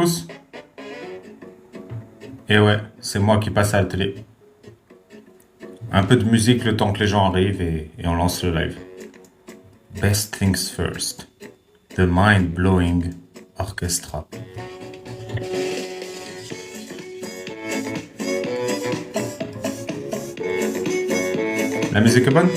Tous. Et ouais, c'est moi qui passe à la télé. Un peu de musique le temps que les gens arrivent et on lance le live. Best Things First. The Mind Blowing Orchestra. La musique est bonne?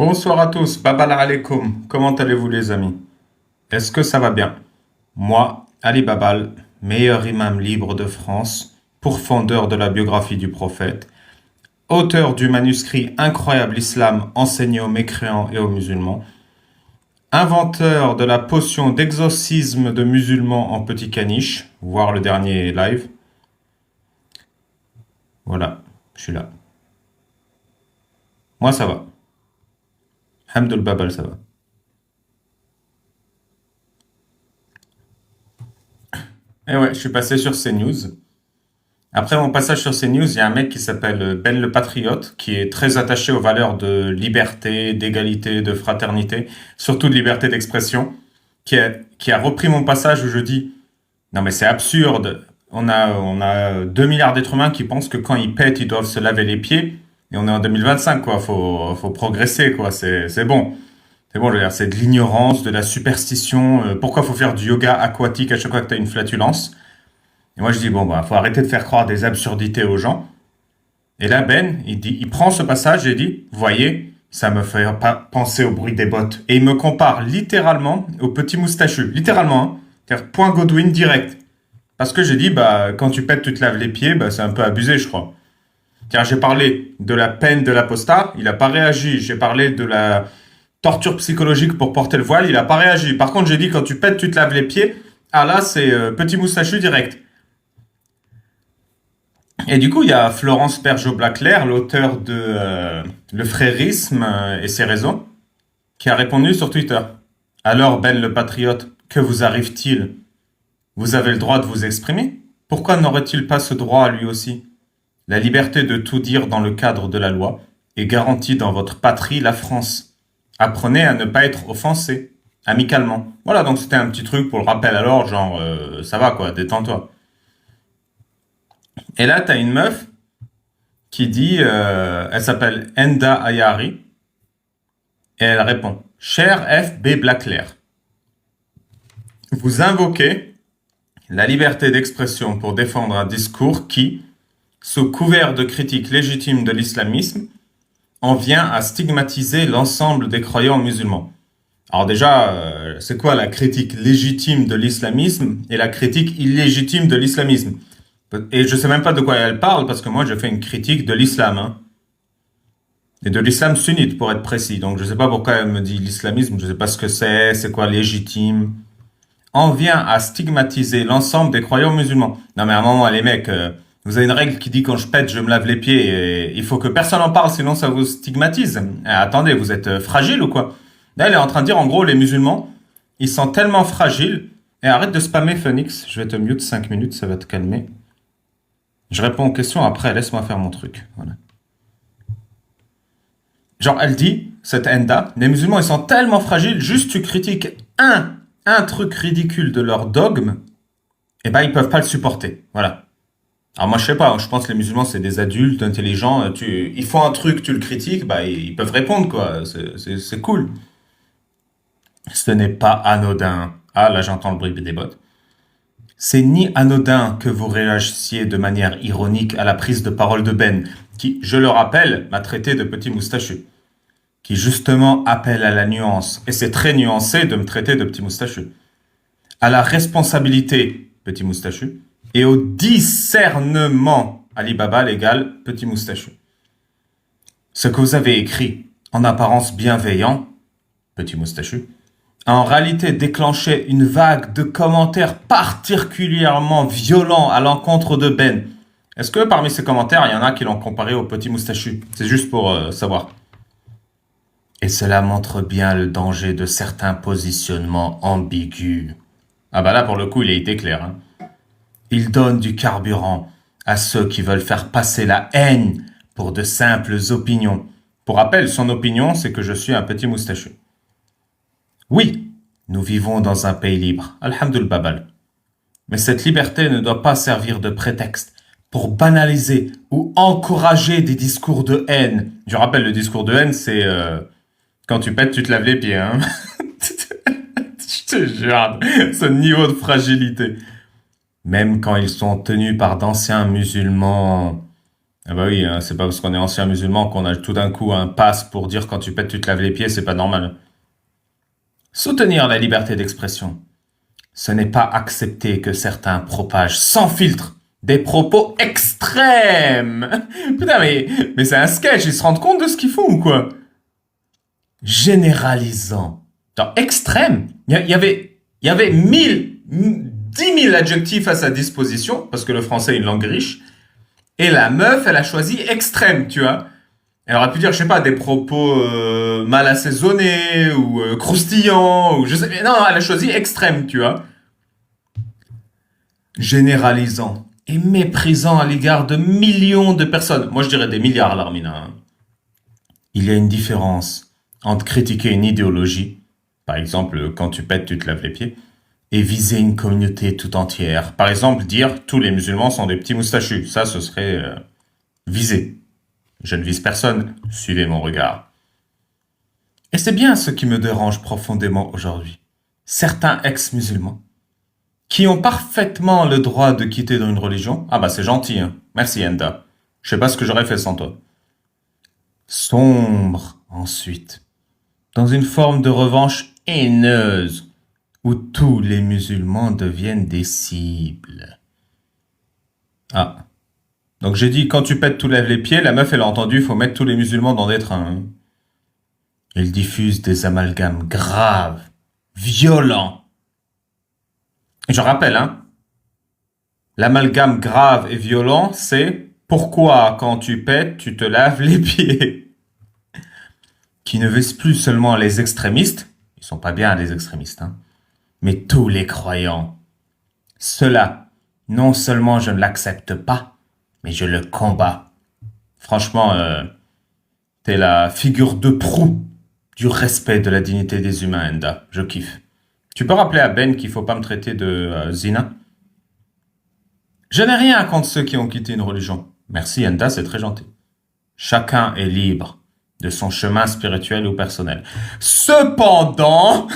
Bonsoir à tous, babal alaikum. Comment allez-vous les amis? Est-ce que ça va bien? Moi, Ali Babal, meilleur imam libre de France, pourfendeur de la biographie du prophète, auteur du manuscrit Incroyable Islam enseigné aux mécréants et aux musulmans, inventeur de la potion d'exorcisme de musulmans en petit caniche, voir le dernier live. Voilà, je suis là. Moi ça va. Hamdoul Babal ça va. Et ouais, je suis passé sur CNews. Après mon passage sur CNews, il y a un mec qui s'appelle Ben le Patriote, qui est très attaché aux valeurs de liberté, d'égalité, de fraternité, surtout de liberté d'expression, qui a repris mon passage où je dis, non mais c'est absurde, on a 2 milliards d'êtres humains qui pensent que quand ils pètent, ils doivent se laver les pieds, et on est en 2025, quoi, faut progresser, quoi, c'est bon. C'est bon, je veux dire, c'est de l'ignorance, de la superstition, pourquoi faut faire du yoga aquatique à chaque fois que t'as une flatulence? Et moi, je dis, bon, bah, faut arrêter de faire croire des absurdités aux gens. Et là, Ben, il prend ce passage et dit, vous voyez, ça me fait pas penser au bruit des bottes. Et il me compare littéralement au petit moustachu. Littéralement, hein. C'est-à-dire, point Godwin direct. Parce que j'ai dit, bah, quand tu pètes, tu te laves les pieds, bah, c'est un peu abusé, je crois. Tiens, j'ai parlé de la peine de l'apostat, il a pas réagi. J'ai parlé de la torture psychologique pour porter le voile, il a pas réagi. Par contre, j'ai dit, quand tu pètes, tu te laves les pieds. Ah là, c'est petit moustachu direct. Et du coup, il y a Florence Bergeau-Blaclair, l'auteur de Le frérisme et ses raisons, qui a répondu sur Twitter. Alors, Ben le patriote, que vous arrive-t-il? Vous avez le droit de vous exprimer? Pourquoi n'aurait-il pas ce droit à lui aussi? La liberté de tout dire dans le cadre de la loi est garantie dans votre patrie, la France. Apprenez à ne pas être offensé, amicalement. Voilà, donc c'était un petit truc pour le rappel alors, genre, ça va quoi, détends-toi. Et là, t'as une meuf qui dit, elle s'appelle Enda Ayari, et elle répond, cher FB Blacklair, vous invoquez la liberté d'expression pour défendre un discours qui, sous couvert de critique légitime de l'islamisme, en vient à stigmatiser l'ensemble des croyants musulmans. Alors déjà, c'est quoi la critique légitime de l'islamisme et la critique illégitime de l'islamisme? Et je sais même pas de quoi elle parle parce que moi je fais une critique de l'islam, hein. Et de l'islam sunnite pour être précis. Donc je sais pas pourquoi elle me dit l'islamisme, je sais pas ce que c'est quoi légitime. On vient à stigmatiser l'ensemble des croyants musulmans. Non mais à un moment les mecs, vous avez une règle qui dit quand je pète, je me lave les pieds et il faut que personne en parle sinon ça vous stigmatise. Attendez, vous êtes fragile ou quoi? Là, elle est en train de dire en gros les musulmans, ils sont tellement fragiles. Et arrête de spammer Phoenix, je vais te mute 5 minutes, ça va te calmer. Je réponds aux questions après, laisse-moi faire mon truc. Voilà. Genre, elle dit, cette Enda, les musulmans, ils sont tellement fragiles, juste tu critiques un truc ridicule de leur dogme, et ben, ils peuvent pas le supporter. Voilà. Alors moi, je sais pas, je pense que les musulmans, c'est des adultes, intelligents, ils font un truc, tu le critiques, bah, ils peuvent répondre, quoi. C'est cool. Ce n'est pas anodin. Ah, là, j'entends le bruit des bottes. C'est ni anodin que vous réagissiez de manière ironique à la prise de parole de Ben, qui, je le rappelle, m'a traité de petit moustachu, qui justement appelle à la nuance, et c'est très nuancé de me traiter de petit moustachu, à la responsabilité, petit moustachu, et au discernement, Alibaba légal, petit moustachu. Ce que vous avez écrit, en apparence bienveillant, petit moustachu, a en réalité déclenché une vague de commentaires particulièrement violents à l'encontre de Ben. Est-ce que parmi ces commentaires, il y en a qui l'ont comparé au petit moustachu? C'est juste pour savoir. Et cela montre bien le danger de certains positionnements ambigus. Ah bah là, pour le coup, il a été clair. Hein. Il donne du carburant à ceux qui veulent faire passer la haine pour de simples opinions. Pour rappel, son opinion, c'est que je suis un petit moustachu. Oui, nous vivons dans un pays libre, alhamdoulilah babal. Mais cette liberté ne doit pas servir de prétexte pour banaliser ou encourager des discours de haine. Je rappelle, le discours de haine, c'est quand tu pètes, tu te laves les pieds. Hein. Je te jure, ce niveau de fragilité. Même quand ils sont tenus par d'anciens musulmans. Ah bah oui, hein, c'est pas parce qu'on est ancien musulman qu'on a tout d'un coup un pass pour dire quand tu pètes, tu te laves les pieds, c'est pas normal. Soutenir la liberté d'expression, ce n'est pas accepter que certains propagent sans filtre des propos extrêmes. Putain, mais c'est un sketch, ils se rendent compte de ce qu'ils font ou quoi? Généralisant. Genre, extrême. Il y avait 10 000 adjectifs à sa disposition, parce que le français est une langue riche, et la meuf, elle a choisi extrême, tu vois. Elle aurait pu dire, je sais pas, des propos mal assaisonnés ou croustillants ou je sais. Non, elle a choisi extrême, tu vois. Généralisant et méprisant à l'égard de millions de personnes. Moi, je dirais des milliards, Larmina. Hein. Il y a une différence entre critiquer une idéologie, par exemple, quand tu pètes, tu te laves les pieds, et viser une communauté tout entière. Par exemple, dire tous les musulmans sont des petits moustachus. Ça, ce serait viser. Je ne vise personne, suivez mon regard. Et c'est bien ce qui me dérange profondément aujourd'hui. Certains ex-musulmans, qui ont parfaitement le droit de quitter dans une religion, ah bah c'est gentil, hein. Merci Enda. Je sais pas ce que j'aurais fait sans toi. Sombre ensuite, dans une forme de revanche haineuse, où tous les musulmans deviennent des cibles. Ah. Donc j'ai dit, quand tu pètes, tu lèves les pieds, la meuf elle a entendu, il faut mettre tous les musulmans dans des trains. Hein. Ils diffusent des amalgames graves, violents. Et je rappelle, hein, l'amalgame grave et violent, c'est pourquoi quand tu pètes, tu te laves les pieds. Qui ne visent plus seulement les extrémistes, ils sont pas bien les extrémistes, hein, mais tous les croyants. Cela, non seulement je ne l'accepte pas, mais je le combats. Franchement, t'es la figure de proue du respect de la dignité des humains, Enda. Je kiffe. Tu peux rappeler à Ben qu'il faut pas me traiter de zina? Je n'ai rien contre ceux qui ont quitté une religion. Merci, Enda, c'est très gentil. Chacun est libre de son chemin spirituel ou personnel. Cependant,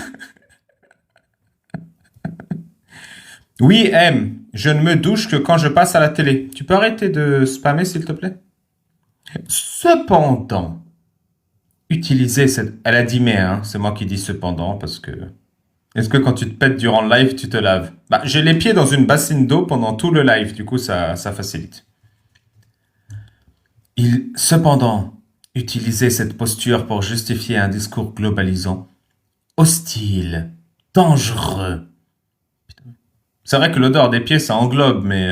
oui, M, je ne me douche que quand je passe à la télé. Tu peux arrêter de spammer, s'il te plaît? Cependant, Utiliser cette... Elle a dit mais, hein, c'est moi qui dis cependant, parce que... Est-ce que quand tu te pètes durant le live, tu te laves? Bah, j'ai les pieds dans une bassine d'eau pendant tout le live, du coup, ça facilite. Cependant, utiliser cette posture pour justifier un discours globalisant, hostile, dangereux. C'est vrai que l'odeur des pieds, ça englobe, mais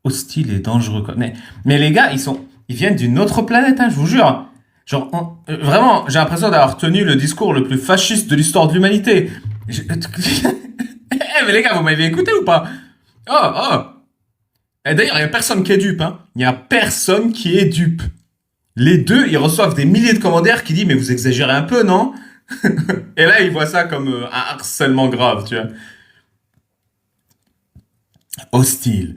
hostile et dangereux, quoi. Mais les gars, ils viennent d'une autre planète, hein, je vous jure. Genre, vraiment, j'ai l'impression d'avoir tenu le discours le plus fasciste de l'histoire de l'humanité. Eh, mais les gars, vous m'avez écouté ou pas? Oh, oh. Et d'ailleurs, il n'y a personne qui est dupe, hein. Il n'y a personne qui est dupe. Les deux, ils reçoivent des milliers de commentaires qui disent, mais vous exagérez un peu, non? Et là, ils voient ça comme un harcèlement grave, tu vois. Hostile,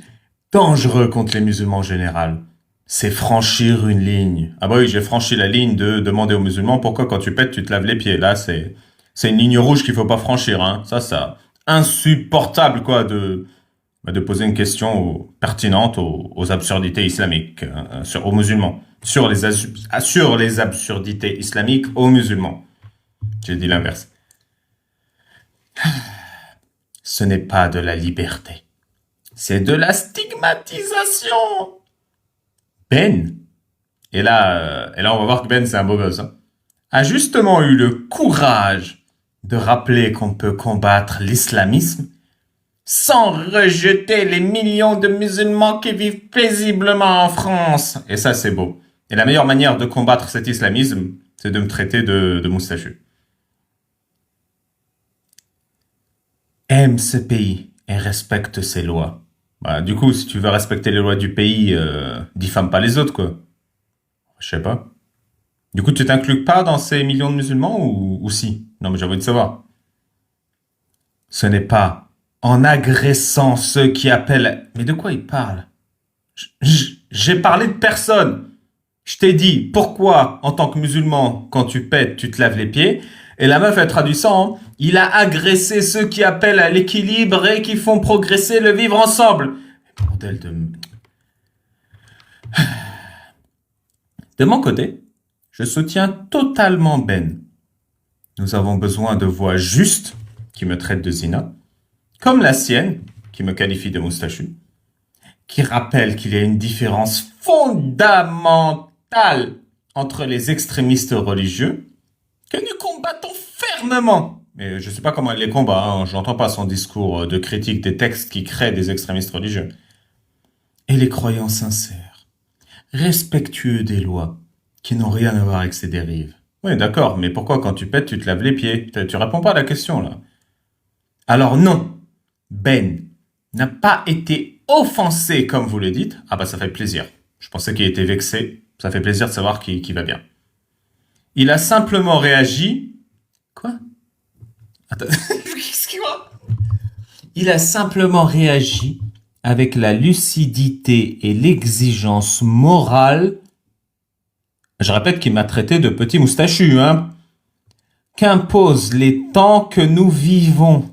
dangereux contre les musulmans en général. C'est franchir une ligne. Ah bah oui, j'ai franchi la ligne de demander aux musulmans pourquoi quand tu pètes, tu te laves les pieds. Là, c'est une ligne rouge qu'il faut pas franchir, hein. Ça, insupportable, quoi, de poser une question pertinente aux absurdités islamiques, aux musulmans. Sur les absurdités islamiques aux musulmans. J'ai dit l'inverse. Ce n'est pas de la liberté. C'est de la stigmatisation. Ben, et là, on va voir que Ben, c'est un beau gosse, hein, a justement eu le courage de rappeler qu'on peut combattre l'islamisme sans rejeter les millions de musulmans qui vivent paisiblement en France. Et ça, c'est beau. Et la meilleure manière de combattre cet islamisme, c'est de me traiter de moustachu. Aime ce pays et respecte ses lois. Bah, du coup, si tu veux respecter les lois du pays, diffame pas les autres, quoi. Je sais pas. Du coup, tu t'inclus pas dans ces millions de musulmans ou si? Non, mais j'ai envie de savoir. Ce n'est pas en agressant ceux qui appellent... Mais de quoi ils parlent? J'ai parlé de personne. Je t'ai dit pourquoi, en tant que musulman, quand tu pètes, tu te laves les pieds. Et la meuf, elle traduit ça en il a agressé ceux qui appellent à l'équilibre et qui font progresser le vivre ensemble. Bordel de... De mon côté, je soutiens totalement Ben. Nous avons besoin de voix justes qui me traitent de zina, comme la sienne, qui me qualifie de moustachu, qui rappelle qu'il y a une différence fondamentale entre les extrémistes religieux, que nous combattons fermement. Mais je ne sais pas comment elle les combat, hein. Je n'entends pas son discours de critique des textes qui créent des extrémistes religieux. Et les croyants sincères, respectueux des lois, qui n'ont rien à voir avec ces dérives. Oui, d'accord, mais pourquoi quand tu pètes, tu te laves les pieds? Tu réponds pas à la question, là. Alors non, Ben n'a pas été offensé comme vous le dites. Ah bah ça fait plaisir. Je pensais qu'il était vexé. Ça fait plaisir de savoir qu'il va bien. Il a simplement réagi... Quoi? Attends, qu'est-ce qu'il voit? Il a simplement réagi avec la lucidité et l'exigence morale. Je répète qu'il m'a traité de petit moustachu, hein. Qu'imposent les temps que nous vivons.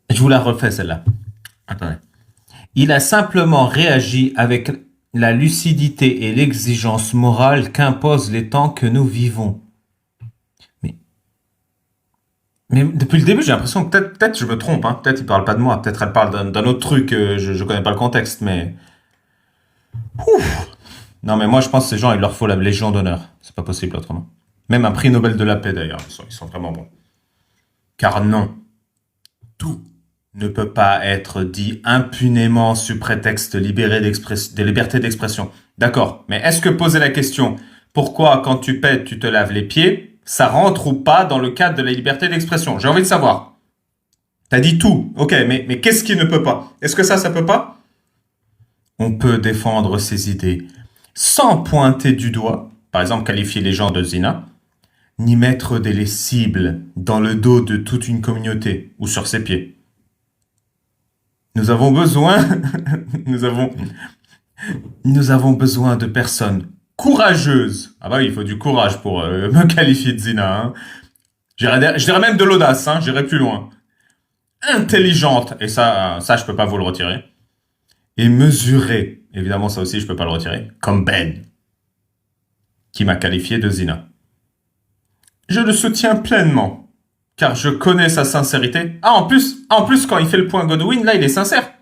Je vous la refais celle-là. Attendez. Il a simplement réagi avec la lucidité et l'exigence morale qu'imposent les temps que nous vivons. Mais depuis le début, j'ai l'impression que peut-être je me trompe, hein. Peut-être il parle pas de moi, peut-être elle parle d'un autre truc, je connais pas le contexte, mais... Ouf. Non mais moi je pense que ces gens, il leur faut la Légion d'honneur. C'est pas possible autrement. Même un prix Nobel de la paix d'ailleurs, ils sont vraiment bons. Car non, tout ne peut pas être dit impunément sous prétexte de liberté d'expression. D'accord, mais est-ce que poser la question pourquoi quand tu pètes tu te laves les pieds, ça rentre ou pas dans le cadre de la liberté d'expression? J'ai envie de savoir. T'as dit tout, ok, mais qu'est-ce qui ne peut pas? Est-ce que ça peut pas? On peut défendre ses idées sans pointer du doigt, par exemple qualifier les gens de zina, ni mettre des cibles dans le dos de toute une communauté ou sur ses pieds. Nous avons besoin, nous avons besoin de personnes courageuses. Ah bah oui, il faut du courage pour me qualifier de zina. Hein. Je dirais même de l'audace, hein, j'irai plus loin. Intelligente, et ça je peux pas vous le retirer. Et mesurée. évidemment ça aussi je peux pas le retirer, comme Ben, qui m'a qualifié de zina. Je le soutiens pleinement, car je connais sa sincérité. Ah, en plus, quand il fait le point Godwin, là, il est sincère.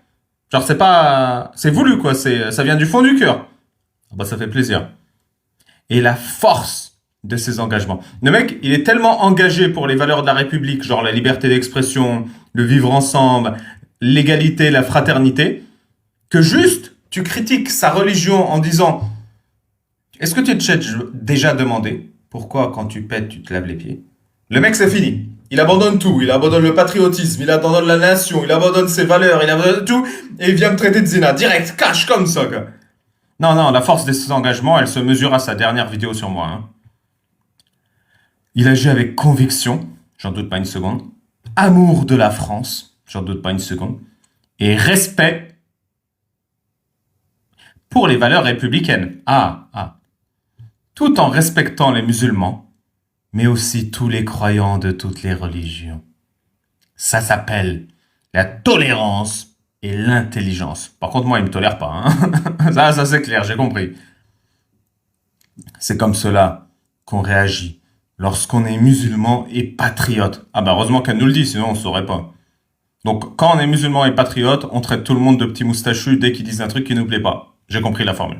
Genre, c'est pas, c'est voulu, quoi, ça vient du fond du cœur. Ah bah, ça fait plaisir. Et la force de ses engagements. Le mec, il est tellement engagé pour les valeurs de la République, genre la liberté d'expression, le vivre ensemble, l'égalité, la fraternité, que juste, tu critiques sa religion en disant, est-ce que tu t'es déjà demandé pourquoi quand tu pètes, tu te laves les pieds? Le mec, c'est fini. Il abandonne tout. Il abandonne le patriotisme, il abandonne la nation, il abandonne ses valeurs, il abandonne tout, et il vient me traiter de zina. Direct, cash comme ça, quoi. Non, non, la force de ses engagements, elle se mesure à sa dernière vidéo sur moi. Hein. Il agit avec conviction, j'en doute pas une seconde, amour de la France, j'en doute pas une seconde, et respect pour les valeurs républicaines. Tout en respectant les musulmans, mais aussi tous les croyants de toutes les religions. Ça s'appelle la tolérance et l'intelligence. Par contre, moi, il me tolère pas. Hein. Ça c'est clair, j'ai compris. C'est comme cela qu'on réagit lorsqu'on est musulman et patriote. Ah bah heureusement qu'elle nous le dit, sinon on saurait pas. Donc quand on est musulman et patriote, on traite tout le monde de petits moustachus dès qu'ils disent un truc qui nous plaît pas. J'ai compris la formule.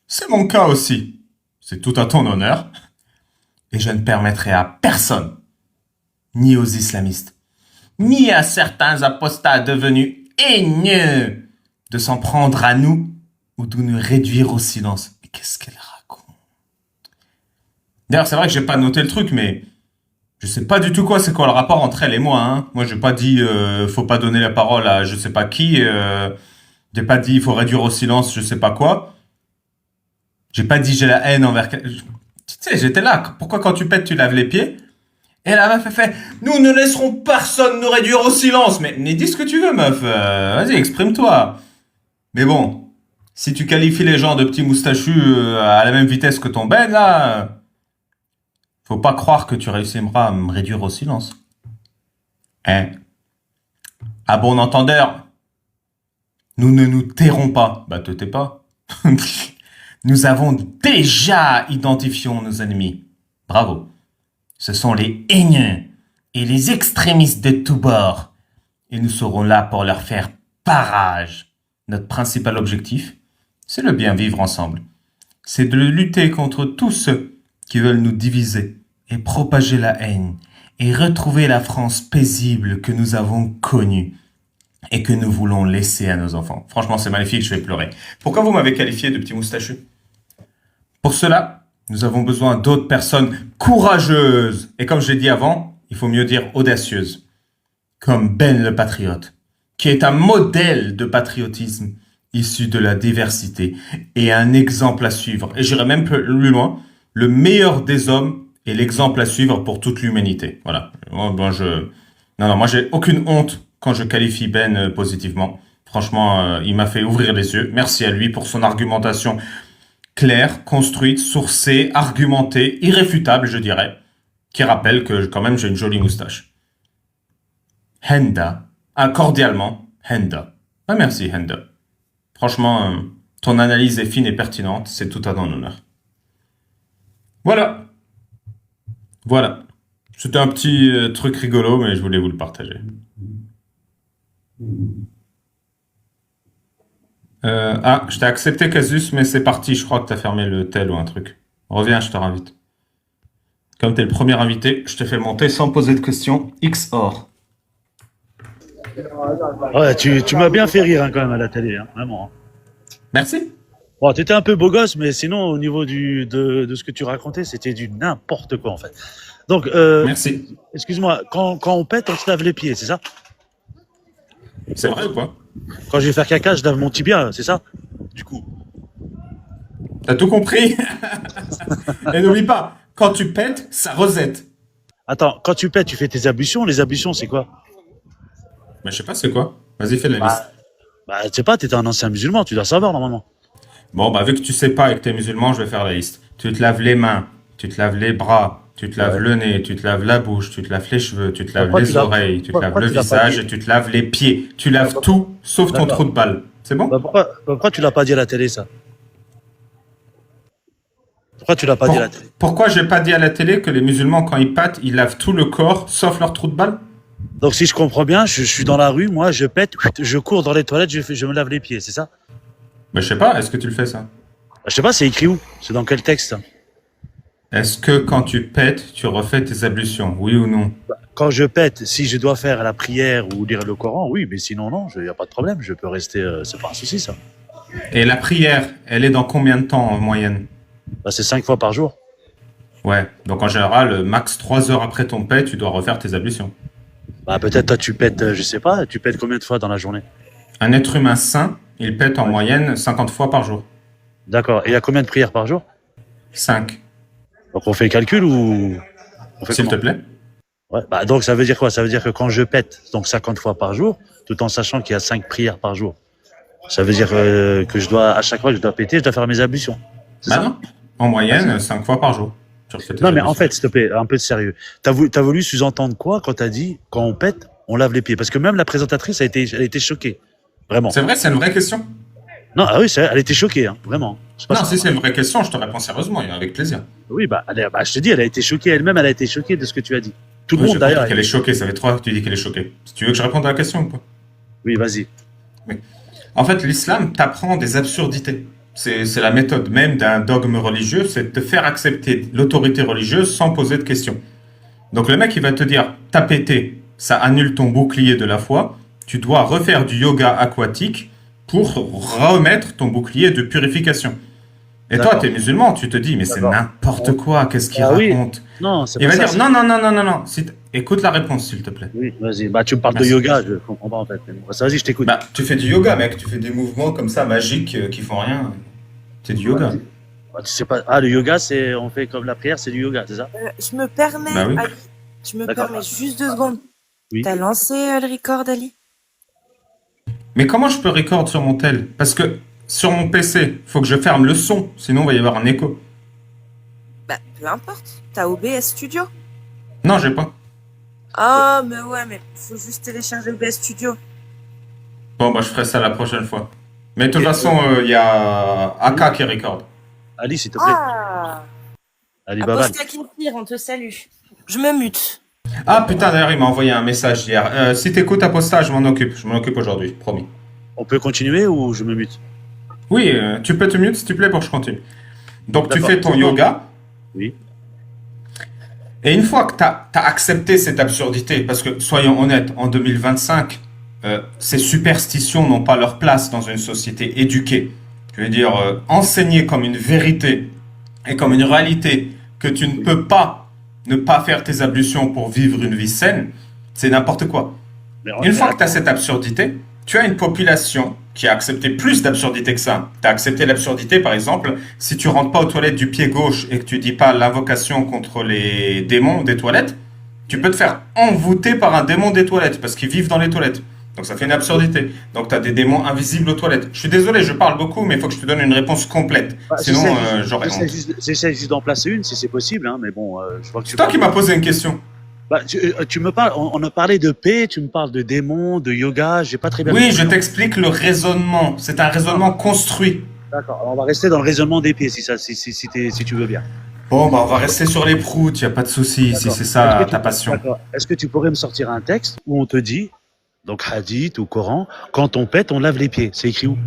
C'est mon cas aussi. C'est tout à ton honneur. Et je ne permettrai à personne, ni aux islamistes, ni à certains apostats devenus haineux, de s'en prendre à nous ou de nous réduire au silence. Mais qu'est-ce qu'elle raconte? D'ailleurs, c'est vrai que j'ai pas noté le truc, mais je sais pas du tout c'est quoi le rapport entre elle et moi. Hein. Moi, j'ai pas dit faut pas donner la parole à je sais pas qui. J'ai pas dit il faut réduire au silence je sais pas quoi. J'ai pas dit j'ai la haine envers... Tu sais, j'étais là. Pourquoi quand tu pètes, tu laves les pieds? Et la meuf, elle fait, nous ne laisserons personne nous réduire au silence. Mais dis ce que tu veux, meuf. Vas-y, exprime-toi. Mais bon, si tu qualifies les gens de petits moustachus à la même vitesse que ton Ben, là, faut pas croire que tu réussiras à me réduire au silence. Hein? À bon entendeur, nous ne nous tairons pas. Bah, te tais pas. Nous avons déjà identifié nos ennemis. Bravo. Ce sont les haineux et les extrémistes de tous bords. Et nous serons là pour leur faire barrage. Notre principal objectif, c'est le bien vivre ensemble. C'est de lutter contre tous ceux qui veulent nous diviser et propager la haine et retrouver la France paisible que nous avons connue et que nous voulons laisser à nos enfants. Franchement, c'est magnifique, je vais pleurer. Pourquoi vous m'avez qualifié de petit moustachu? Pour cela, nous avons besoin d'autres personnes courageuses. Et comme je l'ai dit avant, il faut mieux dire audacieuses. Comme Ben le Patriote, qui est un modèle de patriotisme issu de la diversité et un exemple à suivre. Et j'irai même plus loin, le meilleur des hommes est l'exemple à suivre pour toute l'humanité. Voilà. Moi, j'ai aucune honte quand je qualifie Ben positivement. Franchement, il m'a fait ouvrir les yeux. Merci à lui pour son argumentation claire, construite, sourcée, argumentée, irréfutable, je dirais, qui rappelle que quand même j'ai une jolie moustache. Henda, cordialement, Henda. Ah merci Henda. Franchement, ton analyse est fine et pertinente, c'est tout à ton honneur. Voilà. C'était un petit truc rigolo, mais je voulais vous le partager. Je t'ai accepté Casus, mais c'est parti, je crois que t'as fermé le tel ou un truc. Reviens, je te réinvite. Comme t'es le premier invité, je te fais monter sans poser de questions. XOR. Ouais, tu m'as bien fait rire hein, quand même à la télé, hein, vraiment. Merci. Bon, t'étais un peu beau gosse, mais sinon, au niveau de ce que tu racontais, c'était du n'importe quoi en fait. Donc, Merci. excuse-moi, quand on pète, on se lave les pieds, c'est ça? C'est vrai ou pas? Quand je vais faire caca, je lave mon tibia, c'est ça? Du coup. T'as tout compris? Et n'oublie pas, quand tu pètes, ça rosette. Attends, quand tu pètes, tu fais tes ablutions. Les ablutions, c'est quoi? Mais je sais pas c'est quoi. Vas-y, fais la liste. Bah, tu sais pas, t'étais un ancien musulman, tu dois savoir normalement. Bon, bah vu que tu sais pas et que t'es musulman, je vais faire la liste. Tu te laves les mains, tu te laves les bras, tu te laves le nez, tu te laves la bouche, tu te laves les cheveux, tu te laves les oreilles, tu te laves le visage et tu te laves les pieds. Tu laves tout, sauf ton trou de balle. C'est bon? Pourquoi tu l'as pas dit à la télé, ça? Pourquoi tu l'as pas dit à la télé? Pourquoi j'ai pas dit à la télé que les musulmans, quand ils pâtent, ils lavent tout le corps, sauf leur trou de balle? Donc, si je comprends bien, je suis dans la rue, moi, je pète, je cours dans les toilettes, je me lave les pieds, c'est ça? Mais je sais pas, est-ce que tu le fais ça? Je sais pas, c'est écrit où? C'est dans quel texte, ça? Est-ce que quand tu pètes, tu refais tes ablutions? Oui ou non? Quand je pète, si je dois faire la prière ou lire le Coran, oui, mais sinon, non, il n'y a pas de problème, je peux rester, c'est pas un souci, ça. Et la prière, elle est dans combien de temps en moyenne? Bah, c'est 5 fois par jour. Ouais, donc en général, max 3 heures après ton pet, tu dois refaire tes ablutions. Bah, peut-être, toi, tu pètes, je sais pas, tu pètes combien de fois dans la journée? Un être humain sain, il pète en Ouais. moyenne 50 fois par jour. D'accord. Et il y a combien de prières par jour? 5, Donc, on fait le calcul ou on fait s'il te comment? plaît. Ouais. Bah, donc, ça veut dire quoi? Ça veut dire que quand je pète, donc 50 fois par jour, tout en sachant qu'il y a 5 prières par jour, ça veut dire que je dois, à chaque fois que je dois péter, je dois faire mes ablutions. C'est ça? Maintenant, en moyenne, 5 fois par jour. Tu refais tes Non, mais en ablutions. fait, s'il te plaît, un peu de sérieux. T'as voulu sous-entendre quoi quand t'as dit, quand on pète, on lave les pieds? Parce que même la présentatrice elle a été choquée. Vraiment. C'est vrai, c'est une vraie question. Non, ah oui, elle était choquée, hein, vraiment. C'est pas Non, ça. si c'est une vraie question, je te réponds sérieusement et avec plaisir. Oui, bah, je te dis, elle a été choquée elle-même, elle a été choquée de ce que tu as dit. Tout le Oui, monde j'ai d'ailleurs. compris qu'elle est choquée, ça fait 3 fois que tu dis qu'elle est choquée. Si tu veux que je réponde à la question ou pas? Oui, vas-y. En fait, l'islam t'apprend des absurdités. C'est la méthode même d'un dogme religieux, c'est de te faire accepter l'autorité religieuse sans poser de questions. Donc le mec, il va te dire, t'as pété, ça annule ton bouclier de la foi, tu dois refaire du yoga aquatique pour remettre ton bouclier de purification. Et toi, D'accord. t'es musulman, tu te dis, mais c'est D'accord. n'importe quoi, qu'est-ce qu'il Ah oui. raconte? Non, c'est Il pas va ça. dire, non, non, non, non, non, non, écoute la réponse, s'il te plaît. Oui, vas-y. Bah, tu me parles de Merci. yoga, je comprends pas en fait. Mais bon, vas-y, je t'écoute. Bah, tu fais du yoga, mec, tu fais des mouvements comme ça, magiques, qui font rien. C'est du yoga. Bah, tu sais pas. Ah, le yoga, on fait comme la prière, c'est du yoga, c'est ça? Je me permets, Bah oui. Ali, je me D'accord. permets juste 2 secondes. Oui. T'as lancé le record, Ali? Mais comment je peux record sur mon tel? Parce que sur mon PC, faut que je ferme le son, sinon il va y avoir un écho. Bah, peu importe. T'as OBS Studio? Non, j'ai pas. Ah, mais ouais, mais faut juste télécharger OBS Studio. Bon, bah je ferai ça la prochaine fois. Mais de toute Ok. façon, il y a AK qui record. Ali, s'il te plaît. Ah! Ali Babal. Aposta Kimpir, on te salue. Je me mute. Ah putain, d'ailleurs, il m'a envoyé un message hier. Si t'écoutes Aposta, je m'en occupe. Je m'en occupe aujourd'hui, promis. On peut continuer ou je me mute? Oui, tu peux te mute s'il te plaît pour que je continue. Donc tu D'accord. fais ton yoga. Oui. Et une fois que tu as accepté cette absurdité, parce que soyons honnêtes, en 2025, ces superstitions n'ont pas leur place dans une société éduquée. Je veux dire, enseigner comme une vérité et comme une réalité que tu ne peux pas ne pas faire tes ablutions pour vivre une vie saine, c'est n'importe quoi. Mais Une fois que tu as cette absurdité, tu as une population qui a accepté plus d'absurdité que ça. Tu as accepté l'absurdité, par exemple, si tu rentres pas aux toilettes du pied gauche et que tu dis pas l'invocation contre les démons des toilettes, tu peux te faire envoûter par un démon des toilettes parce qu'ils vivent dans les toilettes. Donc ça fait une absurdité. Donc tu as des démons invisibles aux toilettes. Je suis désolé, je parle beaucoup, mais il faut que je te donne une réponse complète. Bah, Sinon, j'aurais honte. J'essaie juste d'en placer une si c'est possible, hein, mais bon, je vois que C'est toi qui m'as posé une question. Bah, tu me parles, on a parlé de paix, tu me parles de démons, de yoga, j'ai pas très bien Oui, compris. je t'explique le raisonnement. C'est un raisonnement construit. D'accord, alors on va rester dans le raisonnement des pieds si tu veux bien. Bon, bah on va rester sur les proutes, y a pas de souci, si D'accord. c'est ça Est-ce que ta tu- passion. D'accord. Est-ce que tu pourrais me sortir un texte où on te dit, donc hadith ou Coran, quand on pète, on lave les pieds? C'est écrit où?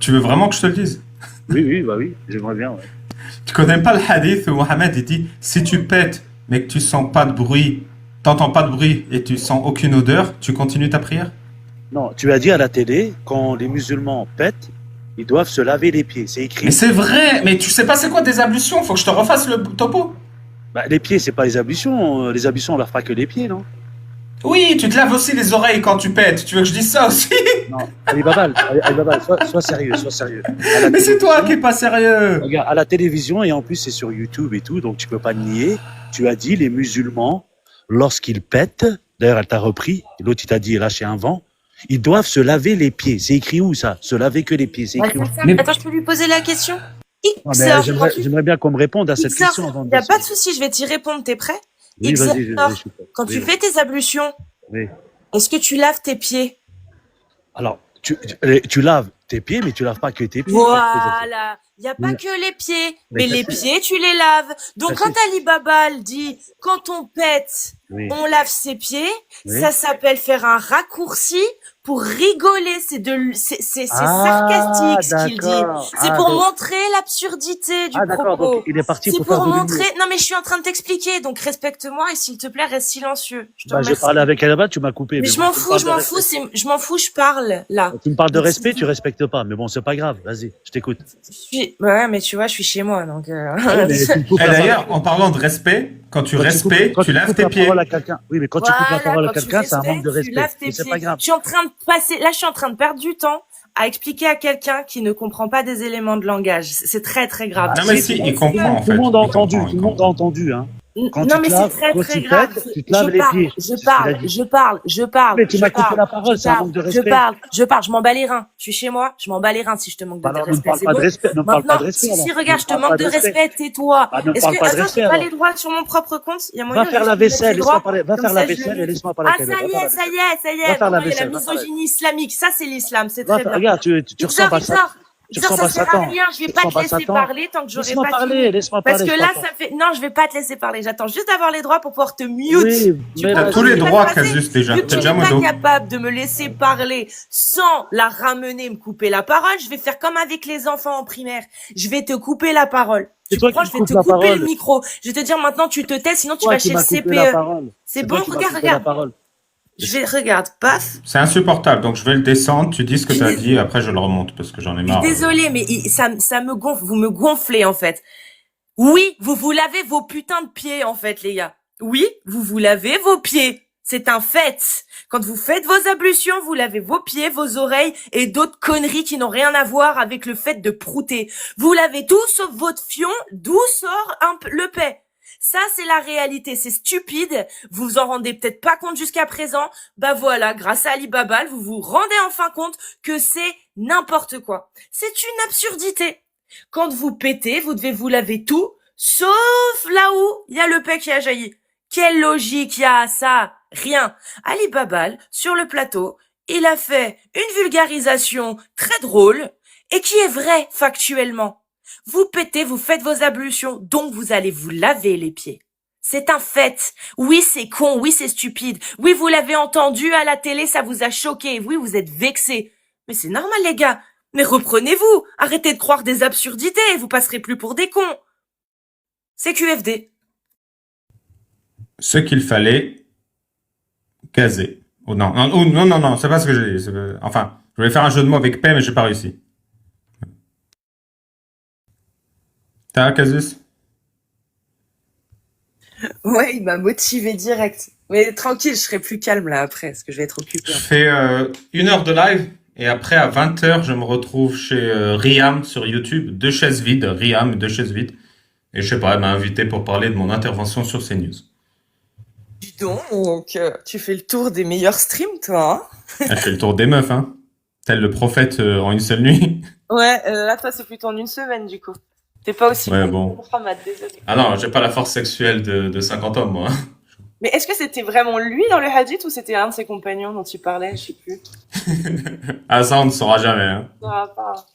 Tu veux vraiment que je te le dise? Oui, bah oui, j'aimerais bien. Ouais. Tu connais pas le hadith où Mohamed il dit si tu pètes mais que tu sens pas de bruit, t'entends pas de bruit et tu sens aucune odeur, tu continues ta prière? Non, tu as dit à la télé, quand les musulmans pètent, ils doivent se laver les pieds. C'est écrit. Mais c'est vrai, mais tu sais pas c'est quoi des ablutions? Faut que je te refasse le topo. Bah, les pieds, c'est pas les ablutions. Les ablutions, on leur fera que les pieds, non? Oui, tu te laves aussi les oreilles quand tu pètes. Tu veux que je dise ça aussi? Non. Ali Babal, sois sérieux, sois sérieux. À la Mais c'est toi télévision- qui es pas sérieux. Regarde, à la télévision, et en plus c'est sur YouTube et tout, donc tu peux pas nier. Tu as dit les musulmans, lorsqu'ils pètent, d'ailleurs elle t'a repris, l'autre il t'a dit lâcher un vent, ils doivent se laver les pieds. C'est écrit où ça? Se laver que les pieds, c'est écrit où? Mais- Attends, je peux lui poser la question? Ah, mais j'aimerais bien qu'on me réponde à cette Xor, question avant de y a pas de souci, je vais t'y répondre, t'es prêt? Oui, vas-y, Xor, je suis prêt. Quand Oui, tu fais tes ablutions, oui. est-ce que tu laves tes pieds? Alors, tu laves tes pieds, mais tu laves pas que tes pieds. Voilà. Il n'y a pas Mais- que les pieds, mais mais les qu'est-ce que- pieds, tu les laves. Donc, Ah, quand si. Ali Babal dit, quand on pète, Oui, on lave ses pieds, oui. ça s'appelle faire un raccourci pour rigoler. C'est Ah, sarcastique ce qu'il dit. d'accord. C'est Ah, pour donc, montrer l'absurdité du ah, d'accord. Donc, propos. il est parti C'est pour faire pour de l'humour. montrer. Non, mais je suis en train de t'expliquer, donc respecte-moi et s'il te plaît, reste silencieux. Je te Bah, j'ai remercie. parlé avec elle là-bas, tu m'as coupé. Mais Mais je bon, m'en tu me fous, parles je de m'en respect. fous, je m'en fous, je parle là. Tu me parles de Donc, respect, tu respectes pas. Mais bon, c'est pas grave. Vas-y, je t'écoute. ouais, mais tu vois, je suis chez moi, donc. Ah oui, mais tu me coupes Et la d'ailleurs, parole. en parlant de respect, quand tu Quand tu respectes, tu laves coupes tes la parole pieds. à quelqu'un. Oui, mais quand tu coupes la Voilà, parole à quand tu quelqu'un, c'est un manque de respectes, tu respect. laves tes Mais c'est pas pieds. grave. Je suis en train de passer, là, je suis en train de perdre du temps à expliquer à quelqu'un qui ne comprend pas des éléments de langage. C'est très, très grave. Ah, Non, mais si, si, tout, il tout le comprend, monde, en tout le fait. monde a Il entendu. comprend, Tout il le monde a comprend. entendu, hein. Quand Non, tu mais te c'est laves, très, quand très tu grave. pètes, tu te laves les pieds. Je C'est ce qu'il a parle, dit. je parle, je parle, Mais tu je m'as coupé parle, la je parole, c'est un parle, manque de je respect. parle, je parle, je m'en bats les reins. Je suis chez moi, je m'en bats les reins si je te manque Bah de alors, ne me respect, parle c'est pas de bon? respect, ne me parle pas Maintenant, de respect, si, alors. Ne regarde, me je te parle manque pas de de respect. respect, tais-toi. Bah, ne me Est-ce parle que, pas de attends, j'ai respect, pas alors. les droits sur mon propre compte? Il y a Va moyen faire juste la de me mettre les vaisselle, laisse-moi droits? parler, va Comme faire la ça, je le vaisselle et lis. laisse-moi parler Ah, avec elle. Va faire la ça y vaisselle. est, ça y Va est. faire la Maintenant, il y a la vaisselle, va faire la vaisselle. misogynie islamique. Ça, c'est l'islam, c'est Va très faire, bien. regarde, tu Ixor, ressembles à ça. Ixor, Tu Ixor, ressembles ça à sert à Satan. rien. Je vais Tu pas te ressembles à laisser Satan. parler tant que j'aurai Laisse-moi pas parler, fini. laisse-moi Parce parler, que je là, parle pas. ça fait, non, je vais pas te laisser parler. J'attends juste d'avoir les droits pour pouvoir te mute. Oui, Tu mais T'as tous comprends ce les qui va se droits, passer? Casus, déjà. Vu que T'es tu déjà n'es pas modo. capable de me laisser parler sans la ramener, me couper la parole, je vais faire comme avec les enfants en primaire. Je vais te couper la parole. c'est Tu toi qui comprends? me Je vais coupes te la couper le parole. micro. Je vais te dire maintenant, tu te tais, sinon C'est tu toi vas qui chez le m'as coupé la CPE. parole. C'est C'est toi bon? qui m'as Regarde, coupé la regarde. parole. Regarde, paf. C'est insupportable, donc je vais le descendre. Tu dis ce que Je t'as suis dit, après je le remonte, parce que j'en ai je suis marre. désolée, mais ça me gonfle. Vous me gonflez, en fait. Oui, vous vous lavez vos putains de pieds, en fait, les gars. Oui, vous vous lavez vos pieds. C'est un fait. Quand vous faites vos ablutions, vous lavez vos pieds, vos oreilles et d'autres conneries qui n'ont rien à voir avec le fait de prouter. Vous lavez tout sauf votre fion, d'où sort le paix. Ça, c'est la réalité. C'est stupide. Vous vous en rendez peut-être pas compte jusqu'à présent. Bah voilà, grâce à Ali Babal, vous vous rendez enfin compte que c'est n'importe quoi. C'est une absurdité. Quand vous pétez, vous devez vous laver tout, sauf là où il y a le paix qui a jailli. Quelle logique il y a à ça? Rien. Ali Babal, sur le plateau, il a fait une vulgarisation très drôle et qui est vraie factuellement. Vous pétez, vous faites vos ablutions, donc vous allez vous laver les pieds. C'est un fait. Oui, c'est con, oui, c'est stupide. Oui, vous l'avez entendu à la télé, ça vous a choqué. Oui, vous êtes vexé. Mais c'est normal, les gars. Mais reprenez-vous. Arrêtez de croire des absurdités, vous passerez plus pour des cons. C'est QFD. Ce qu'il fallait caser. Oh non, non, oh, non, non, non, c'est pas ce que j'ai dit. Enfin, je voulais faire un jeu de mots avec paix, mais j'ai pas réussi. T'as Casus? Ouais, il m'a motivé direct. Mais tranquille, je serai plus calme là après, parce que je vais être occupée. Je fais 1 heure de live, et après à 20h, je me retrouve chez Riam sur YouTube, 2 chaises vides, Riam, 2 chaises vides. Et je sais pas, elle m'a invité pour parler de mon intervention sur CNews. Dis donc, tu fais le tour des meilleurs streams, toi, hein? Elle fait le tour des meufs, hein. Tel le prophète en une seule nuit. Ouais, là, toi, c'est plutôt en une semaine, du coup. T'es pas aussi Ouais, bon bon. que Mohamed, désolé. Ah non, j'ai pas la force sexuelle de 50 hommes, moi. Mais est-ce que c'était vraiment lui dans le hadith ou c'était un de ses compagnons dont il parlait? Je sais plus. Ah, ça, on ne saura jamais, hein. Ah, pas.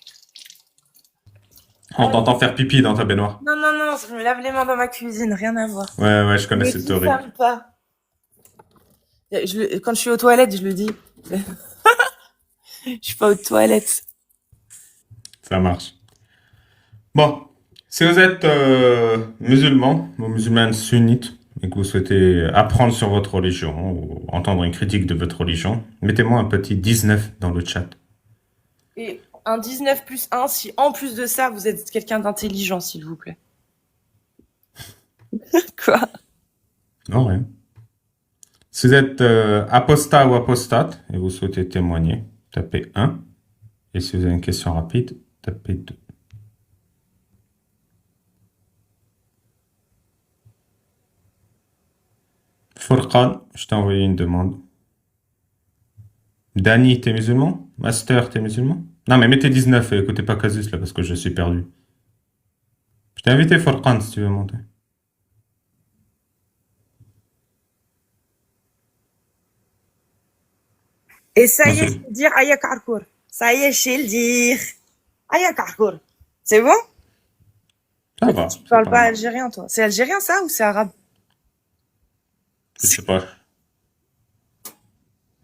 On t'entend faire pipi dans ta baignoire. Non, non, non, je me lave les mains dans ma cuisine, rien à voir. Ouais, ouais, je connais Mais cette qui théorie. ferme pas. Quand je suis aux toilettes, je le dis. Je suis pas aux toilettes. Ça marche. Bon, si vous êtes musulman, ou musulmane sunnite, et que vous souhaitez apprendre sur votre religion, ou entendre une critique de votre religion, mettez-moi un petit 19 dans le chat. Et un 19 plus 1 si en plus de ça, vous êtes quelqu'un d'intelligent, s'il vous plaît. Quoi? Non, rien. Si vous êtes apostat ou apostate, et vous souhaitez témoigner, tapez 1. Et si vous avez une question rapide, tapez 2. Furqan, je t'ai envoyé une demande. Dani, t'es musulman? Master, t'es musulman? Non, mais mettez 19 et écoutez pas Casus là parce que je suis perdu. Je t'ai invité Furqan si tu veux monter. Et ça Non, y est, c'est- je peux dire Ayak Arkour. Ça y est, je sais le dire. Aya Karkour. C'est bon? Ça va. Tu c'est parles pas pas mal. algérien, toi. C'est algérien, ça, ou c'est arabe? Je sais pas.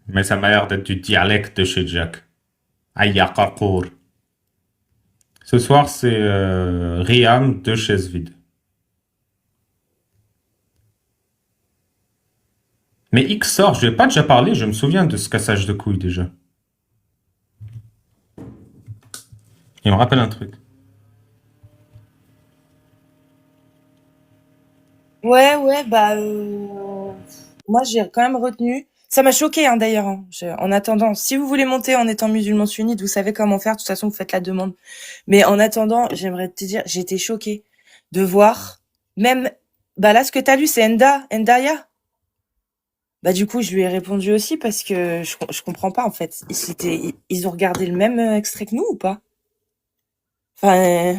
Mais ça m'a l'air d'être du dialecte de chez Jack. Aya Karkour. Ce soir, c'est Riam de Chaises Vides. Mais X sort, je lui ai pas déjà parlé, je me souviens de ce cassage de couilles déjà. Il me rappelle un truc. Ouais, bah, moi, j'ai quand même retenu. Ça m'a choqué, hein, d'ailleurs, hein. En attendant, si vous voulez monter en étant musulman sunnite, vous savez comment faire. De toute façon, vous faites la demande. Mais en attendant, j'aimerais te dire, j'ai été choquée de voir, même, bah là, ce que t'as lu, c'est Endaya. Bah du coup, je lui ai répondu aussi parce que je comprends pas en fait. Ils ont regardé le même extrait que nous ou pas? Enfin,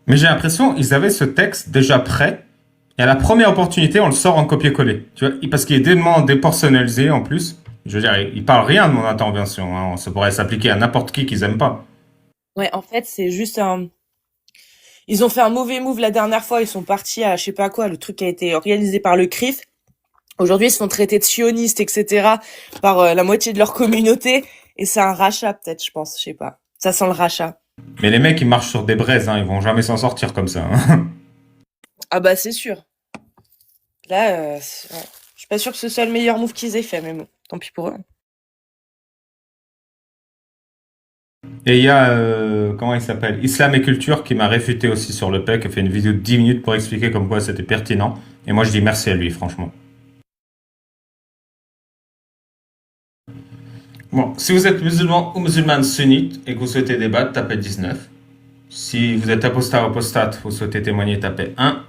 Mais j'ai l'impression qu'ils avaient ce texte déjà prêt, et à la première opportunité, on le sort en copier-coller. Tu vois, parce qu'il est tellement dépersonnalisé en plus. Je veux dire, il parle rien de mon intervention. Hein. Ça pourrait s'appliquer à n'importe qui qu'ils aiment pas. ouais, en fait, c'est juste un. Ils ont fait un mauvais move la dernière fois. Ils sont partis à je sais pas quoi, le truc qui a été organisé par le CRIF. Aujourd'hui, ils se font traiter de sionistes, etc. par la moitié de leur communauté. Et c'est un rachat peut-être, je pense. Je sais pas. Ça sent le rachat. Mais les mecs, ils marchent sur des braises, hein. Ils vont jamais s'en sortir comme ça. Hein. Ah bah c'est sûr. Là, ouais. Je suis pas sûre que ce soit le meilleur move qu'ils aient fait, mais bon, tant pis pour eux. Et il y a, comment il s'appelle, Islam et Culture qui m'a réfuté aussi sur le PEC, qui a fait une vidéo de 10 minutes pour expliquer comme quoi c'était pertinent. Et moi, je dis merci à lui, franchement. Bon, si vous êtes musulman ou musulmane sunnite et que vous souhaitez débattre, tapez 19. Si vous êtes apostat ou apostate, vous souhaitez témoigner, tapez 1.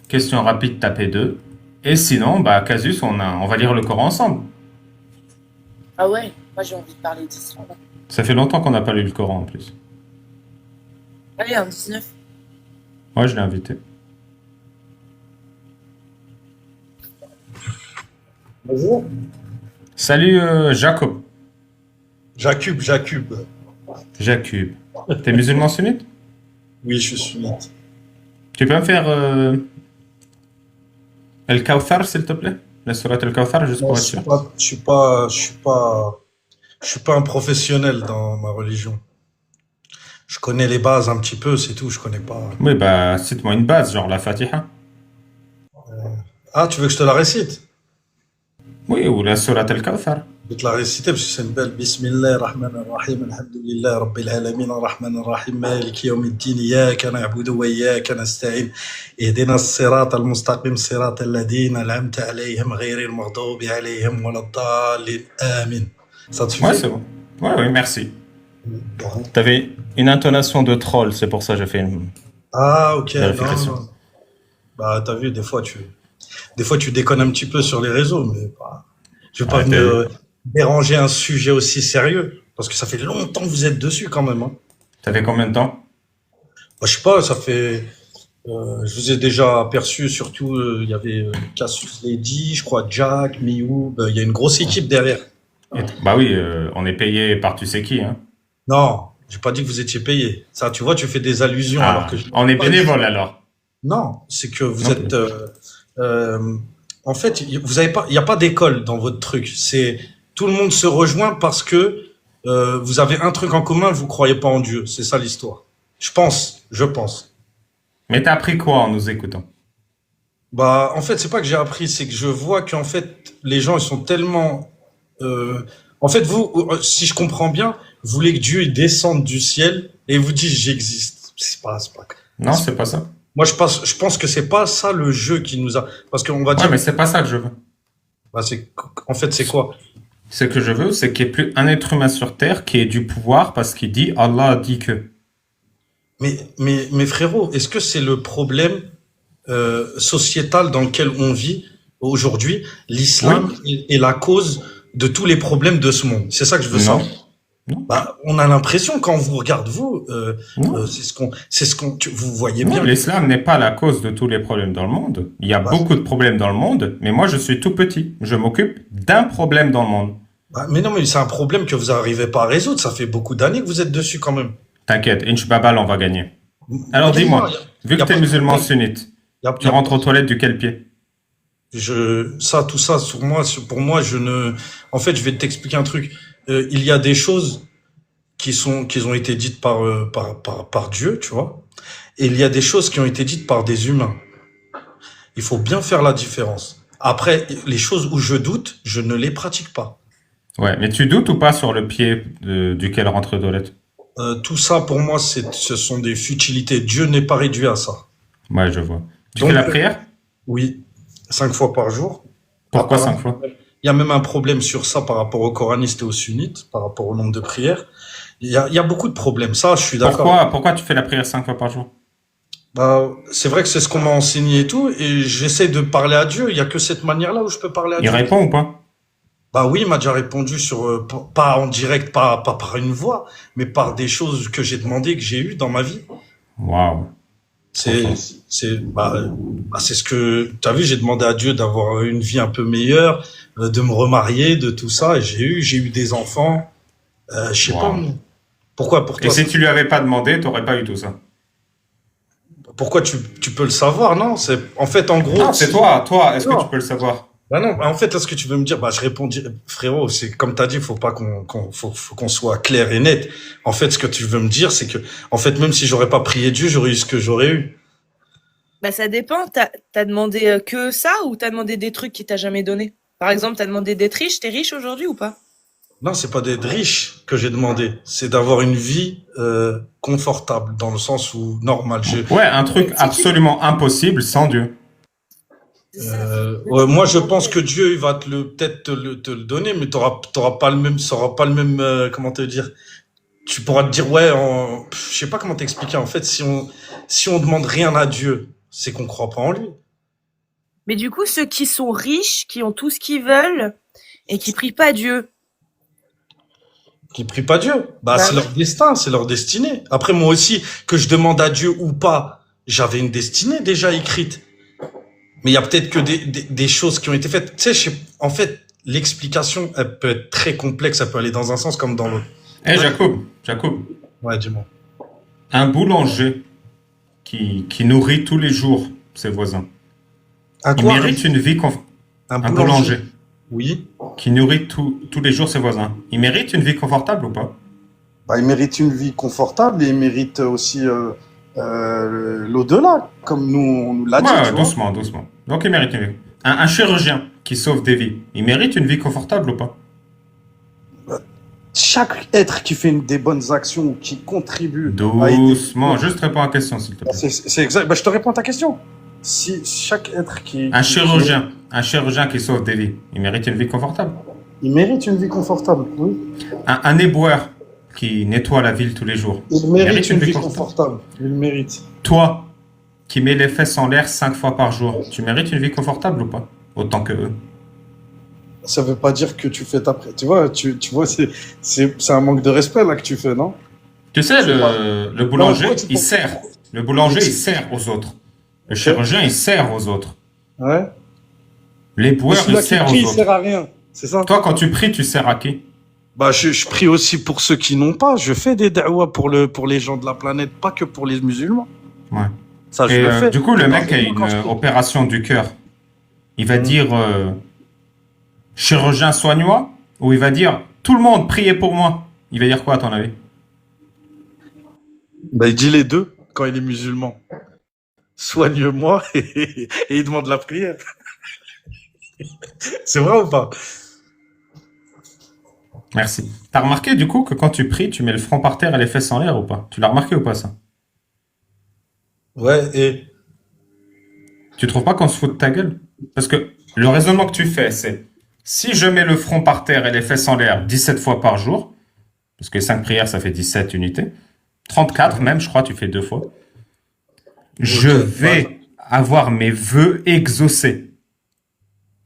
Question rapide, tapez 2. Et sinon, bah, Casus, on va lire le Coran ensemble. Ah ouais, moi j'ai envie de parler d'histoire. Ça fait longtemps qu'on n'a pas lu le Coran en plus. Allez, un 19. Moi, je l'ai invité. Bonjour. Salut Jacob. Jacube. Jacub. T'es musulman sunnite? Oui, je suis sunnite. Tu peux me faire El Kawthar, s'il te plaît? La surat El Kawthar, juste Non, pour je être suis sûr. pas, je suis pas un professionnel dans ma religion. Je connais les bases un petit peu, c'est tout. Je connais pas. Oui, bah, cite-moi une base, genre la Fatiha. Ah, tu veux que je te la récite? Oui, ou la surat El Kawthar. Je vais te la réciter parce que c'est une belle. Bismillah ar-Rahman ar-Rahim, alhamdulillah, Rabbil alamin, ar-Rahman ar-Rahim, Maliki yawmiddin, iyyaka na'budu wa iyyaka nasta'in, ihdina as-sirata al-mustaqim, sirata alladhina an'amta alayhim, ghayril maghdubi alayhim waladdallin. Amin. Ça te Ouais, suffit? c'est bon. Ouais, merci. Bon. T'avais une intonation de troll, c'est pour ça que j'ai fait une Ah, ok, vérification. non. Bah, t'as vu, des fois, tu déconnes un petit peu sur les réseaux, mais bah, je vais pas Ah, venir déranger un sujet aussi sérieux, parce que ça fait longtemps que vous êtes dessus quand même, hein. Ça fait combien de temps? Bah, je sais pas, ça fait, je vous ai déjà aperçu, surtout, il y avait Cassius Lady, je crois, Jack, Miou, il y a une grosse équipe derrière. Bah oui, on est payé par tu sais qui, hein. Non, j'ai pas dit que vous étiez payé. Ça, tu vois, tu fais des allusions alors Ah, que je l'ai on est pas dit. bénévole alors. Non, c'est que vous Non êtes. En fait, vous avez pas, il n'y a pas d'école dans votre truc. C'est tout le monde se rejoint parce que vous avez un truc en commun. Vous croyez pas en Dieu. C'est ça l'histoire. Je pense. Mais t'as appris quoi en nous écoutant? Bah, en fait, c'est pas que j'ai appris, c'est que je vois qu'en fait, les gens ils sont tellement. En fait, vous, si je comprends bien, vous voulez que Dieu il descende du ciel et vous dit j'existe. C'est pas. Non, c'est pas ça. Moi, je pense que c'est pas ça le jeu qui nous a. Parce qu'on va Ouais, dire. mais c'est pas ça que je veux. Bah, en fait, c'est quoi? Ce que je veux, c'est qu'il n'y ait plus un être humain sur Terre qui ait du pouvoir parce qu'il dit Allah a dit que. Mais frérot, est-ce que c'est le problème sociétal dans lequel on vit aujourd'hui? L'islam est la cause de tous les problèmes de ce monde. C'est ça que je veux Non. savoir. Non. Bah, on a l'impression quand on vous regarde vous, Non. vous voyez Non, bien. l'islam n'est pas la cause de tous les problèmes dans le monde. Il y a Bah, beaucoup de problèmes dans le monde, mais moi je suis tout petit. Je m'occupe d'un problème dans le monde. Bah, mais non, mais c'est un problème que vous n'arrivez pas à résoudre. Ça fait beaucoup d'années que vous êtes dessus quand même. T'inquiète, Inch'Babal, on va gagner. Alors Dis-moi, dis-moi, vu y que a t'es pas de musulman problème. sunnite, Y tu a- rentres aux toilettes du quel pied? tout ça, sur moi, pour moi, je ne. En fait, je vais t'expliquer un truc. Il y a des choses qui ont été dites par Dieu, tu vois. Et il y a des choses qui ont été dites par des humains. Il faut bien faire la différence. Après, les choses où je doute, je ne les pratique pas. Ouais, mais tu doutes ou pas sur le pied duquel rentre aux toilettes? Tout ça, pour moi, ce sont des futilités. Dieu n'est pas réduit à ça. Ouais, je vois. Tu Donc, fais la prière? oui, 5 fois par jour. Pourquoi Apparemment, 5 fois? il y a même un problème sur ça par rapport aux coranistes et aux sunnites, par rapport au nombre de prières. Il y a beaucoup de problèmes. Ça, je suis d'accord. Pourquoi tu fais la prière 5 fois par jour? Bah, c'est vrai que c'est ce qu'on m'a enseigné et tout, et j'essaie de parler à Dieu. Il y a que cette manière-là où je peux parler à Il Dieu. répond ou pas? Bah oui, il m'a déjà répondu sur, pas en direct, pas par une voix, mais par des choses que j'ai demandé, que j'ai eues dans ma vie. Waouh. C'est, c'est ce que, t'as vu, j'ai demandé à Dieu d'avoir une vie un peu meilleure, de me remarier, de tout ça, et j'ai eu des enfants, je sais pas, Wow. moi. Pourquoi, pour Et toi, si tu lui avais pas demandé, t'aurais pas eu tout ça. pourquoi tu peux le savoir, non? En fait, en gros. Non, c'est toi. Toi, est-ce que Non. tu peux le savoir? Bah non, en fait, là, ce que tu veux me dire, bah, je réponds, frérot, c'est comme t'as dit, faut pas faut qu'on soit clair et net. En fait, ce que tu veux me dire, c'est que, en fait, même si j'aurais pas prié Dieu, j'aurais eu ce que j'aurais eu. Bah ça dépend. T'as demandé que ça ou t'as demandé des trucs qu'il t'a jamais donné? Par exemple, t'as demandé d'être riche. T'es riche aujourd'hui ou pas? Non, c'est pas d'être riche que j'ai demandé, c'est d'avoir une vie confortable, dans le sens où normal. Ouais, un truc Si tu- absolument impossible sans Dieu. Ouais, moi, je pense que Dieu, il va peut-être te le donner, mais t'auras pas le même, ça aura pas le même, comment te dire. Tu pourras te dire, ouais, je sais pas comment t'expliquer. En fait, si on demande rien à Dieu, c'est qu'on croit pas en lui. Mais du coup, ceux qui sont riches, qui ont tout ce qu'ils veulent et qui prient pas Dieu. Qui prient pas Dieu. Bah, Bah c'est oui. leur destin, c'est leur destinée. Après, moi aussi, que je demande à Dieu ou pas, j'avais une destinée déjà écrite. Mais il y a peut-être que des choses qui ont été faites. Tu sais, en fait, l'explication, elle peut être très complexe, elle peut aller dans un sens comme dans l'autre. Eh, Jacob, Ouais, dis-moi. un boulanger qui nourrit tous les jours ses voisins, Un il quoi? mérite une vie Un un boulanger Oui. qui nourrit tous les jours ses voisins, il mérite une vie confortable ou pas? Bah, il mérite une vie confortable et il mérite aussi l'au-delà, comme nous, on nous l'a dit, Ouais, tu vois. doucement. Donc il mérite une vie. Un chirurgien qui sauve des vies, il mérite une vie confortable ou pas? Chaque être qui fait des bonnes actions ou qui contribue à aider... Doucement, juste réponds à la question s'il te plaît. C'est exact. Bah, je te réponds à ta question. Si chaque être Un chirurgien qui sauve des vies, il mérite une vie confortable. Il mérite une vie confortable, oui. Un éboueur qui nettoie la ville tous les jours, Il mérite une vie confortable. Il le mérite. Toi, qui mets les fesses en l'air 5 fois par jour, tu mérites une vie confortable ou pas? Autant que eux. Ça veut pas dire que tu fais ta... Tu vois, c'est un manque de respect là que tu fais, non? Tu sais, le boulanger, pourquoi tu il penses- sert. Le boulanger, il sert aux autres. Le chirurgien, il sert aux autres. Ouais. L'éboueur, il Celui-là qui sert prie, aux il autres. sert à rien. C'est ça? Toi, quand tu pries, tu sers à qui? Bah, je prie aussi pour ceux qui n'ont pas. Je fais des da'wah pour les gens de la planète, pas que pour les musulmans. Ouais. Ça, je Et le fais. du coup, le mec a Quand je une prie. opération du cœur. Il va dire chirurgien, soigne-moi, ou il va dire tout le monde, priez pour moi. Il va dire quoi à ton avis? Bah, il dit les deux quand il est musulman. Soigne-moi et il demande la prière. C'est vrai ou pas? Merci. T'as remarqué du coup que quand tu pries, tu mets le front par terre et les fesses en l'air ou pas? Tu l'as remarqué ou pas ça? Ouais, et Tu trouves pas qu'on se fout de ta gueule? Parce que le raisonnement que tu fais, c'est si je mets le front par terre et les fesses en l'air 17 fois par jour, parce que 5 prières, ça fait 17 unités, 34 même, je crois, tu fais 2 fois, je vais avoir mes vœux exaucés.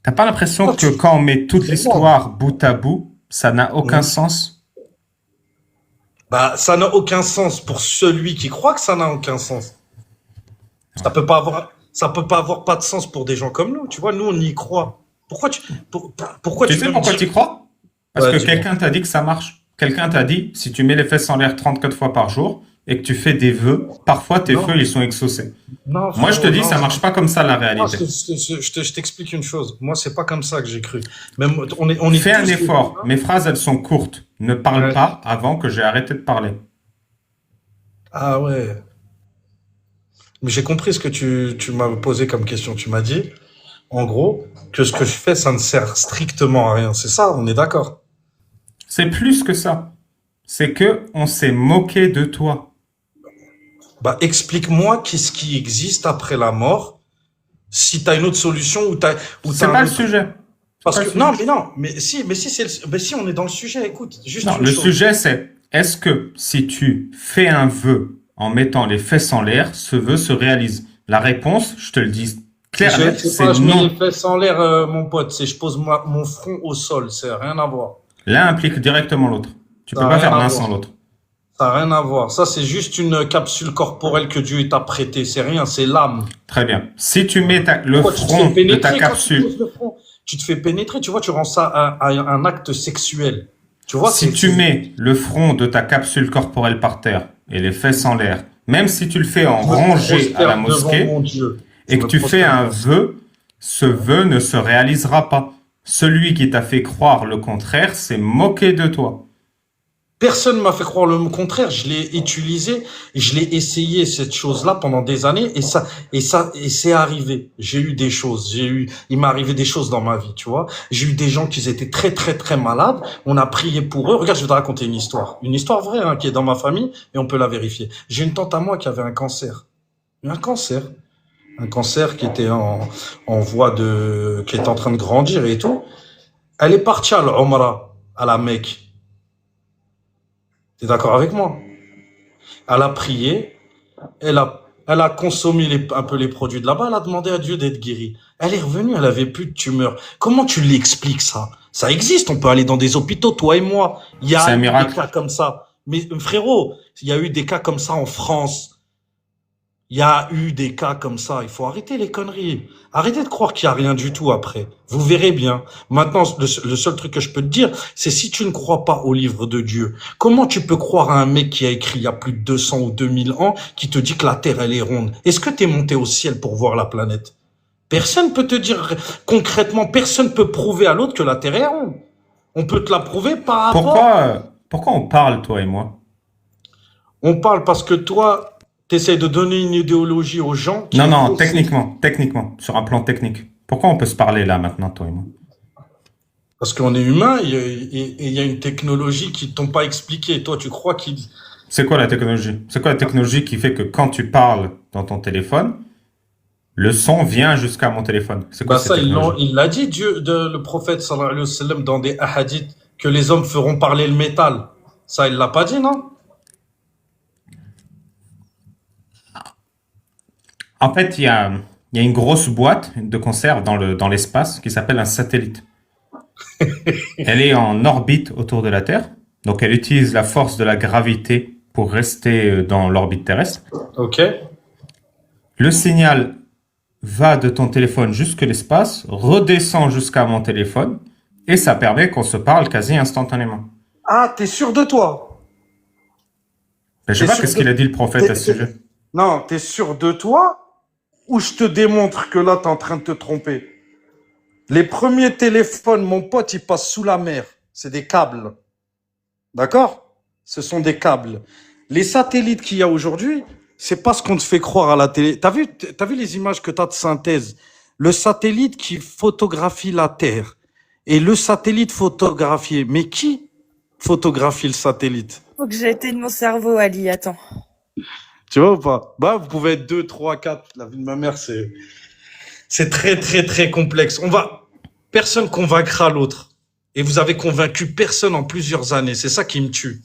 T'as pas l'impression que quand on met toute l'histoire bout à bout, ça n'a aucun sens? bah, ça n'a aucun sens pour celui qui croit que ça n'a aucun sens. Ça peut pas avoir pas de sens pour des gens comme nous. Tu vois, nous, on y croit. Pourquoi Tu tu sais veux me pourquoi dire... tu crois? Parce Ouais, que dis-moi. quelqu'un t'a dit que ça marche. Quelqu'un t'a dit, si tu mets les fesses en l'air 34 fois par jour et que tu fais des vœux, parfois tes Non, vœux, ils sont exaucés. non, Moi, je te frérot, dis, non. ça marche pas comme ça, la Moi, réalité. je t'explique une chose. Moi, c'est pas comme ça que j'ai cru. Même, on est Fais un tous. effort. Mes phrases, elles sont courtes. Ne parle Ouais. pas avant que j'ai arrêté de parler. Ah ouais. Mais j'ai compris ce que tu m'as posé comme question. Tu m'as dit, en gros, que ce que je fais, ça ne sert strictement à rien. C'est ça, on est d'accord. C'est plus que ça. C'est que on s'est moqué de toi. Bah, explique-moi qu'est-ce qui existe après la mort, si t'as une autre solution ou C'est t'as pas un le autre. sujet. Parce Pas que, le non, sujet. mais non, mais si on est dans le sujet, écoute, juste Non, une le chose. sujet, c'est est-ce que si tu fais un vœu en mettant les fesses en l'air, ce vœu se réalise? La réponse, je te le dis clair et net, C'est c'est pas, je mets les non. fesses en l'air, mon pote, c'est je pose mon front au sol, c'est rien à voir. L'un implique directement l'autre. Tu Ça peux n'a pas rien faire à l'un voir. sans l'autre. Ça n'a rien à voir. Ça, c'est juste une capsule corporelle que Dieu t'a prêtée. C'est rien, c'est l'âme. Très bien. Si tu mets le Pourquoi tu te fais front de ta pénétrer quand tu capsule, poses le front? Tu te fais pénétrer, tu vois, tu rends ça à un acte sexuel. Tu vois, si tu mets le front de ta capsule corporelle par terre et les fesses en l'air, même si tu le fais en je me rangée à la prosterne devant mosquée mon Dieu. Je et que me tu fais un prosterne. vœu, ce vœu ne se réalisera pas. Celui qui t'a fait croire le contraire s'est moqué de toi. Personne m'a fait croire le contraire. Je l'ai utilisé, je l'ai essayé cette chose-là pendant des années et c'est arrivé. J'ai eu des choses, il m'est arrivé des choses dans ma vie, tu vois. J'ai eu des gens qui étaient très très très malades. On a prié pour eux. Regarde, je vais te raconter une histoire vraie hein, qui est dans ma famille et on peut la vérifier. J'ai une tante à moi qui avait un cancer, un cancer qui était en voie qui était en train de grandir et tout. Elle est partie à l'Umrah, à la Mecque. T'es d'accord avec moi? Elle a prié, elle a consommé un peu les produits de là-bas, elle a demandé à Dieu d'être guérie. Elle est revenue, elle avait plus de tumeur. Comment tu l'expliques ça? Ça existe, on peut aller dans des hôpitaux, toi et moi. Il y C'est a un eu des miracle. cas comme ça. Mais frérot, il y a eu des cas comme ça en France. Il y a eu des cas comme ça. Il faut arrêter les conneries. Arrêtez de croire qu'il n'y a rien du tout après. Vous verrez bien. Maintenant, le seul truc que je peux te dire, c'est si tu ne crois pas au livre de Dieu, comment tu peux croire à un mec qui a écrit il y a plus de 200 ou 2000 ans, qui te dit que la Terre, elle est ronde? Est-ce que tu es monté au ciel pour voir la planète? Personne peut te dire concrètement, personne peut prouver à l'autre que la Terre est ronde. On peut te la prouver par rapport. Pourquoi on parle, toi et moi? On parle parce que toi, t'essayes de donner une idéologie aux gens qui Non, est non, fausse. techniquement, sur un plan technique. Pourquoi on peut se parler là maintenant, toi et moi? Parce qu'on est humain et il y a une technologie qui t'ont pas expliqué. Toi, tu crois qu'il... C'est quoi la technologie? C'est quoi la technologie qui fait que quand tu parles dans ton téléphone, le son vient jusqu'à mon téléphone? C'est quoi Bah cette ça, technologie? il l'a dit, Dieu, le prophète, sallallahu alayhi wa sallam, dans des hadiths, que les hommes feront parler le métal. Ça, il l'a pas dit, non? En fait, il y a une grosse boîte de conserve dans l'espace qui s'appelle un satellite. Elle est en orbite autour de la Terre, donc elle utilise la force de la gravité pour rester dans l'orbite terrestre. Ok. Le signal va de ton téléphone jusque l'espace, redescend jusqu'à mon téléphone, et ça permet qu'on se parle quasi instantanément. Ah, t'es sûr de toi? Mais je sais T'es pas sûr qu'est-ce de- qu'il a dit le prophète à ce sujet. Non, t'es sûr de toi? Ou je te démontre que là, t'es en train de te tromper? Les premiers téléphones, mon pote, ils passent sous la mer. C'est des câbles. D'accord? Ce sont des câbles. Les satellites qu'il y a aujourd'hui, c'est pas ce qu'on te fait croire à la télé. T'as vu les images que t'as de synthèse? Le satellite qui photographie la Terre et le satellite photographié. Mais qui photographie le satellite? Faut que j'éteigne mon cerveau, Ali, attends. Tu vois ou pas? Bah, vous pouvez être 2, 3, 4. La vie de ma mère, C'est très, très, très complexe. Personne convaincra l'autre. Et vous avez convaincu personne en plusieurs années. C'est ça qui me tue.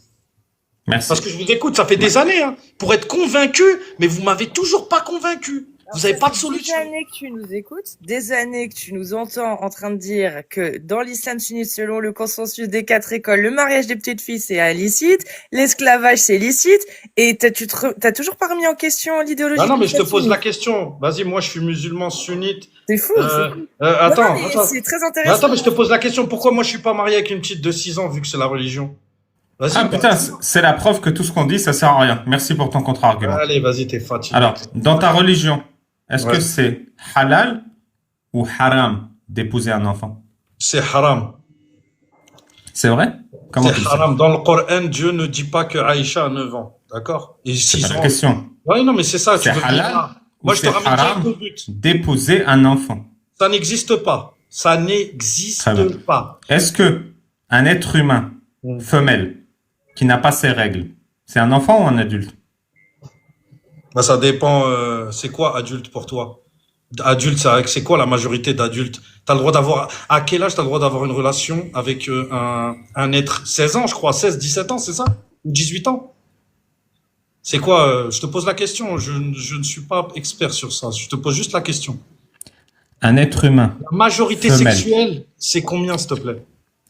Merci. Parce que je vous écoute, ça fait des années, hein, pour être convaincu, mais vous m'avez toujours pas convaincu. Vous avez ça pas de fait solution. des années que tu nous écoutes, des années que tu nous entends en train de dire que dans l'islam sunnite, selon le consensus des 4 écoles, le mariage des petites filles c'est illicite, l'esclavage c'est licite, et t'as toujours pas remis en question l'idéologie Ah non, de mais je te l'islam pose la sunnite. question. Vas-y, moi, je suis musulman sunnite. C'est fou, c'est fou. Non, Attends, mais attends. c'est très Mais intéressant. attends, mais je te pose la question. Pourquoi moi, je suis pas marié avec une petite de 6 ans, vu que c'est la religion? Vas-y, Ah bah, putain, c'est la preuve que tout ce qu'on dit, ça sert à rien. Merci pour ton contre-argument. allez, vas-y, t'es fatigué. Alors, dans ta religion, est-ce Ouais. que c'est halal ou haram d'épouser un enfant? C'est haram. C'est vrai? Comment tu C'est le sais? haram. Dans le Coran, Dieu ne dit pas que Aïcha a 9 ans. D'accord? Et C'est 6 pas la ans. question. Oui, non, mais c'est ça. Tu C'est veux halal dire ça. Moi, ou je te c'est ramène haram direct au but. d'épouser un enfant? Ça n'existe pas. Ça Très bien. n'existe pas. Est-ce que un être humain Mm. femelle qui n'a pas ses règles, c'est un enfant ou un adulte? Bah, ça dépend. C'est quoi adulte pour toi? Adulte, c'est quoi la majorité d'adultes? T'as le droit d'avoir, à quel âge t'as le droit d'avoir une relation avec un être? 16 ans, je crois, 16, 17 ans, c'est ça? Ou 18 ans? C'est quoi? Je te pose la question. Je ne suis pas expert sur ça. Je te pose juste la question. Un être humain, La majorité Femelle. sexuelle, c'est combien, s'il te plaît?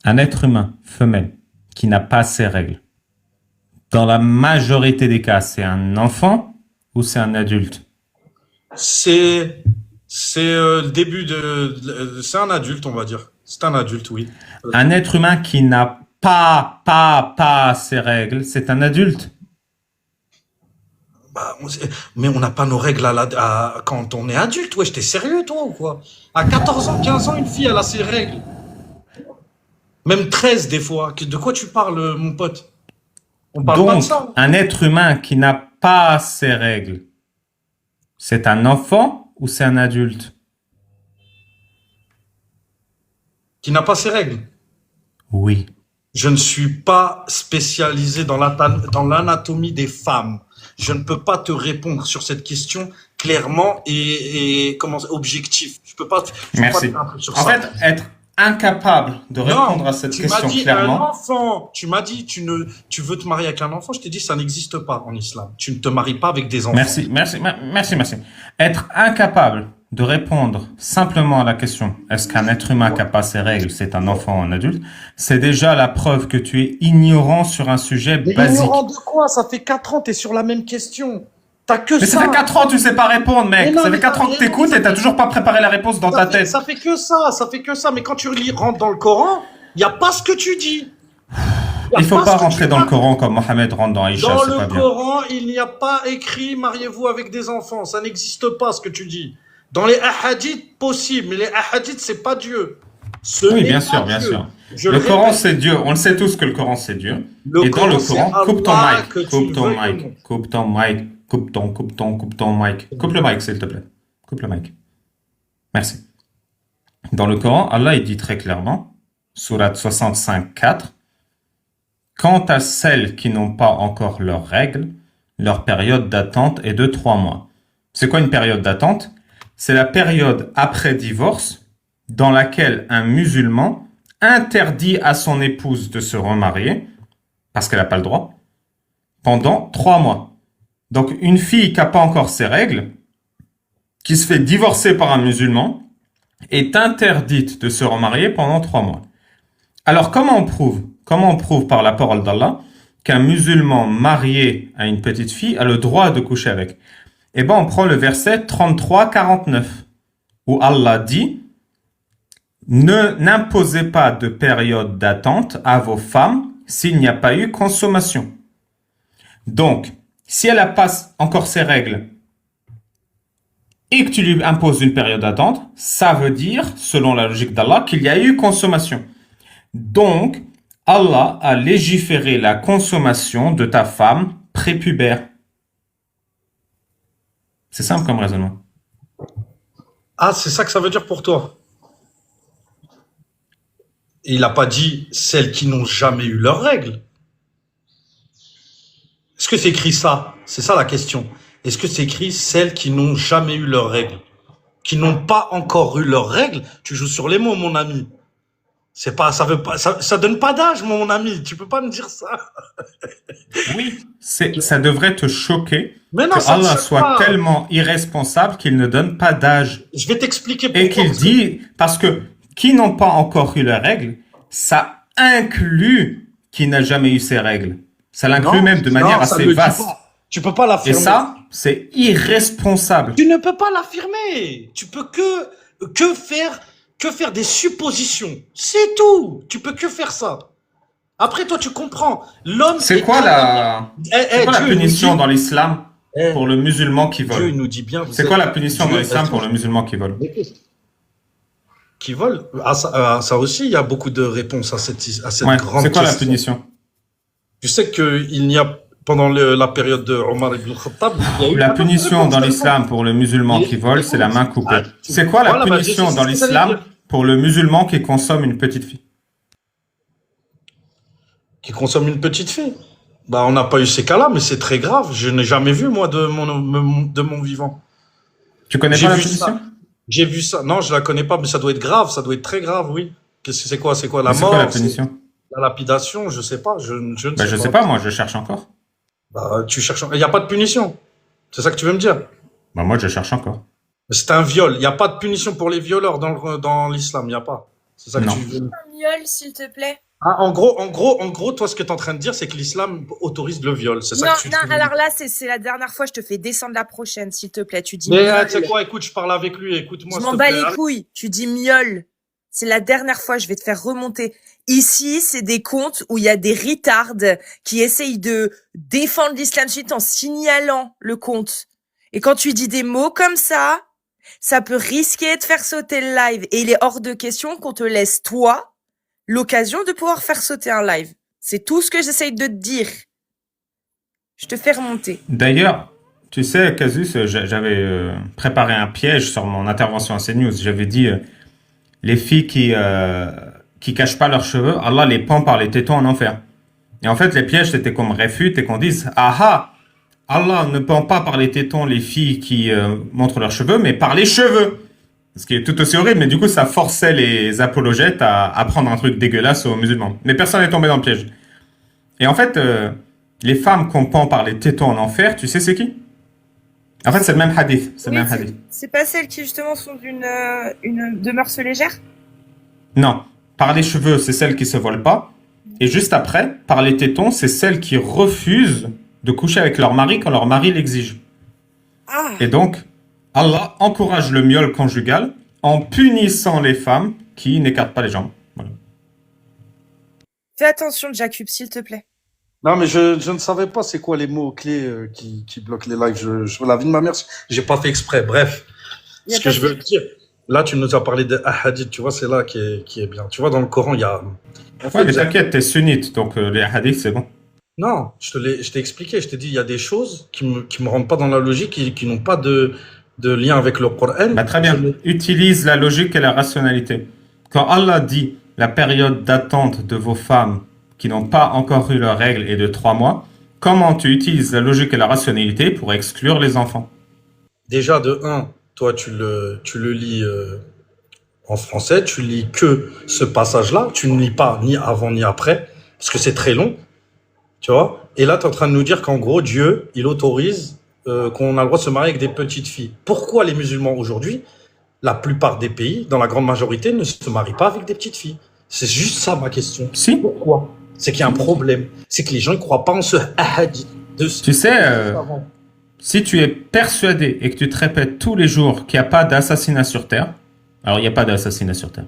un être humain femelle qui n'a pas ses règles, dans la majorité des cas, c'est un enfant ou c'est un adulte? C'est le début c'est un adulte, on va dire. C'est un adulte, oui. Un être humain qui n'a pas ses règles, c'est un adulte. Bah, mais on n'a pas nos règles quand on est adulte. Ouais, t'es sérieux, toi, ou quoi? À 14 ans, 15 ans, une fille, elle a ses règles. Même 13, des fois. De quoi tu parles, mon pote? On parle pas de Donc, ça. un être humain qui n'a pas ses règles, c'est un enfant ou c'est un adulte? Qui n'a pas ses règles. Oui. Je ne suis pas spécialisé dans l'anatomie des femmes. Je ne peux pas te répondre sur cette question clairement et objectif. Je peux pas te Merci. dire un truc sur En ça. fait, être incapable de répondre à cette tu m'as question dit clairement, un enfant. Tu m'as dit tu veux te marier avec un enfant. Je t'ai dit ça n'existe pas en islam. Tu ne te maries pas avec des enfants. merci. Être incapable de répondre simplement à la question est-ce qu'un être humain qui n'a pas ses règles, c'est un enfant ou un adulte, c'est déjà la preuve que tu es ignorant sur un sujet Mais basique. ignorant de quoi? Ça fait 4 ans, t'es sur la même question. T'as que Mais ça fait 4 ans, tu sais pas répondre, mec. Mais non, Ça mais fait 4 t'as ans que raison, t'écoutes ça et t'as fait- toujours pas préparé la réponse dans ta tête. Ça fait que ça. Mais quand tu rentres dans le Coran, il n'y a pas ce que tu dis. Il faut pas rentrer dans le Coran comme Mohamed rentre dans Aïcha, Dans c'est pas le bien. Coran, il n'y a pas écrit mariez-vous avec des enfants. Ça n'existe pas ce que tu dis. Dans les hadiths, possible, mais les hadiths, c'est pas Dieu. Ce Oui, n'est bien pas sûr, bien Dieu. sûr. Je Le Coran, répète. c'est Dieu. On le sait tous que le Coran, c'est Dieu. Le Et dans le c'est Coran, coupe ton Allah, mic, que tu coupe ton veuilles ou mic, non. coupe ton mic, coupe ton mic. Coupe le mic, s'il te plaît. Coupe le mic. Merci. Dans le Coran, Allah, il dit très clairement, Sourate 65, 4, quant à celles qui n'ont pas encore leurs règles, leur période d'attente est de 3 mois. C'est quoi une période d'attente? C'est la période après divorce dans laquelle un musulman interdit à son épouse de se remarier, parce qu'elle n'a pas le droit, pendant 3 mois. Donc une fille qui n'a pas encore ses règles, qui se fait divorcer par un musulman, est interdite de se remarier pendant 3 mois. Alors comment on prouve par la parole d'Allah qu'un musulman marié à une petite fille a le droit de coucher avec? Eh bien, on prend le verset 33-49, où Allah dit « N'imposez pas de période d'attente à vos femmes s'il n'y a pas eu consommation. » Donc, si elle n'a pas encore ses règles et que tu lui imposes une période d'attente, ça veut dire, selon la logique d'Allah, qu'il y a eu consommation. Donc, Allah a légiféré la consommation de ta femme prépubère. C'est simple comme raisonnement. Ah, c'est ça que ça veut dire pour toi. Et il n'a pas dit celles qui n'ont jamais eu leurs règles. Est-ce que c'est écrit ça? C'est ça la question. Est-ce que c'est écrit celles qui n'ont jamais eu leurs règles? Qui n'ont pas encore eu leurs règles? Tu joues sur les mots, mon ami. Ça donne pas d'âge, mon ami. Tu peux pas me dire ça. Oui, ça devrait te choquer Mais non, que ça ne Allah choque soit pas. tellement irresponsable qu'il ne donne pas d'âge. Je vais t'expliquer Et pourquoi. qu'il dit, parce que qui n'ont pas encore eu leurs règles, ça inclut qui n'a jamais eu ses règles. Ça l'inclut Non, même de non, manière ça assez le dit vaste. pas. Tu peux pas Et l'affirmer. ça, c'est irresponsable. Tu ne peux pas l'affirmer. Tu peux que faire des suppositions. C'est tout. Tu peux que faire ça. Après, toi, tu comprends. L'homme. C'est quoi c'est quoi la Dieu, il nous punition dit- dans l'islam Eh, pour le musulman qui Dieu, vole? il nous dit bien. vous C'est êtes- quoi la punition Dieu, dans l'islam attends, pour le musulman qui vole? qui vole. Ça aussi, il y a beaucoup de réponses à cette Ouais, grande c'est quoi la question. punition? Tu sais qu'il n'y a, pendant la période de Omar ibn Khattab, il y a eu La pas mal de punition réponses, dans d'accord. l'islam pour le musulman Il- qui vole, c'est la main coupée. Ah, C'est quoi la voilà, bah, punition c'est ce dans que j'allais l'islam dire. pour le musulman qui consomme une petite fille? Qui consomme une petite fille. Bah, on n'a pas eu ces cas-là, mais c'est très grave. Je n'ai jamais vu, moi, de mon vivant. Tu connais J'ai pas la vu punition? ça. J'ai vu ça. Non, je la connais pas, mais ça doit être grave. Ça doit être très grave, oui. Qu'est-ce que c'est quoi? C'est quoi la Mais c'est mort? quoi la punition? La lapidation? Je sais pas. Je ne Bah, je sais pas, moi, je cherche encore. Bah, tu cherches. Il n'y a pas de punition. C'est ça que tu veux me dire? Bah, moi, je cherche encore. C'est un viol. Il n'y a pas de punition pour les violeurs dans l'islam. Il n'y a pas. C'est ça que Non. tu veux. Un miel, s'il te plaît. Ah, en gros, toi, ce que tu es en train de dire, c'est que l'islam autorise le viol. C'est ça Non, que tu non, veux alors dire. là, c'est la dernière fois, je te fais descendre la prochaine, s'il te plaît. Tu dis Mais miel. tu sais quoi? Écoute, je parle avec lui. Écoute-moi. Je s'il m'en te bats plaît. les couilles. Tu dis miel. C'est la dernière fois, je vais te faire remonter. Ici, c'est des comptes où il y a des retards qui essayent de défendre l'islam suite en signalant le compte. Et quand tu dis des mots comme ça peut risquer de faire sauter le live. Et il est hors de question qu'on te laisse, toi, l'occasion de pouvoir faire sauter un live. C'est tout ce que j'essaye de te dire. Je te fais remonter. D'ailleurs, tu sais, Casus, j'avais préparé un piège sur mon intervention à CNews. J'avais dit, les filles qui cachent pas leurs cheveux, Allah les pend par les tétons en enfer. Et en fait, les pièges, c'était qu'on me réfute et qu'on dise, ah ah, Allah ne pend pas par les tétons les filles qui montrent leurs cheveux, mais par les cheveux. Ce qui est tout aussi horrible, mais du coup, ça forçait les apologètes à prendre un truc dégueulasse aux musulmans. Mais personne n'est tombé dans le piège. Et en fait, les femmes qu'on pend par les tétons en enfer, tu sais c'est qui? En fait, c'est le même hadith. C'est le même hadith. C'est pas celles qui justement sont de mœurs légères? Non, par les cheveux, c'est celles qui se volent pas. Et juste après, par les tétons, c'est celles qui refusent de coucher avec leur mari quand leur mari l'exige. Ah, Et donc, Allah encourage le miel conjugal en punissant les femmes qui n'écartent pas les jambes. Voilà. fais attention, Jacob, s'il te plaît. Non, mais je ne savais pas c'est quoi les mots-clés qui bloquent les lives. La vie de ma mère, j'ai pas fait exprès. Bref, Y a ce pas que je veux dire, là, tu nous as parlé de hadith, tu vois, c'est là qui est bien. Tu vois, dans le Coran, il y a. En Ouais, fait, mais t'inquiète, t'es sunnite, donc les hadiths, c'est bon. non, je t'ai expliqué, je t'ai dit, il y a des choses qui me rentrent pas dans la logique, qui n'ont pas de lien avec le Coran. Bah, très bien. Utilise la logique et la rationalité. Quand Allah dit la période d'attente de vos femmes qui n'ont pas encore eu leurs règles est de 3 mois, comment tu utilises la logique et la rationalité pour exclure les enfants? Déjà, de un, toi, tu le lis en français, tu lis que ce passage-là, tu ne lis pas ni avant ni après, parce que c'est très long, tu vois. Et là, tu es en train de nous dire qu'en gros, Dieu, il autorise qu'on a le droit de se marier avec des petites filles. Pourquoi les musulmans aujourd'hui, la plupart des pays, dans la grande majorité, ne se marient pas avec des petites filles? C'est juste ça ma question. Si. Pourquoi? C'est qu'il y a un problème. C'est que les gens ne croient pas en ce hadith. Tu sais, si tu es persuadé et que tu te répètes tous les jours qu'il n'y a pas d'assassinat sur Terre, alors il n'y a pas d'assassinat sur Terre.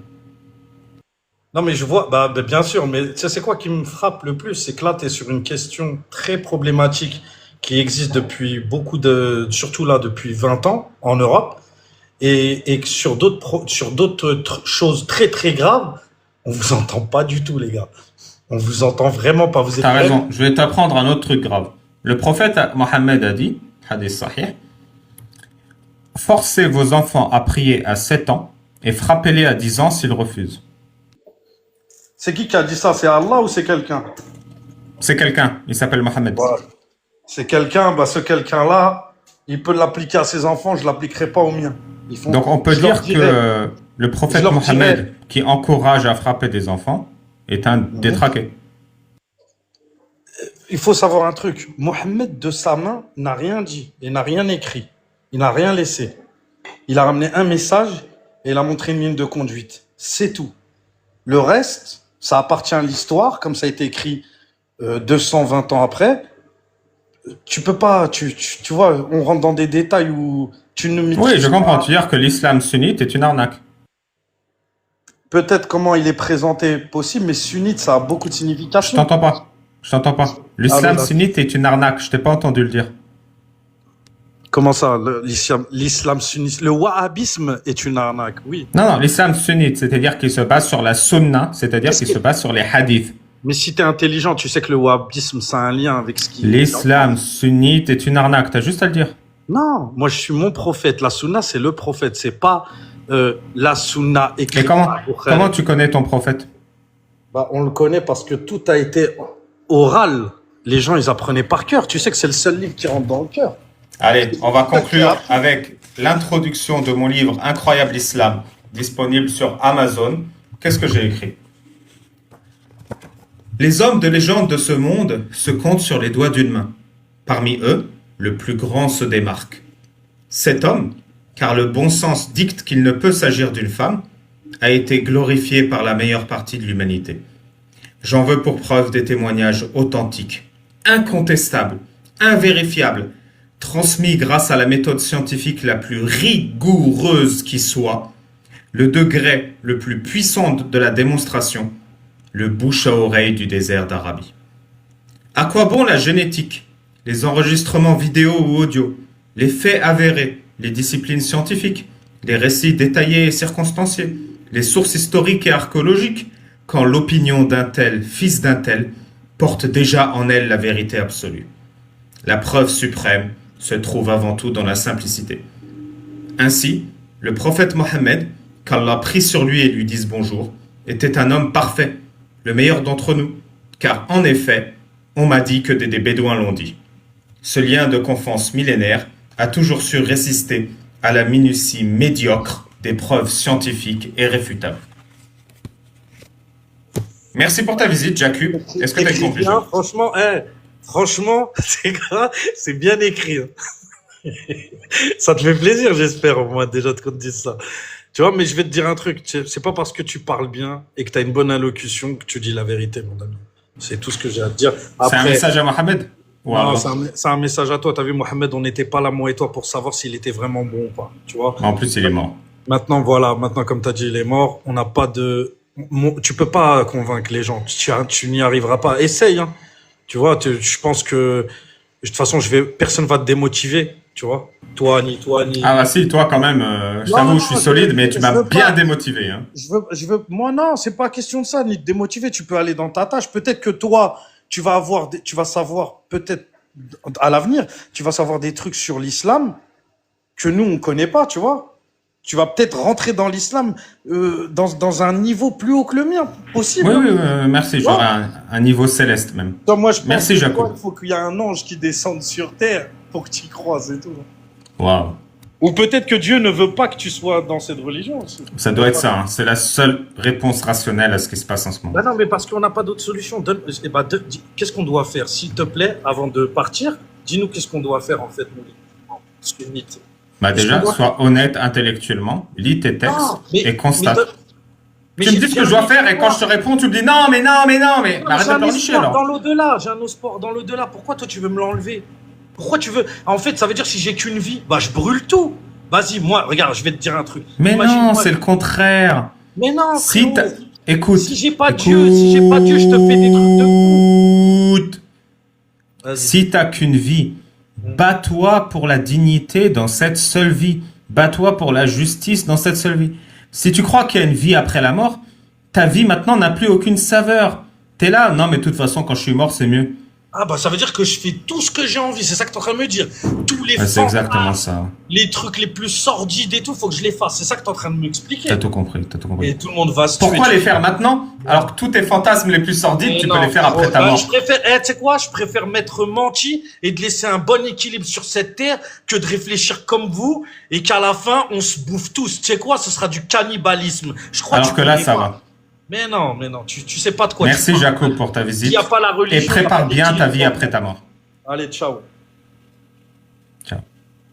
Non, mais je vois, bien sûr, mais tu sais, c'est quoi qui me frappe le plus? C'est que là, tu es sur une question très problématique qui existe depuis surtout là, depuis 20 ans en Europe, et que sur d'autres choses très, très graves, on vous entend pas du tout, les gars. On vous entend vraiment pas. Vous êtes T'as raison, je vais t'apprendre un autre truc grave. Le prophète Mohammed a dit, hadith sahih, forcez vos enfants à prier à 7 ans et frappez-les à 10 ans s'ils refusent. C'est qui a dit ça? C'est Allah ou c'est quelqu'un? C'est quelqu'un, il s'appelle Mohammed. Voilà. C'est quelqu'un, ce quelqu'un-là, il peut l'appliquer à ses enfants, je l'appliquerai pas aux miens. Donc on peut je leur dire dirai- que le prophète je leur Mohammed dirai- qui encourage à frapper des enfants est un détraqué. Il faut savoir un truc. Mohammed, de sa main, n'a rien dit et n'a rien écrit. Il n'a rien laissé. Il a ramené un message et il a montré une ligne de conduite. C'est tout. Le reste, ça appartient à l'histoire, comme ça a été écrit 220 ans après. Tu peux pas, tu vois, on rentre dans des détails où tu ne Oui, maîtrises je comprends. pas. Tu veux dire que l'islam sunnite est une arnaque. Peut-être comment il est présenté possible, mais sunnite, ça a beaucoup de Je signification. t'entends pas. Je t'entends pas. Ah, L'islam voilà. sunnite est une arnaque. Je t'ai pas entendu le dire. Comment ça, l'islam sunnite, le wahhabisme est une arnaque, oui. Non, non, l'islam sunnite, c'est-à-dire qu'il se base sur la sunna, c'est-à-dire Qu'est-ce qu'il que... se base sur les hadiths. Mais si t'es intelligent, tu sais que le wahhabisme, ça a un lien avec ce qui... L'islam sunnite est une arnaque. T'as juste à le dire. Non, moi je suis mon prophète. La sunna, c'est le prophète. C'est pas la sunna Et écrite comment, par Bukhari. comment tu connais ton prophète? Bah, on le connaît parce que tout a été oral. Les gens, ils apprenaient par cœur. Tu sais que c'est le seul livre qui rentre dans le cœur. Allez, on va conclure avec l'introduction de mon livre Incroyable Islam, disponible sur Amazon. Qu'est-ce que j'ai écrit? Les hommes de légende de ce monde se comptent sur les doigts d'une main. Parmi eux, le plus grand se démarque. Cet homme, car le bon sens dicte qu'il ne peut s'agir d'une femme, a été glorifié par la meilleure partie de l'humanité. J'en veux pour preuve des témoignages authentiques, incontestables, invérifiables, transmis grâce à la méthode scientifique la plus rigoureuse qui soit, le degré le plus puissant de la démonstration, le bouche à oreille du désert d'Arabie. À quoi bon la génétique, les enregistrements vidéo ou audio, les faits avérés, les disciplines scientifiques, les récits détaillés et circonstanciés, les sources historiques et archéologiques, quand l'opinion d'un tel, fils d'un tel, porte déjà en elle la vérité absolue. La preuve suprême se trouve avant tout dans la simplicité. Ainsi, le prophète Mohammed, qu'Allah prie sur lui et lui dise bonjour, était un homme parfait, le meilleur d'entre nous, car en effet, on m'a dit que des Bédouins l'ont dit. Ce lien de confiance millénaire a toujours su résister à la minutie médiocre des preuves scientifiques et réfutables. Merci pour ta visite, Jakub. Est-ce que tu as une Écris conclusion? bien, franchement, franchement, c'est grave, c'est bien écrit. Hein. Ça te fait plaisir, j'espère, au moins, déjà, qu'on te dise ça. Tu vois, mais je vais te dire un truc. C'est pas parce que tu parles bien et que tu as une bonne allocution que tu dis la vérité, mon ami. C'est tout ce que j'ai à te dire. C'est un message à Mohammed? Non, c'est un message à toi. T'as vu, Mohamed, on n'était pas là, moi et toi, pour savoir s'il était vraiment bon ou pas. Tu vois. En plus, il est mort. Maintenant, voilà. Maintenant, comme tu as dit, il est mort. On n'a pas de... Tu peux pas convaincre les gens. Tu n'y arriveras pas. Essaye, hein. Tu vois, je pense que... De toute façon, personne va te démotiver. Tu vois. Toi, ni... Ah bah si, toi quand même, je Non, t'avoue, non, je suis solide, mais tu je m'as veux bien pas. démotivé. Hein. Moi, non, c'est pas question de ça, ni de démotiver. Tu peux aller dans ta tâche. Peut-être que toi, tu vas savoir, peut-être, à l'avenir, tu vas savoir des trucs sur l'islam que nous, on connaît pas, tu vois. Tu vas peut-être rentrer dans l'islam dans un niveau plus haut que le mien, possible. Oui, hein. oui, merci, j'aurai un niveau céleste même. Toi, moi, je pense Merci, que Jacob. toi, il faut qu'il y ait un ange qui descende sur terre pour que tu y crois, c'est tout. Waouh, Ou peut-être que Dieu ne veut pas que tu sois dans cette religion aussi. ça doit être ça, hein. C'est la seule réponse rationnelle à ce qui se passe en ce moment. Bah non, mais parce qu'on n'a pas d'autre solution. Qu'est-ce qu'on doit faire? S'il te plaît, avant de partir, dis-nous qu'est-ce qu'on doit faire en fait, nous. Sunnite. Bah Qu'est-ce déjà, qu'on doit sois honnête intellectuellement, lis tes textes Non, mais- et constate. mais Tu me j'ai- dis ce j'ai que je dois un faire et quand je te réponds, tu me dis non, mais non, mais non, mais Non, arrête j'ai de un pleurnicher espoir dans alors. l'au-delà. J'ai un espoir dans l'au-delà. Pourquoi toi tu veux me l'enlever? Pourquoi tu veux? En fait, ça veut dire si j'ai qu'une vie, bah je brûle tout. Vas-y, moi, regarde, je vais te dire un truc. Mais non, Imagine-moi- c'est le contraire. Mais non, Si frérot. t'as... Écoute. Si j'ai pas Dieu, si j'ai pas Dieu, je te fais des trucs de fou. Écoute. Vas-y. Si t'as qu'une vie, bats-toi pour la dignité dans cette seule vie. Bats-toi pour la justice dans cette seule vie. Si tu crois qu'il y a une vie après la mort, ta vie maintenant n'a plus aucune saveur. T'es là, non mais de toute façon quand je suis mort c'est mieux. Ah bah ça veut dire que je fais tout ce que j'ai envie, c'est ça que t'es en train de me dire. Tous les Ouais, c'est fantasmes, exactement ça. les trucs les plus sordides et tout, faut que je les fasse. C'est ça que t'es en train de m'expliquer. T'as tout compris, t'as tout compris. Et tout le monde va se tuer. Pourquoi les faire maintenant alors que tous tes fantasmes les plus sordides, Mais tu non, peux les faire après frérot, ta mort. Je préfère, tu sais quoi, je préfère m'être menti et de laisser un bon équilibre sur cette terre que de réfléchir comme vous et qu'à la fin on se bouffe tous. Tu sais quoi, ce sera du cannibalisme. Je crois Alors tu que là connais ça pas. va. Mais non, tu sais pas de quoi tu Merci parles. Jacob pour ta S'il visite. n'y a pas la Et religion, il y a prépare pas bien ta d'équilibre. vie après ta mort. Allez, ciao. Ciao.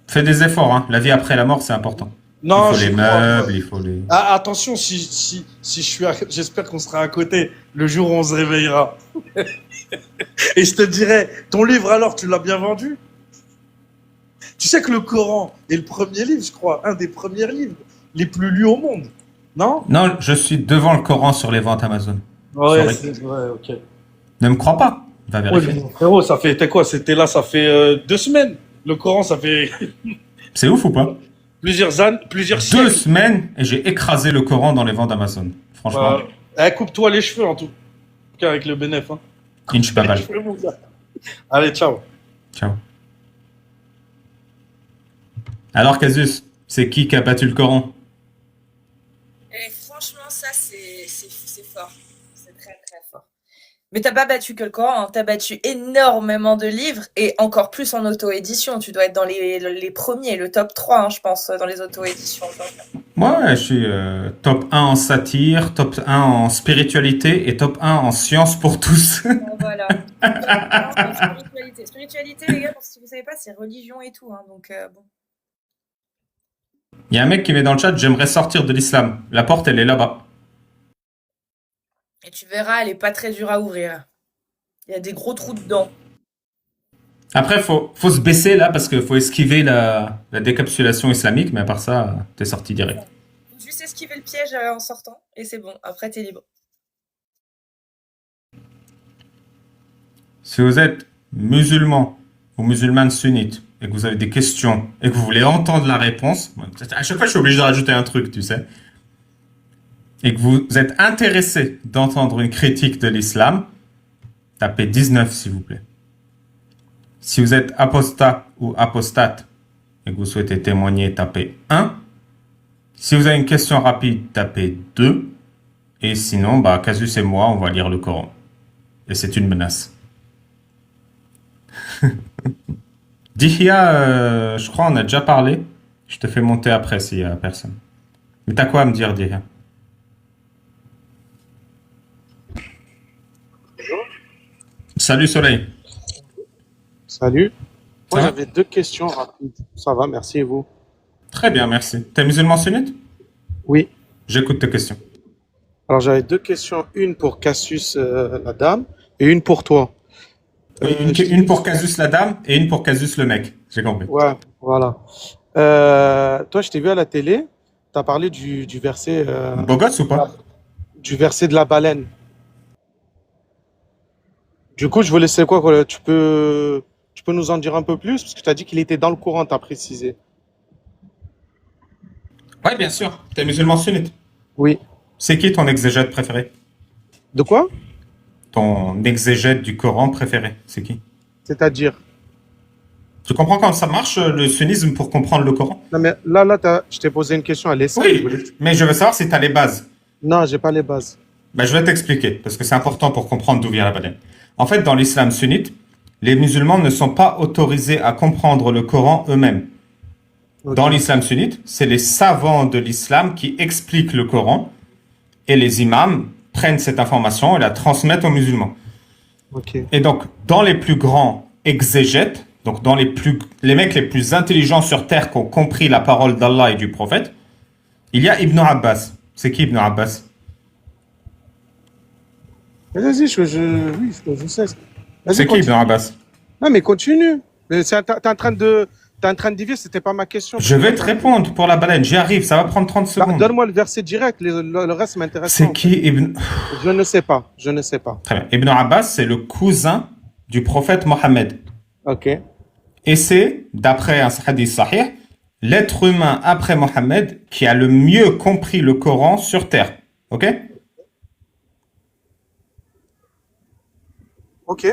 Fais des efforts, hein. La vie après la mort, c'est important. Non, Il faut j'y les crois. meubles, il faut les... Ah, attention, si je suis j'espère qu'on sera à côté le jour où on se réveillera. Et je te dirai, ton livre alors, tu l'as bien vendu? Tu sais que le Coran est le premier livre, je crois, un des premiers livres les plus lus au monde. Non? Non, je suis devant le Coran sur les ventes Amazon. Ouais, Sorry. c'est ouais, ok. Ne me crois pas. Va Ouais, vérifier. mais frérot, ça fait, t'es quoi? C'était là, ça fait 2 semaines. Le Coran, ça fait C'est ouf ou pas? plusieurs années, plusieurs 2 siècles. semaines et j'ai écrasé le Coran dans les ventes Amazon. Franchement, Coupe-toi les cheveux en tout cas avec le bénéf. Hein. inch pas mal. Les cheveux, mon gars. Allez, ciao. Ciao. Alors, Casus, c'est qui a battu le Coran? Et franchement, ça, c'est fort. C'est très, très fort. Mais t'as pas battu que le Coran, hein. T'as battu énormément de livres et encore plus en auto-édition. Tu dois être dans les premiers, le top 3, hein, je pense, dans les auto-éditions. Moi, je suis top 1 en satire, top 1 en spiritualité et top 1 en science pour tous. Bon, voilà. Spiritualité. Spiritualité, les gars, si vous savez pas, c'est religion et tout. Hein, donc, bon. Il y a un mec qui met dans le chat, j'aimerais sortir de l'islam. La porte, elle est là-bas. Et tu verras, elle est pas très dure à ouvrir. Il y a des gros trous dedans. Après, faut se baisser là parce qu'il faut esquiver la décapsulation islamique, mais à part ça, t'es sorti direct. Faut juste esquiver le piège en sortant et c'est bon. Après, t'es libre. Si vous êtes musulman ou musulmane sunnite et que vous avez des questions et que vous voulez entendre la réponse, à chaque fois je suis obligé de rajouter un truc, tu sais, et que vous êtes intéressé d'entendre une critique de l'islam, tapez 19 s'il vous plaît. Si vous êtes apostat ou apostate et que vous souhaitez témoigner, tapez 1. Si vous avez une question rapide, tapez 2. Et sinon, Casus et moi, on va lire le Coran. Et c'est une menace. Dihya, je crois on a déjà parlé. Je te fais monter après s'il y a personne. Mais t'as quoi à me dire, Dihya? Salut Soleil. Salut. Ça Moi, va j'avais 2 questions rapides. Ça va, merci et vous? Très bien, merci. T'es musulman sunnite? Oui. J'écoute tes questions. Alors, j'avais 2 questions. Une pour Cassius, la dame, et une pour toi. Oui, une pour Casus la dame et une pour Casus le mec. J'ai compris. Ouais, voilà. Toi, je t'ai vu à la télé. Tu as parlé du verset, Beau gosse ou pas? du verset de la baleine. Du coup, je voulais savoir quoi. Tu peux nous en dire un peu plus? Parce que tu as dit qu'il était dans le Coran, tu as précisé. Oui, bien sûr. T'es musulman sunnite. Oui. C'est qui ton exégète préféré? De quoi? Ton exégète du Coran préféré, c'est qui? C'est-à-dire? Tu comprends comment ça marche, le sunnisme, pour comprendre le Coran? Non, mais là, je t'ai posé une question à l'essai. Oui, mais je veux savoir si tu as les bases. Non, j'ai pas les bases. Je vais t'expliquer, parce que c'est important pour comprendre d'où vient la baleine. En fait, dans l'islam sunnite, les musulmans ne sont pas autorisés à comprendre le Coran eux-mêmes. Ok. Dans l'islam sunnite, c'est les savants de l'islam qui expliquent le Coran et les imams prennent cette information et la transmettent aux musulmans. Ok. Et donc, dans les plus grands exégètes, donc dans les mecs les plus intelligents sur terre qui ont compris la parole d'Allah et du prophète, il y a Ibn Abbas. C'est qui Ibn Abbas? Mais vas-y, oui, je sais. Vas-y, C'est qui continue. Ibn Abbas? Non, mais continue. Mais t'es en train de dévier, c'était pas ma question. Je vais te répondre pour la baleine, j'y arrive, ça va prendre 30 Bah, secondes. donne-moi le verset direct, le reste m'intéresse C'est pas. qui Ibn... Je ne sais pas, je ne sais pas. Très bien. Ibn Abbas, c'est le cousin du prophète Mohammed. Ok, Et c'est, d'après un hadith sahih, l'être humain après Mohammed qui a le mieux compris le Coran sur terre. Ok? ok.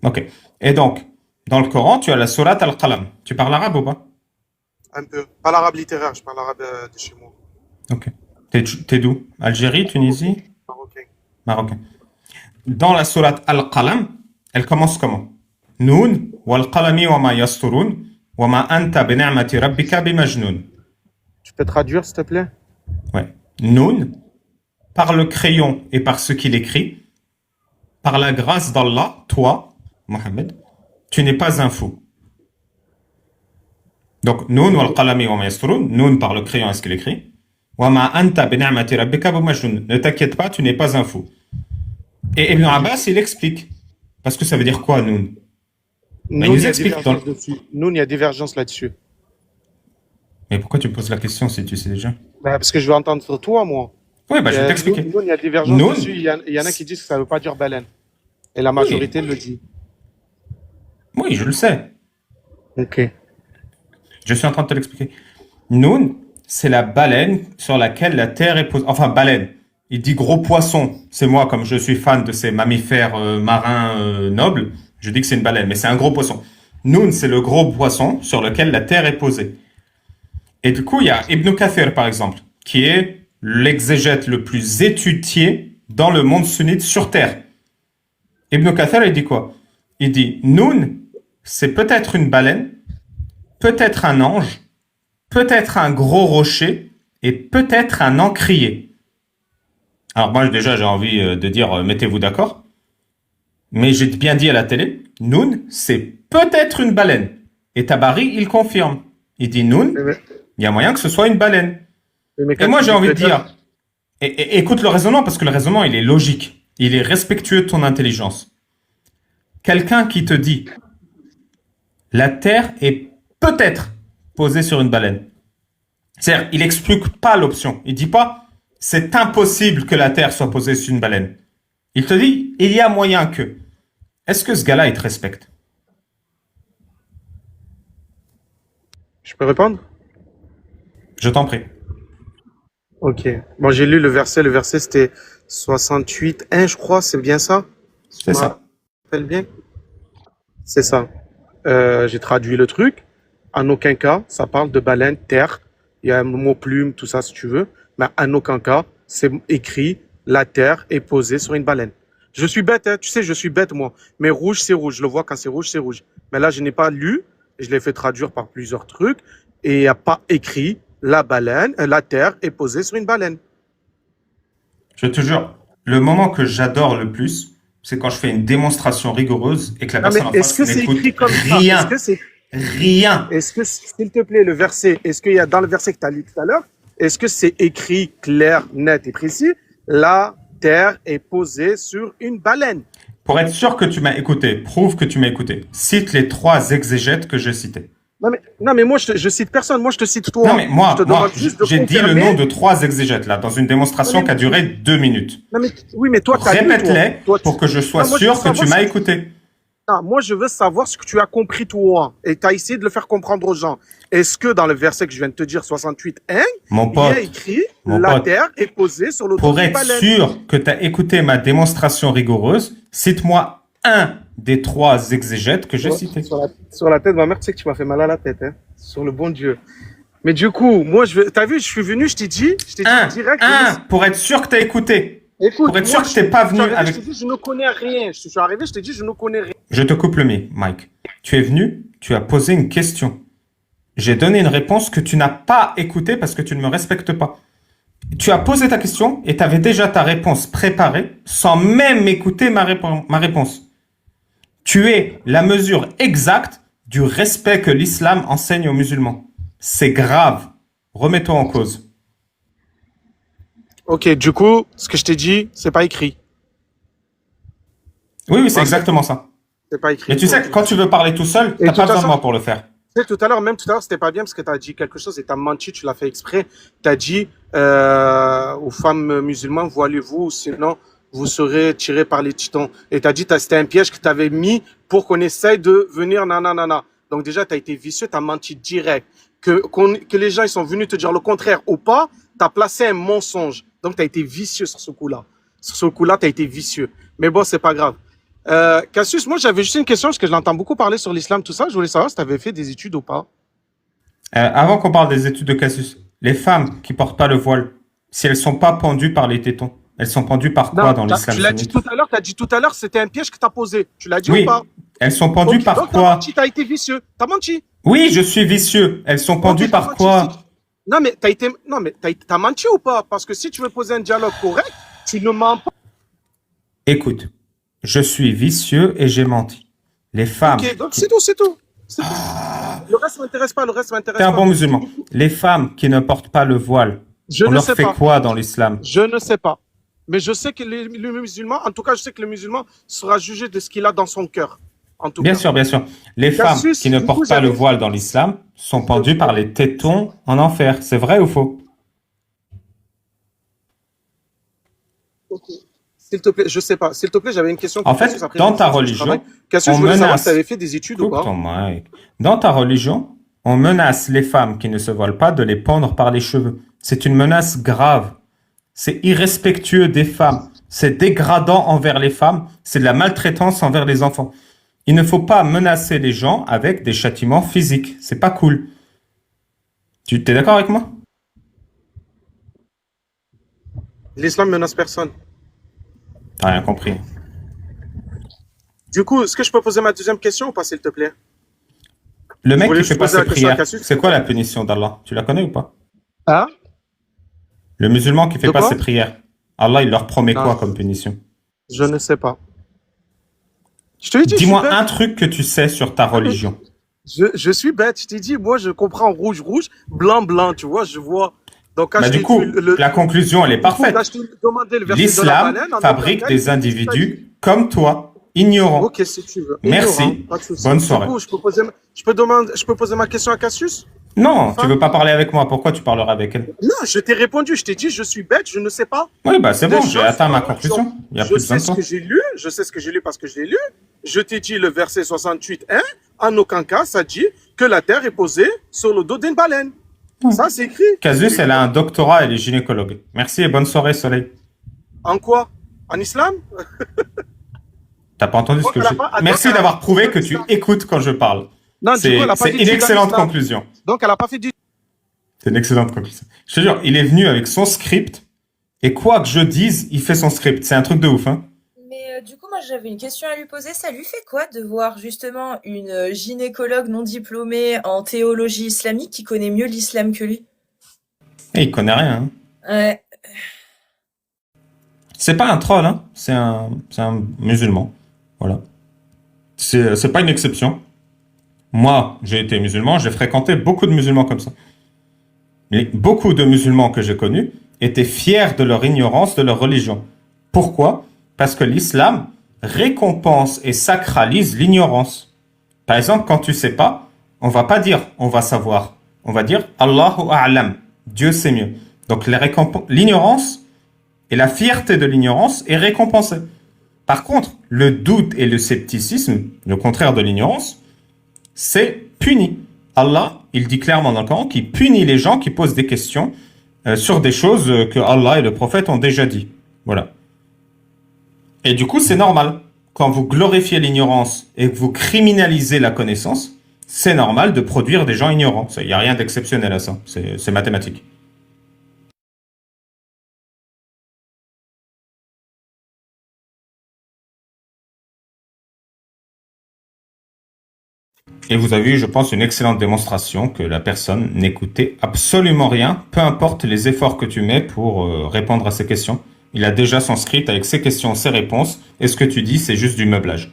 Ok. Et donc, dans le Coran, tu as la sourate Al-Qalam. Tu parles arabe ou pas? Un peu. Pas l'arabe littéraire, je parle l'arabe de chez moi. Ok. T'es d'où? Algérie, Tunisie? Marocain. Marocain. Dans la sourate Al-Qalam, elle commence comment? Noun, wal qalami wa ma yasturun, wa ma anta bi ni'mati rabbika bi majnun. Tu peux traduire, s'il te plaît? Ouais. Noun, par le crayon et par ce qu'il écrit, par la grâce d'Allah, toi, Mohammed, tu n'es pas un fou. Donc, Noun wal qalami wa ma yasturun, Noun par le crayon et ce qu'il écrit. Wa ma anta bi ni'mati rabbika bi majnun. Ne t'inquiète pas, tu n'es pas un fou. Et Ibn Abbas, il explique. Parce que ça veut dire quoi, Noun? Ben, il Noun, nous il y a explique. divergence dessus. Noun, il y a divergence là-dessus. Mais pourquoi tu me poses la question si tu sais déjà? Bah, parce que je veux entendre toi, moi. Oui, bah, je vais t'expliquer. Noun, il y a divergence Noun, dessus. Il y en a qui disent que ça ne veut pas dire baleine. Et la majorité le dit. oui, je le sais. Ok. Je suis en train de te l'expliquer. Noun, c'est la baleine sur laquelle la terre est posée. Enfin, baleine. Il dit gros poisson. C'est moi, comme je suis fan de ces mammifères marins nobles, je dis que c'est une baleine, mais c'est un gros poisson. Noun, c'est le gros poisson sur lequel la terre est posée. Et du coup, il y a Ibn Kathir, par exemple, qui est l'exégète le plus étudié dans le monde sunnite sur terre. Ibn Kathir, il dit quoi? Il dit, Noun, c'est peut-être une baleine, peut-être un ange, peut-être un gros rocher et peut-être un encrier. Alors moi déjà j'ai envie de dire mettez-vous d'accord, mais j'ai bien dit à la télé, Noun c'est peut-être une baleine. Et Tabari il confirme. Il dit Noun, il y a moyen que ce soit une baleine. Et moi j'ai envie de dire, et écoute le raisonnement parce que le raisonnement il est logique, il est respectueux de ton intelligence. Quelqu'un qui te dit la Terre est peut-être posée sur une baleine. C'est-à-dire, il n'explique pas l'option. Il ne dit pas, c'est impossible que la Terre soit posée sur une baleine. Il te dit, il y a moyen que. Est-ce que ce gars-là, il te respecte? Je peux répondre? Je t'en prie. Ok. Bon, j'ai lu le verset. Le verset, c'était 68.1, je crois. C'est bien ça? C'est ça. Je me rappelle bien? C'est ça. J'ai traduit le truc. En aucun cas, ça parle de baleine, terre. Il y a un mot plume, tout ça, si tu veux. Mais en aucun cas, c'est écrit la terre est posée sur une baleine. Je suis bête, hein. Tu sais, je suis bête, moi. Mais rouge, c'est rouge. Je le vois quand c'est rouge, c'est rouge. Mais là, je n'ai pas lu. Je l'ai fait traduire par plusieurs trucs. Et il n'y a pas écrit la baleine, la terre est posée sur une baleine. Je te jure, le moment que j'adore le plus, c'est quand je fais une démonstration rigoureuse et que la Ah, personne en mais est-ce face que c'est n'écoute écrit comme ça? rien. Est-ce que c'est Rien. Est-ce que, s'il te plaît, le verset, est-ce qu'il y a dans le verset que tu as lu tout à l'heure, est-ce que c'est écrit clair, net et précis, la terre est posée sur une baleine? Pour être sûr que tu m'as écouté, prouve que tu m'as écouté. Cite les 3 exégètes que j'ai cités. Non, mais moi, je cite personne, moi, je te cite toi. Non, mais moi, je te demande juste de j'ai dit le confirmer. nom de 3 exégètes là, dans une démonstration Non, mais- qui a duré 2 minutes. Non, mais, oui, mais toi, t'as lu, Répète-les toi, pour que je sois Non, moi, je sûr veux que tu savoir m'as si- écouté. Ah, moi, je veux savoir ce que tu as compris, toi. Et tu as essayé de le faire comprendre aux gens. Est-ce que dans le verset que je viens de te dire, 68.1, Mon il y pote, a écrit mon la pote. terre est posée sur le dos Pour d'une être baleine? sûr que tu as écouté ma démonstration rigoureuse, cite-moi un des 3 exégètes que j'ai cités. Sur la tête de ma mère, tu sais que tu m'as fait mal à la tête, hein. Sur le bon Dieu. Mais du coup, moi, t'as vu, je suis venu, je t'ai dit direct. Pour être sûr que tu as écouté. Écoute, Pour être sûr moi, que je t'ai pas venu arrivé, avec... Je t'ai dit, je ne connais rien. Je suis arrivé, je t'ai dit, je ne connais rien. Je te coupe le mic, Mike. Tu es venu, tu as posé une question. J'ai donné une réponse que tu n'as pas écoutée parce que tu ne me respectes pas. Tu as posé ta question et tu avais déjà ta réponse préparée sans même écouter ma réponse. Tu es la mesure exacte du respect que l'islam enseigne aux musulmans. C'est grave. Remets-toi en cause. Ok, du coup, ce que je t'ai dit, c'est pas écrit. Oui, c'est exactement ça. C'est pas écrit. Mais tu sais que quand tu veux parler tout seul, Et t'as de pas toute besoin de façon- moi pour le faire. Tu sais, tout à l'heure, c'était pas bien parce que tu as dit quelque chose et tu as menti, tu l'as fait exprès. Tu as dit aux femmes musulmanes, voilez-vous, sinon vous serez tirés par les titans. Et tu as dit c'était un piège que tu avais mis pour qu'on essaye de venir nanana. Donc déjà, tu as été vicieux, tu as menti direct. Que les gens ils sont venus te dire le contraire ou pas, tu as placé un mensonge. Donc tu as été vicieux sur ce coup-là. Sur ce coup-là, tu as été vicieux. Mais bon, c'est pas grave. Cassius, moi j'avais juste une question parce que je l'entends beaucoup parler sur l'islam, tout ça. Je voulais savoir si tu avais fait des études ou pas. Avant qu'on parle des études de Cassius, les femmes qui portent pas le voile, si elles sont pas pendues par les tétons, elles sont pendues par quoi dans l'islam Tu l'as dit sunnite? tout à l'heure, c'était un piège que tu as posé. Tu l'as dit Oui. ou pas? Elles sont pendues Ok, par donc quoi? tu as été vicieux. Tu as menti. Oui, je suis vicieux. Elles sont pendues Ok, t'as par menti, quoi? Non, mais t'as menti ou pas? Parce que si tu veux poser un dialogue correct, Tu ne mens pas. Écoute, je suis vicieux et j'ai menti. Les femmes Ok, donc qui... c'est tout, c'est tout. C'est tout. Le reste m'intéresse pas, le reste T'es m'intéresse un pas. bon musulman. Les femmes qui ne portent pas le voile, Je on ne leur sais fait pas. quoi dans l'islam? Je ne sais pas. Mais je sais que le musulman, en tout cas, je sais que le musulman sera jugé de ce qu'il a dans son cœur. En tout Bien cas. sûr, bien sûr. Les femmes Cassius, qui ne du coup, portent pas le j'avais- voile dans l'islam sont pendues par les tétons en enfer. C'est vrai ou faux? Ok. S'il te plaît, je sais pas. S'il te plaît, j'avais une question. En pour Cassius, fait, après, dans je vais ta dire, je religion, travaille. Cassius, on je voulais savoir menace. si tu avais fait des études ou Coupe pas. ton mic. Dans ta religion, on menace les femmes qui ne se voilent pas de les pendre par les cheveux. C'est une menace grave. C'est irrespectueux des femmes. C'est dégradant envers les femmes. C'est de la maltraitance envers les enfants. Il ne faut pas menacer les gens avec des châtiments physiques. C'est pas cool. Tu t'es d'accord avec moi? L'islam menace personne. T'as rien compris. Du coup, est-ce que je peux poser ma deuxième question ou pas, s'il te plaît? Le mec voulais qui juste fait pas poser la ses question à prières, Cassius. c'est quoi la punition d'Allah? Tu la connais ou pas? Hein? Le musulman qui fait De pas quoi? ses prières, Allah, il leur promet Non. quoi comme punition? Je ne sais pas. Je te l'ai dit, Dis-moi je suis un bête. truc que tu sais sur ta religion. Je suis bête. Je t'ai dit, moi, je comprends rouge, rouge, blanc, blanc. Tu vois, je vois. Donc, quand Bah, je du t'ai coup, dit le- la conclusion, elle est du coup, parfaite. quand je t'ai demandé le verset de la L'islam banane, en fabrique aucun cas, des il dit ce que t'as dit. individus comme toi, ignorants. Ok, si tu veux. Merci. Ignorant, pas de souci. Bonne Du soirée. coup, je peux poser ma question à Cassius? Non, Enfin. tu veux pas parler avec moi. Pourquoi tu parleras avec elle? Non, je t'ai répondu. Je t'ai dit, je suis bête, je ne sais pas. Oui, bah c'est Des bon, j'ai choses atteint ma par conclusion. Il y a Je plus besoin sais de ce toi. que j'ai lu, je sais ce que j'ai lu parce que je l'ai lu. Je t'ai dit le verset 68.1, en aucun cas, ça dit que la terre est posée sur le dos d'une baleine. Ça, c'est écrit. Casus, elle a un doctorat, elle est gynécologue. Merci et bonne soirée, Soleil. En quoi? En islam? T'as pas entendu ce Donc, que elle a j'ai... pas- attends, Merci elle a d'avoir pas- prouvé que tu écoutes quand je parle. Non, du coup, elle a pas C'est dit une du excellente islam. conclusion. Donc, elle n'a pas fait du... C'est une excellente conclusion. Je te jure, il est venu avec son script et quoi que je dise, il fait son script. C'est un truc de ouf, hein. Mais du coup, moi, j'avais une question à lui poser. Ça lui fait quoi de voir justement une gynécologue non diplômée en théologie islamique qui connaît mieux l'islam que lui? Et il connaît rien, hein. Ouais. C'est pas un troll, hein. C'est un musulman. Voilà. C'est pas une exception. Moi, j'ai été musulman, j'ai fréquenté beaucoup de musulmans comme ça. Mais beaucoup de musulmans que j'ai connus étaient fiers de leur ignorance de leur religion. Pourquoi? Parce que l'islam récompense et sacralise l'ignorance. Par exemple, quand tu sais pas, on va pas dire on va savoir. On va dire Allahu a'lam. Dieu sait mieux. Donc l'ignorance et la fierté de l'ignorance est récompensée. Par contre, le doute et le scepticisme, le contraire de l'ignorance, c'est puni. Allah, il dit clairement dans le Coran qu'il punit les gens qui posent des questions sur des choses que Allah et le prophète ont déjà dit. Voilà. Et du coup, c'est normal. Quand vous glorifiez l'ignorance et que vous criminalisez la connaissance, c'est normal de produire des gens ignorants. Il n'y a rien d'exceptionnel à ça. C'est mathématique. Et vous avez eu, je pense, une excellente démonstration que la personne n'écoutait absolument rien, peu importe les efforts que tu mets pour répondre à ces questions. Il a déjà son script avec ses questions, ses réponses, et ce que tu dis, c'est juste du meublage.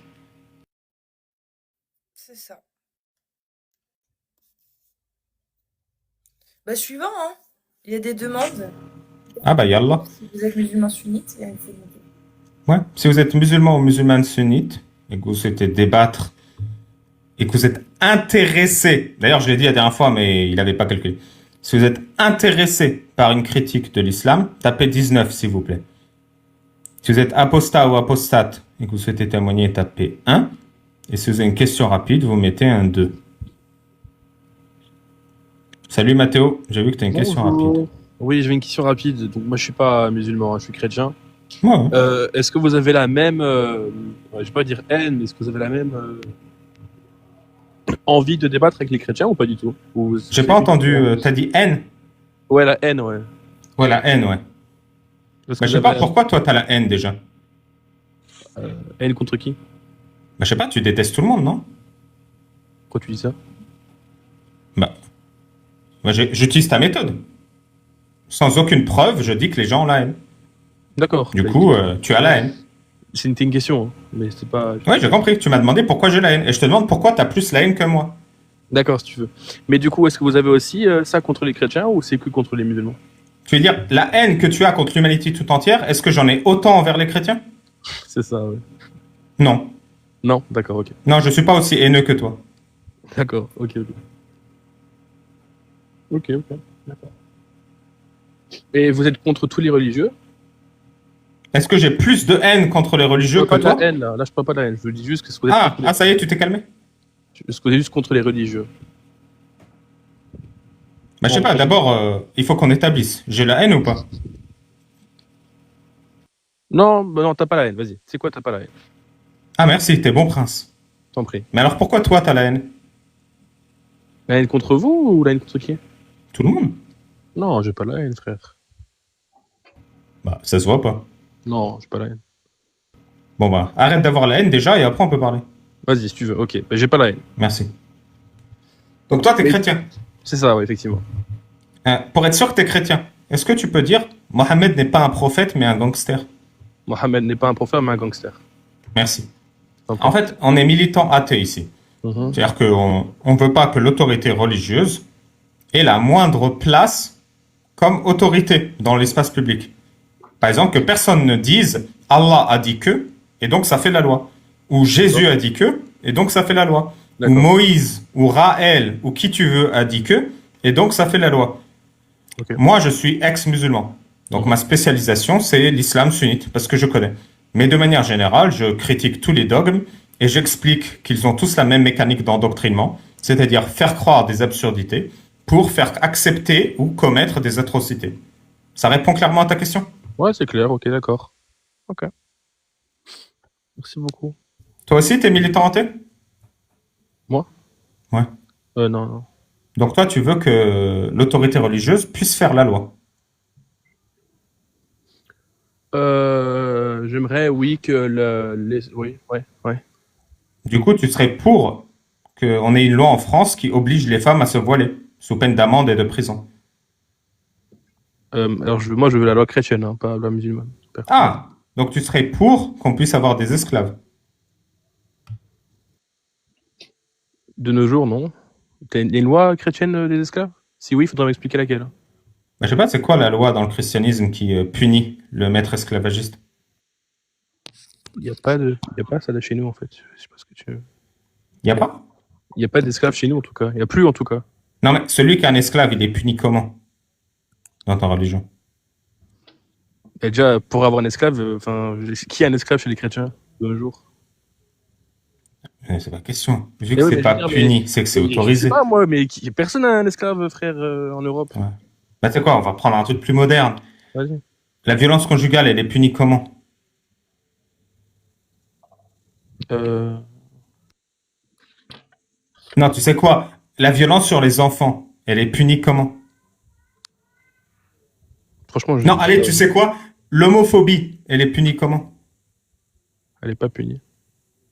C'est ça. Bah, suivant, hein. Il y a des demandes. Ah bah yallah. Si vous êtes musulman sunnite, il faut demander. Ouais. Si vous êtes musulman ou musulmane sunnite, et que vous souhaitez débattre, et que vous êtes intéressé, d'ailleurs je l'ai dit la dernière fois, mais il n'avait pas calculé. Si vous êtes intéressé par une critique de l'islam, tapez 19 s'il vous plaît. Si vous êtes apostat ou apostate et que vous souhaitez témoigner, tapez 1. Et si vous avez une question rapide, vous mettez un 2. Salut Mathéo, j'ai vu que tu as une question rapide. Oui, j'avais une question rapide. Donc moi, je suis pas musulman, hein, je suis chrétien. Ouais. Est-ce que vous avez la même, je vais pas dire haine, mais est-ce que vous avez la même envie de débattre avec les chrétiens ou pas du tout? Ou J'ai pas entendu, t'as dit haine? Ouais, la haine, ouais. Ouais, la haine, ouais. Parce Bah, que je sais pas j'avais- pourquoi toi t'as la haine déjà. Haine contre qui? Bah, je sais pas, tu détestes tout le monde, non? Pourquoi tu dis ça? Bah, j'utilise ta méthode. Sans aucune preuve, je dis que les gens ont la haine. D'accord. Du coup, tu as la haine. C'était une question, hein, mais c'est pas. Ouais, j'ai compris. Tu m'as demandé pourquoi j'ai la haine. Et je te demande pourquoi tu as plus la haine que moi. D'accord, si tu veux. Mais du coup, est-ce que vous avez aussi ça contre les chrétiens ou c'est que contre les musulmans? Tu veux dire, la haine que tu as contre l'humanité tout entière, est-ce que j'en ai autant envers les chrétiens? C'est ça, ouais. Non. Non, d'accord, ok. Non, je suis pas aussi haineux que toi. D'accord, ok, ok. Ok, ok, d'accord. Et vous êtes contre tous les religieux? Est-ce que j'ai plus de haine contre les Je religieux parle que pas de toi? la haine, là. Là, je parle pas de la haine. Je dis juste que ce que vous êtes contre Ah, ça y est, tu t'es calmé? est-ce que vous êtes juste contre les religieux? Bah, je sais Bon, pas, d'abord, il faut qu'on établisse. J'ai la haine ou pas? Non, bah non, t'as pas la haine, vas-y. C'est quoi, t'as pas la haine? Ah, merci, t'es bon prince. T'en prie. Mais alors pourquoi toi, t'as la haine? La haine contre vous ou la haine contre qui? Tout le monde? Non, j'ai pas la haine, frère. Bah, ça se voit pas. Non, j'ai pas la haine. Bon, bah, arrête d'avoir la haine déjà et après on peut parler. Vas-y, si tu veux, ok. Bah, j'ai pas la haine. Merci. Donc toi, t'es Mais- chrétien. C'est ça, ouais, effectivement. Pour être sûr que t'es chrétien, est-ce que tu peux dire Mohammed n'est pas un prophète mais un gangster? Mohamed n'est pas un prophète, mais un gangster. Merci. T'en prie. En fait, on est militant athée ici. Mhm. C'est-à-dire qu'on ne veut pas que l'autorité religieuse ait la moindre place comme autorité dans l'espace public. Par exemple, que personne ne dise Allah a dit que, et donc ça fait la loi. Ou Jésus a dit que, et donc ça fait la loi. Ou D'accord. Moïse, ou Raël, ou qui tu veux a dit que, et donc ça fait la loi. Ok. Moi, je suis ex-musulman. Donc ma spécialisation, c'est l'islam sunnite, parce que je connais. Mais de manière générale, je critique tous les dogmes et j'explique qu'ils ont tous la même mécanique d'endoctrinement, c'est-à-dire faire croire des absurdités pour faire accepter ou commettre des atrocités. Ça répond clairement à ta question? Ouais, c'est clair, ok, d'accord. Ok. Merci beaucoup. Toi aussi, t'es militant athée? Non, non. Donc toi, tu veux que l'autorité religieuse puisse faire la loi. J'aimerais, oui, que Oui, ouais. Du coup, tu serais pour qu'on ait une loi en France qui oblige les femmes à se voiler, sous peine d'amende et de prison. Alors, moi, je veux la loi chrétienne, hein, pas la loi musulmane. Ah, donc tu serais pour qu'on puisse avoir des esclaves. De nos jours, non. T'as une loi chrétienne des esclaves? Si oui, il faudrait m'expliquer laquelle. Mais je sais pas, c'est quoi la loi dans le christianisme qui punit le maître esclavagiste? Il y a pas ça de chez nous, en fait. Je sais pas ce que tu veux. Y a pas? Il y a pas d'esclaves chez nous, en tout cas. Il y a plus, en tout cas. Non, mais celui qui est un esclave, il est puni comment? Dans ta religion. Et déjà, pour avoir un esclave, qui a un esclave chez les chrétiens de nos jours? C'est pas question. Vu Mais que oui, c'est mais pas je veux dire, puni, c'est que c'est Je sais autorisé. pas, moi, mais personne n'a un esclave, frère, en Europe. Ouais. Bah, tu sais quoi, on va prendre un truc plus moderne. Vas-y. La violence conjugale, elle est punie comment? Non, tu sais quoi? La violence sur les enfants, elle est punie comment? Franchement, Non, allez, tu sais quoi? L'homophobie, elle est punie comment? elle est pas punie.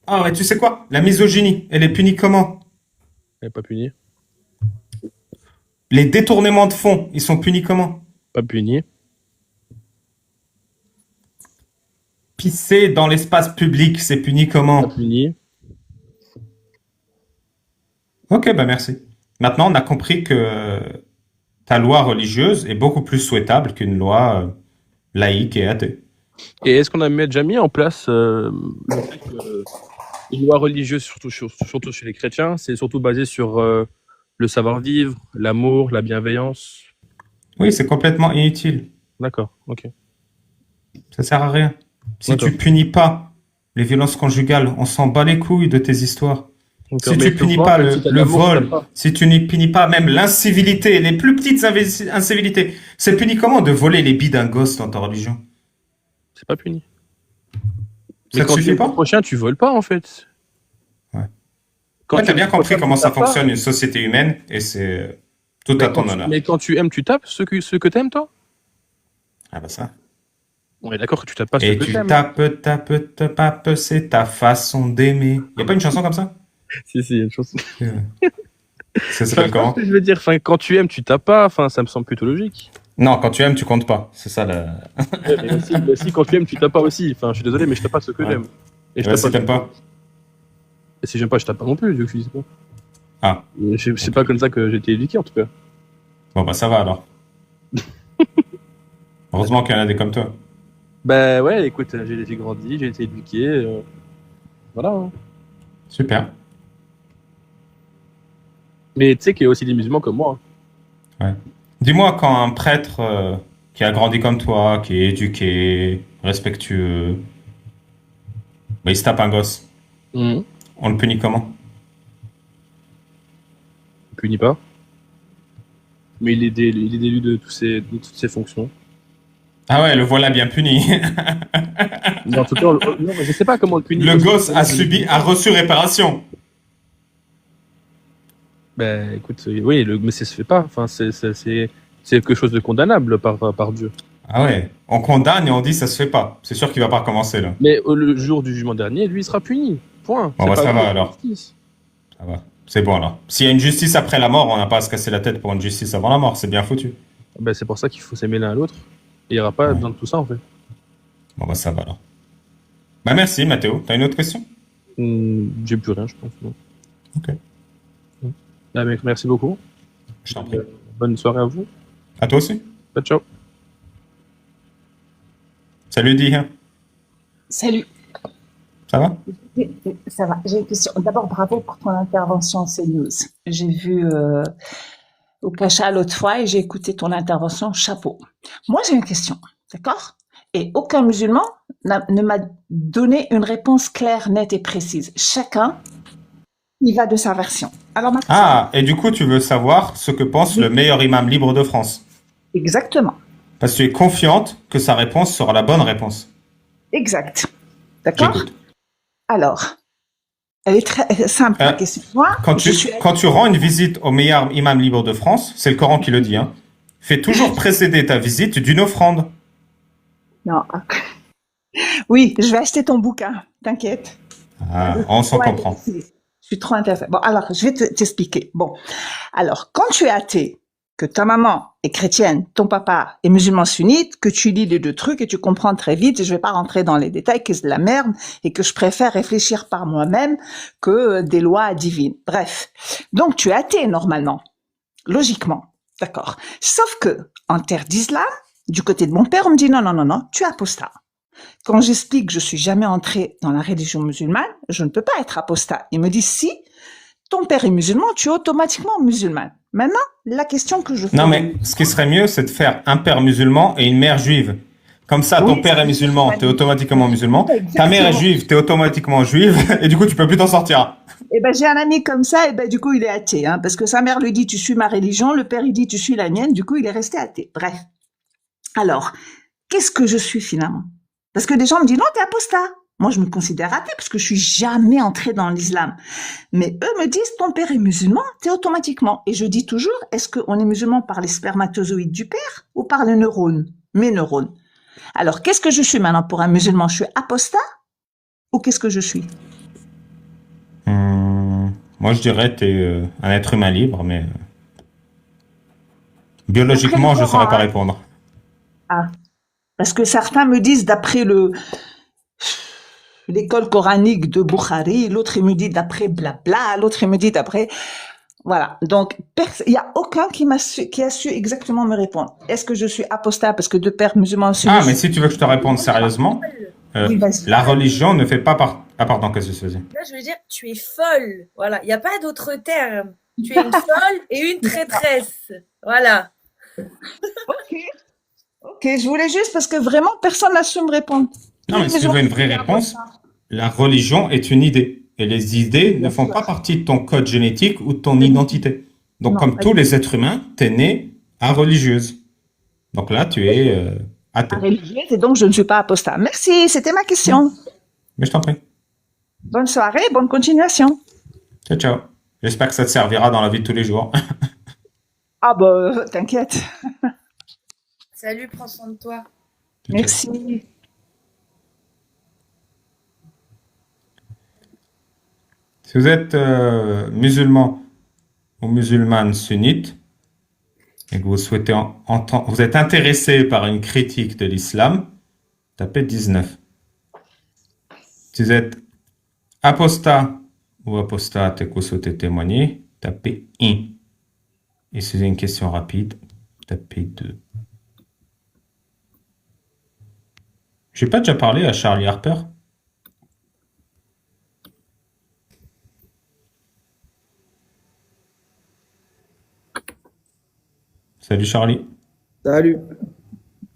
Ah ouais, tu sais quoi? La misogynie, elle est punie comment? Elle est pas punie. Les détournements de fonds, ils sont punis comment? Pas punie. Pisser dans l'espace public, c'est puni Pas comment? punie. Ok, bah merci. Maintenant, on a compris que ta loi religieuse est beaucoup plus souhaitable qu'une loi laïque et athée. Et est-ce qu'on a déjà mis en place le fait que une loi religieuse, surtout chez les chrétiens, c'est surtout basé sur le savoir-vivre, l'amour, la bienveillance? Oui, c'est complètement inutile. D'accord, ok. Ça sert à rien. Si D'accord. tu punis pas les violences conjugales, on s'en bat les couilles de tes histoires. D'accord, Si mais tu punis souvent, pas même si t'as de le l'amour, vol, t'as pas. si tu ne punis pas même l'incivilité, les plus petites incivilités, c'est puni comment de voler les billes d'un gosse dans ta religion? C'est pas puni. Ça Mais te quand tu suffit es pas? prochain, tu voles pas, en fait. Ouais. Quand Ouais, tu t'as bien es compris prochain, comment tu ça tapes pas. fonctionne une société humaine et c'est tout à ton honneur. Mais quand tu aimes, tu tapes ceux que t'aimes, toi? Ah bah ça. On est d'accord que tu tapes pas ceux Et que tu t'aimes. tapes, c'est ta façon d'aimer. Y a pas une chanson comme ça? Si, il y a une chose. Ça s'appelle comment? Je veux dire, enfin, quand tu aimes, tu tapes pas. Enfin, ça me semble plutôt logique. Non, quand tu aimes, tu comptes pas. C'est ça le. Ouais, mais si, quand tu aimes, tu tapes pas aussi. Enfin, je suis désolé, mais je tape pas ce que Ouais. j'aime. Et je Ouais, tape si pas. t'aimes pas. Et si j'aime pas, je tape pas non plus, du coup, je dis pas. Ah, C'est pas comme ça que j'ai été éduqué, en tout cas. bon, bah ça va alors. Heureusement qu'il y en a des comme toi. Bah ouais, écoute, j'ai grandi, j'ai été éduqué. Voilà. Hein. Super. Mais tu sais qu'il y a aussi des musulmans comme moi. Ouais. Dis-moi, quand un prêtre qui a grandi comme toi, qui est éduqué, respectueux, bah, il se tape un gosse, Hein. on le punit comment? On punit pas. Mais il est délu de toutes ses fonctions. Ah ouais, le voilà bien puni. Mais en tout cas, non, mais je sais pas comment on le punit. Le gosse a reçu réparation. Bah écoute, oui, mais ça se fait pas. Enfin, c'est quelque chose de condamnable par Dieu. Ah ouais, on condamne et on dit ça se fait pas. C'est sûr qu'il va pas recommencer là. Mais le jour du jugement dernier, lui, il sera puni. Point. Bon, C'est bah, pas ça grave, va, alors. justice. Ça va. C'est bon alors. S'il y a une justice après la mort, on n'a pas à se casser la tête pour une justice avant la mort. C'est bien foutu. Bah, c'est pour ça qu'il faut s'aimer l'un à l'autre. Et il n'y aura pas Ouais. dans tout ça, en fait. Bon bah ça va alors. Bah merci Mathéo. T'as une autre question? J'ai plus rien, je pense. Non. Ok. Bah, mec, merci beaucoup. Je t'en prie. Bonne soirée à vous. À toi aussi. Ciao. Salut Diha. Salut, Ça va? ça va. J'ai une question. D'abord, bravo pour ton intervention en CNews. J'ai vu au Cacha l'autre fois et j'ai écouté ton intervention. Chapeau. Moi, j'ai une question, d'accord? Et aucun musulman ne m'a donné une réponse claire, nette et précise. Chacun y va de sa version. Alors, ma question, Ah, et du coup tu veux savoir ce que pense le meilleur imam libre de France. exactement, Parce que tu es confiante que sa réponse sera la bonne réponse. exact. D'accord? J'écoute. Alors, elle est très simple, la question. Moi, Quand je tu, suis... quand tu rends une visite au meilleur imam libre de France, c'est le Coran qui le dit, hein, fais toujours précéder ta visite d'une offrande. Non. Oui, je vais acheter ton bouquin, t'inquiète. Ah, on s'en Ouais, comprend. je suis trop intéressée. Bon, alors, je vais t'expliquer. Bon, alors, quand tu es athée, que ta maman est chrétienne, ton papa est musulman sunnite, que tu lis les deux trucs et tu comprends très vite, et je vais pas rentrer dans les détails, que c'est de la merde, et que je préfère réfléchir par moi-même que des lois divines. Bref. Donc, tu es athée, normalement. Logiquement. D'accord. Sauf que, en terre d'islam, du côté de mon père, on me dit non, non, non, non, tu es apostat. Quand j'explique que je suis jamais entrée dans la religion musulmane, je ne peux pas être apostat. Il me dit si ton père est musulman, tu es automatiquement musulmane. Maintenant, la question que je Non, pose- mais ce qui serait mieux, c'est de faire un père musulman et une mère juive. Comme ça, ton Oui, père est musulman, t'es automatiquement musulman. Ta mère est Exactement. juive, t'es automatiquement juive. Et du coup, tu peux plus t'en sortir. Eh ben, j'ai un ami comme ça, et ben, du coup, il est athée, hein, parce que sa mère lui dit, tu suis ma religion, le père, il dit, tu suis la mienne, du coup, il est resté athée. Bref. Alors, qu'est-ce que je suis finalement? Parce que des gens me disent, non, t'es apostat. Moi, je me considère athée parce que je suis jamais entrée dans l'islam. Mais eux me disent, ton père est musulman, t'es automatiquement. Et je dis toujours, est-ce qu'on est musulman par les spermatozoïdes du père ou par les neurones? Mes neurones. Alors, qu'est-ce que je suis maintenant pour un musulman? Je suis apostat ou qu'est-ce que je suis? Moi, je dirais que t'es un être humain libre, mais biologiquement, je ne saurais pas répondre. Ah. Parce que certains me disent, d'après l'école coranique de Bukhari, l'autre il me dit d'après blabla, l'autre il me dit d'après, voilà. Donc, il y a aucun qui a su exactement me répondre. Est-ce que je suis apostat parce que deux pères musulmans Ah, mais si tu veux que je te réponde sérieusement, Oui, vas-y. la religion ne fait pas partie... Ah, pardon, qu'est-ce que je faisais? Là, je veux dire, tu es folle. Voilà, il n'y a pas d'autre terme. Tu es une folle et une traîtresse. Voilà. Ok, je voulais juste parce que vraiment personne n'a su me répondre. Non, mais si tu veux une vraie réponse, la religion est une idée. Et les idées ne font pas partie de ton code génétique ou de ton identité. Donc, Non, comme pas tous du les êtres humains, t'es né à religieuse. Donc là, tu es athée. Religieuse et donc je ne suis pas apostat. Merci, c'était ma question. Mais je t'en prie. Bonne soirée, bonne continuation. Ciao, ciao. J'espère que ça te servira dans la vie de tous les jours. Ah bah, t'inquiète. Salut, prends soin de toi. Merci. Si vous êtes musulman ou musulmane sunnite, et que vous souhaitez vous êtes intéressé par une critique de l'islam, tapez 19. Si vous êtes apostat ou apostate et que vous souhaitez témoigner, tapez 1. Et si vous avez une question rapide, tapez 2. J'ai pas déjà parlé à Charlie Harper? Salut Charlie, Salut,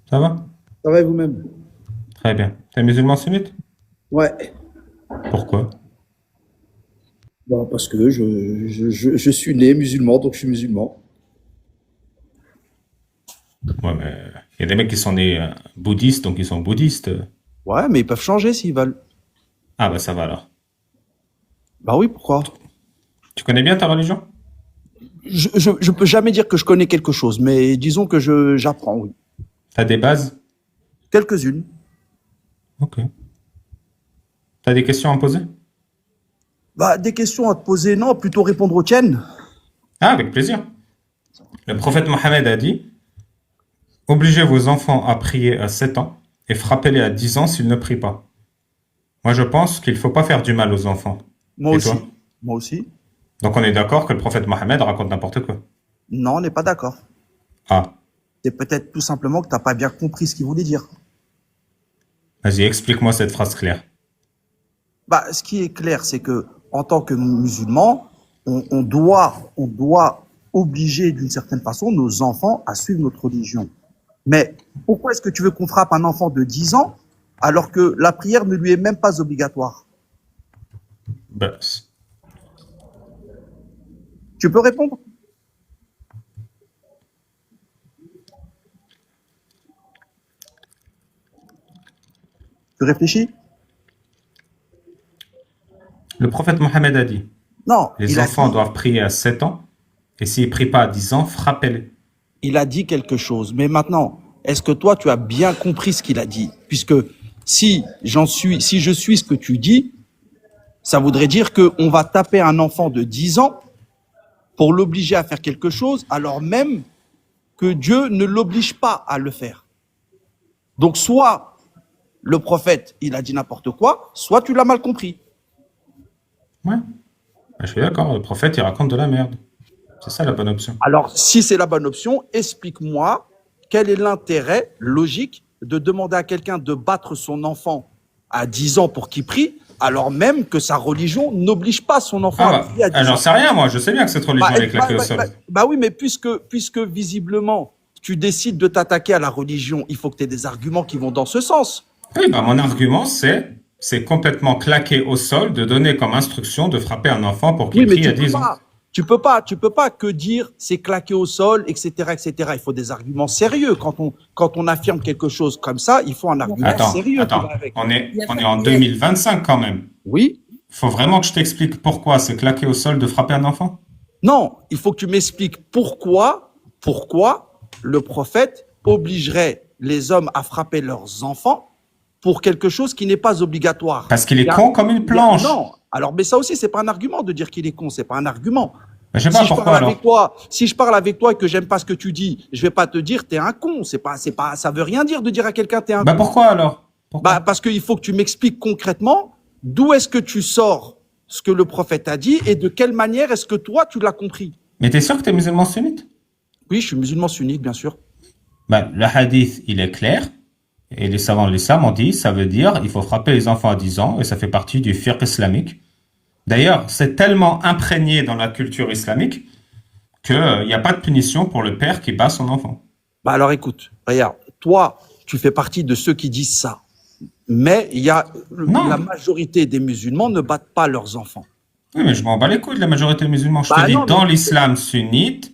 ça va? ça va et vous-même? Très bien. T'es musulman sunnite? Ouais, Pourquoi? bah, parce que je suis né musulman, donc je suis musulman. Ouais, mais il y a des mecs qui sont nés bouddhistes, donc ils sont bouddhistes. Ouais, mais ils peuvent changer s'ils veulent. Ah bah ça va alors. Bah oui, pourquoi? Tu connais bien ta religion? Je peux jamais dire que je connais quelque chose, mais disons que j'apprends, oui. T'as des bases? Quelques-unes. Ok. T'as des questions à me poser? Bah, des questions à te poser, non, plutôt répondre aux tiennes. Ah, avec plaisir. Le prophète Mohammed a dit, obligez vos enfants à prier à 7 ans et frappez-les à 10 ans s'ils ne prient pas. Moi, je pense qu'il ne faut pas faire du mal aux enfants. Moi Et aussi. toi? Moi aussi. Donc on est d'accord que le prophète Mohammed raconte n'importe quoi. Non, on n'est pas d'accord. Ah, C'est peut-être tout simplement que t'as pas bien compris ce qu'il voulait dire. vas-y, explique-moi cette phrase claire. Bah, ce qui est clair, c'est que en tant que musulmans, on doit obliger d'une certaine façon nos enfants à suivre notre religion. Mais pourquoi est-ce que tu veux qu'on frappe un enfant de 10 ans alors que la prière ne lui est même pas obligatoire? Bah, Tu peux répondre? Tu réfléchis? le prophète Mohammed a dit, Non, les enfants doivent prier à 7 ans et s'ils ne prient pas à 10 ans, frappez-les. il a dit quelque chose. Mais maintenant, est-ce que toi, tu as bien compris ce qu'il a dit? Puisque si je suis ce que tu dis, ça voudrait dire qu'on va taper un enfant de 10 ans pour l'obliger à faire quelque chose, alors même que Dieu ne l'oblige pas à le faire. Donc, soit le prophète, il a dit n'importe quoi, soit tu l'as mal compris. Ouais. Bah, je suis d'accord, le prophète, il raconte de la merde. C'est ça la bonne option. Alors, si c'est la bonne option, explique-moi quel est l'intérêt logique de demander à quelqu'un de battre son enfant à 10 ans pour qu'il prie, alors même que sa religion n'oblige pas son enfant à prier à 10 ans. J'en sais rien, moi. Je sais bien que cette religion, elle est claquée au sol. Bah oui, mais puisque visiblement, tu décides de t'attaquer à la religion, il faut que tu aies des arguments qui vont dans ce sens. Oui, bah, mon argument, c'est complètement claqué au sol de donner comme instruction de frapper un enfant pour qu'il prie à 10 ans. Tu peux pas que dire c'est claqué au sol, etc., etc. Il faut des arguments sérieux. Quand on affirme quelque chose comme ça, il faut un argument sérieux. Attends, on est en 2025 quand même. Oui. Faut vraiment que je t'explique pourquoi c'est claqué au sol de frapper un enfant? Non, il faut que tu m'expliques pourquoi le prophète obligerait les hommes à frapper leurs enfants pour quelque chose qui n'est pas obligatoire. Parce qu'il est con comme une planche. Non. Alors, mais ça aussi, c'est pas un argument de dire qu'il est con, c'est pas un argument. Mais je sais pas pourquoi alors. Si je parle avec toi et que j'aime pas ce que tu dis, je vais pas te dire t'es un con. C'est pas, ça veut rien dire de dire à quelqu'un t'es un con. Bah pourquoi alors? Bah parce qu'il faut que tu m'expliques concrètement d'où est-ce que tu sors ce que le prophète a dit et de quelle manière est-ce que toi tu l'as compris. Mais t'es sûr que t'es musulman sunnite? Oui, je suis musulman sunnite, bien sûr. Bah, le hadith, il est clair. Et les savants de l'islam ont dit, ça veut dire, il faut frapper les enfants à 10 ans, et ça fait partie du fiqh islamique. D'ailleurs, c'est tellement imprégné dans la culture islamique qu'il n'y a pas de punition pour le père qui bat son enfant. Bah alors écoute, regarde, toi, tu fais partie de ceux qui disent ça. Mais la majorité des musulmans ne battent pas leurs enfants. Oui, mais je m'en bats les couilles de la majorité des musulmans. Je te dis, dans l'islam sunnite,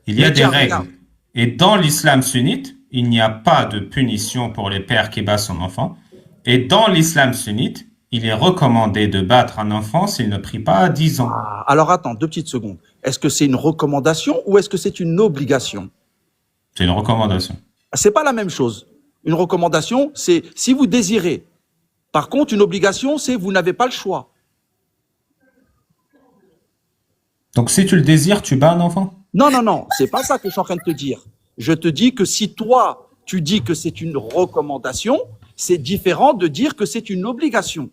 il y a des règles. Regarde. Et dans l'islam sunnite, il n'y a pas de punition pour les pères qui battent son enfant. Et dans l'islam sunnite, il est recommandé de battre un enfant s'il ne prie pas à 10 ans. Ah, alors attends, 2 petites secondes. Est-ce que c'est une recommandation ou est-ce que c'est une obligation? C'est une recommandation. C'est pas la même chose. Une recommandation, c'est si vous désirez. Par contre, une obligation, c'est vous n'avez pas le choix. Donc si tu le désires, tu bats un enfant? Non, non, non, c'est pas ça que je suis en train de te dire. Je te dis que si toi, tu dis que c'est une recommandation, c'est différent de dire que c'est une obligation.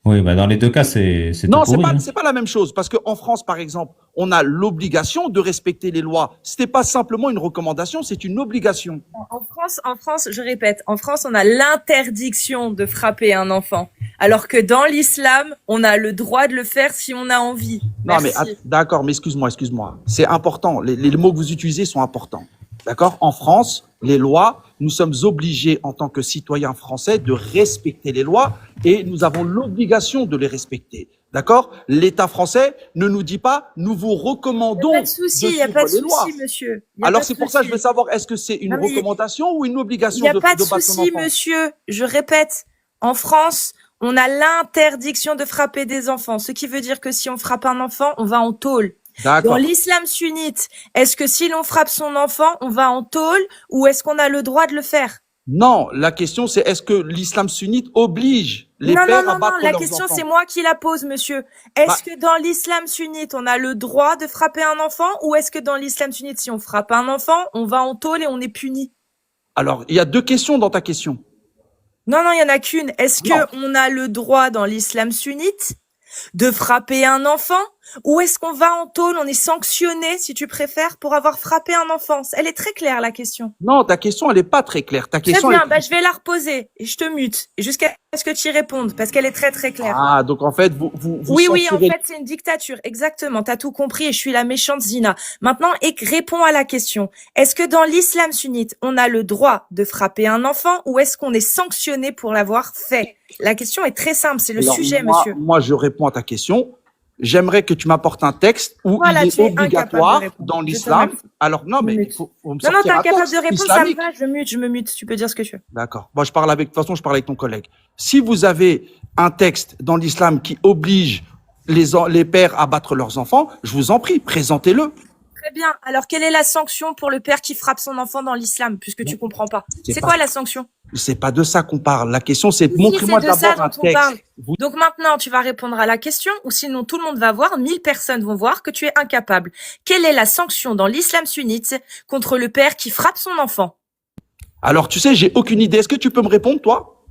Oui, bah dans les deux cas, c'est tout Non, pourri. Hein. c'est pas la même chose. Parce qu'en France, par exemple, on a l'obligation de respecter les lois. C'était pas simplement une recommandation, c'est une obligation. En France, je répète, en France, on a l'interdiction de frapper un enfant. Alors que dans l'islam, on a le droit de le faire si on a envie. Non, Merci. mais d'accord, mais excuse-moi. C'est important. Les mots que vous utilisez sont importants. D'accord? En France, les lois, nous sommes obligés en tant que citoyens français de respecter les lois et nous avons l'obligation de les respecter. D'accord? L'État français ne nous dit pas, nous vous recommandons Il n'y a pas de souci, monsieur. Alors c'est pour ça que je veux savoir, est-ce que c'est une recommandation ou une obligation Il n'y de a pas de battre son souci, enfant? monsieur. Je répète, en France, on a l'interdiction de frapper des enfants. Ce qui veut dire que si on frappe un enfant, on va en tôle. Dans D'accord. l'islam sunnite, est-ce que si l'on frappe son enfant, on va en tôle ou est-ce qu'on a le droit de le faire? Non, la question c'est est-ce que l'islam sunnite oblige les Non, pères non, à non, battre non, la leurs question enfants? c'est moi qui la pose, monsieur. Est-ce Bah- que dans l'islam sunnite, on a le droit de frapper un enfant ou est-ce que dans l'islam sunnite, si on frappe un enfant, on va en tôle et on est puni? Alors, il y a deux questions dans ta question. Non, non, il y en a qu'une. Est-ce Non. que on a le droit dans l'islam sunnite de frapper un enfant ou est-ce qu'on va en tôle, on est sanctionné, si tu préfères, pour avoir frappé un enfant? Elle est très claire, la question. Non, ta question, elle est pas très claire. Ta Très question, bien, elle- bah, je vais la reposer et je te mute jusqu'à ce que tu y répondes parce qu'elle est très très claire. Ah, donc en fait, vous Oui, oui, en censurez- fait, c'est une dictature. Exactement. T'as tout compris et je suis la méchante Zina. Maintenant, réponds à la question. Est-ce que dans l'islam sunnite, on a le droit de frapper un enfant ou est-ce qu'on est sanctionné pour l'avoir fait? La question est très simple. C'est le Alors, sujet, moi, monsieur. Moi, je réponds à ta question. J'aimerais que tu m'apportes un texte où Voilà, il tu est es incapable obligatoire de répondre. dans Je te l'islam. remercie. Alors, non, mais Mute. il faut me Non, non, sortir t'es un incapable texte de répondre, islamique. ça me va. Je me mute. Tu peux dire ce que tu veux. D'accord. Moi, je parle avec, de toute façon, je parle avec ton collègue. Si vous avez un texte dans l'islam qui oblige les pères à battre leurs enfants, je vous en prie, présentez-le. Très bien. Alors, quelle est la sanction pour le père qui frappe son enfant dans l'islam, puisque tu comprends pas? C'est pas- quoi la sanction? C'est pas de ça qu'on parle. La question, c'est Si, montrez-moi c'est de ça d'abord un dont on parle. texte. Vous- Donc maintenant, tu vas répondre à la question, ou sinon tout le monde va voir, 1000 personnes vont voir que tu es incapable. Quelle est la sanction dans l'islam sunnite contre le père qui frappe son enfant? Alors, tu sais, j'ai aucune idée. Est-ce que tu peux me répondre, toi?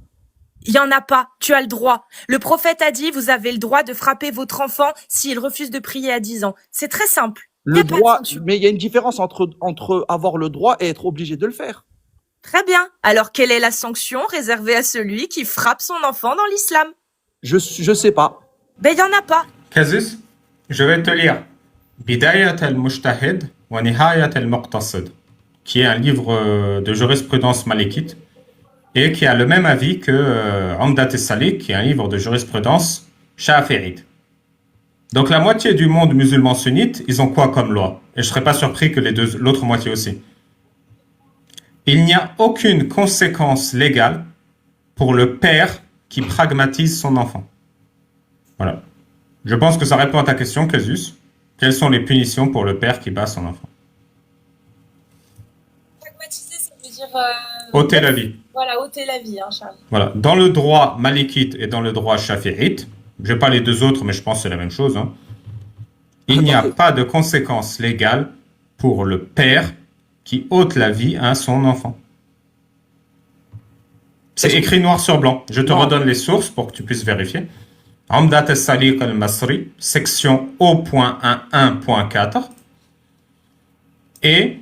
Il y en a pas. Tu as le droit. Le prophète a dit, vous avez le droit de frapper votre enfant s'il refuse de prier à 10 ans. C'est très simple. Il y Le a pas de droit, sanction. mais il y a une différence entre avoir le droit et être obligé de le faire. Très bien. Alors, quelle est la sanction réservée à celui qui frappe son enfant dans l'islam? Je sais pas. Ben, il y en a pas. Kazis, je vais te lire Bidayat al-Mujtahid wa Nihayat al-Muqtasid, qui est un livre de jurisprudence malikite et qui a le même avis que Umdat al-Salik, qui est un livre de jurisprudence shafi'ite. Donc la moitié du monde musulman sunnite, ils ont quoi comme loi? Et je serais pas surpris que l'autre moitié aussi. Il n'y a aucune conséquence légale pour le père qui pragmatise son enfant. Voilà. Je pense que ça répond à ta question, Casus. Quelles sont les punitions pour le père qui bat son enfant? Pragmatiser, ça veut dire... Ôter la vie. Voilà, ôter la vie, hein, Charles. Voilà. Dans le droit malikite et dans le droit shafi'ite, je n'ai pas les deux autres, mais je pense que c'est la même chose, hein, il n'y a pas de conséquences légales pour le père qui ôte la vie à son enfant. C'est écrit noir sur blanc. Je te redonne les sources pour que tu puisses vérifier. Umdat al-Salik al-Masri, section O.11.4 et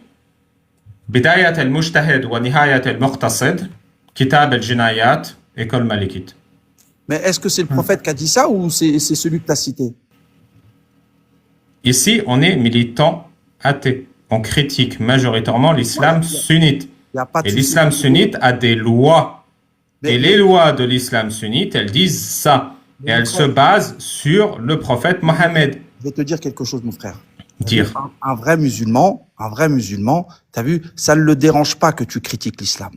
Bidayat al-Mujtahid wa Nihayat al-Muqtasid, Kitab al-Jinayat, école malikite. Mais est-ce que c'est le prophète qui a dit ça ou c'est celui que tu as cité? Ici, on est militant athée. On critique majoritairement l'islam sunnite. Il y a pas de Et souci. l'islam sunnite a des lois. Mais- Et les lois de l'islam sunnite, elles disent ça. Et elles se basent sur le prophète Mohammed. Je vais te dire quelque chose, mon frère. Dire. Un vrai musulman, t'as vu, ça ne le dérange pas que tu critiques l'islam.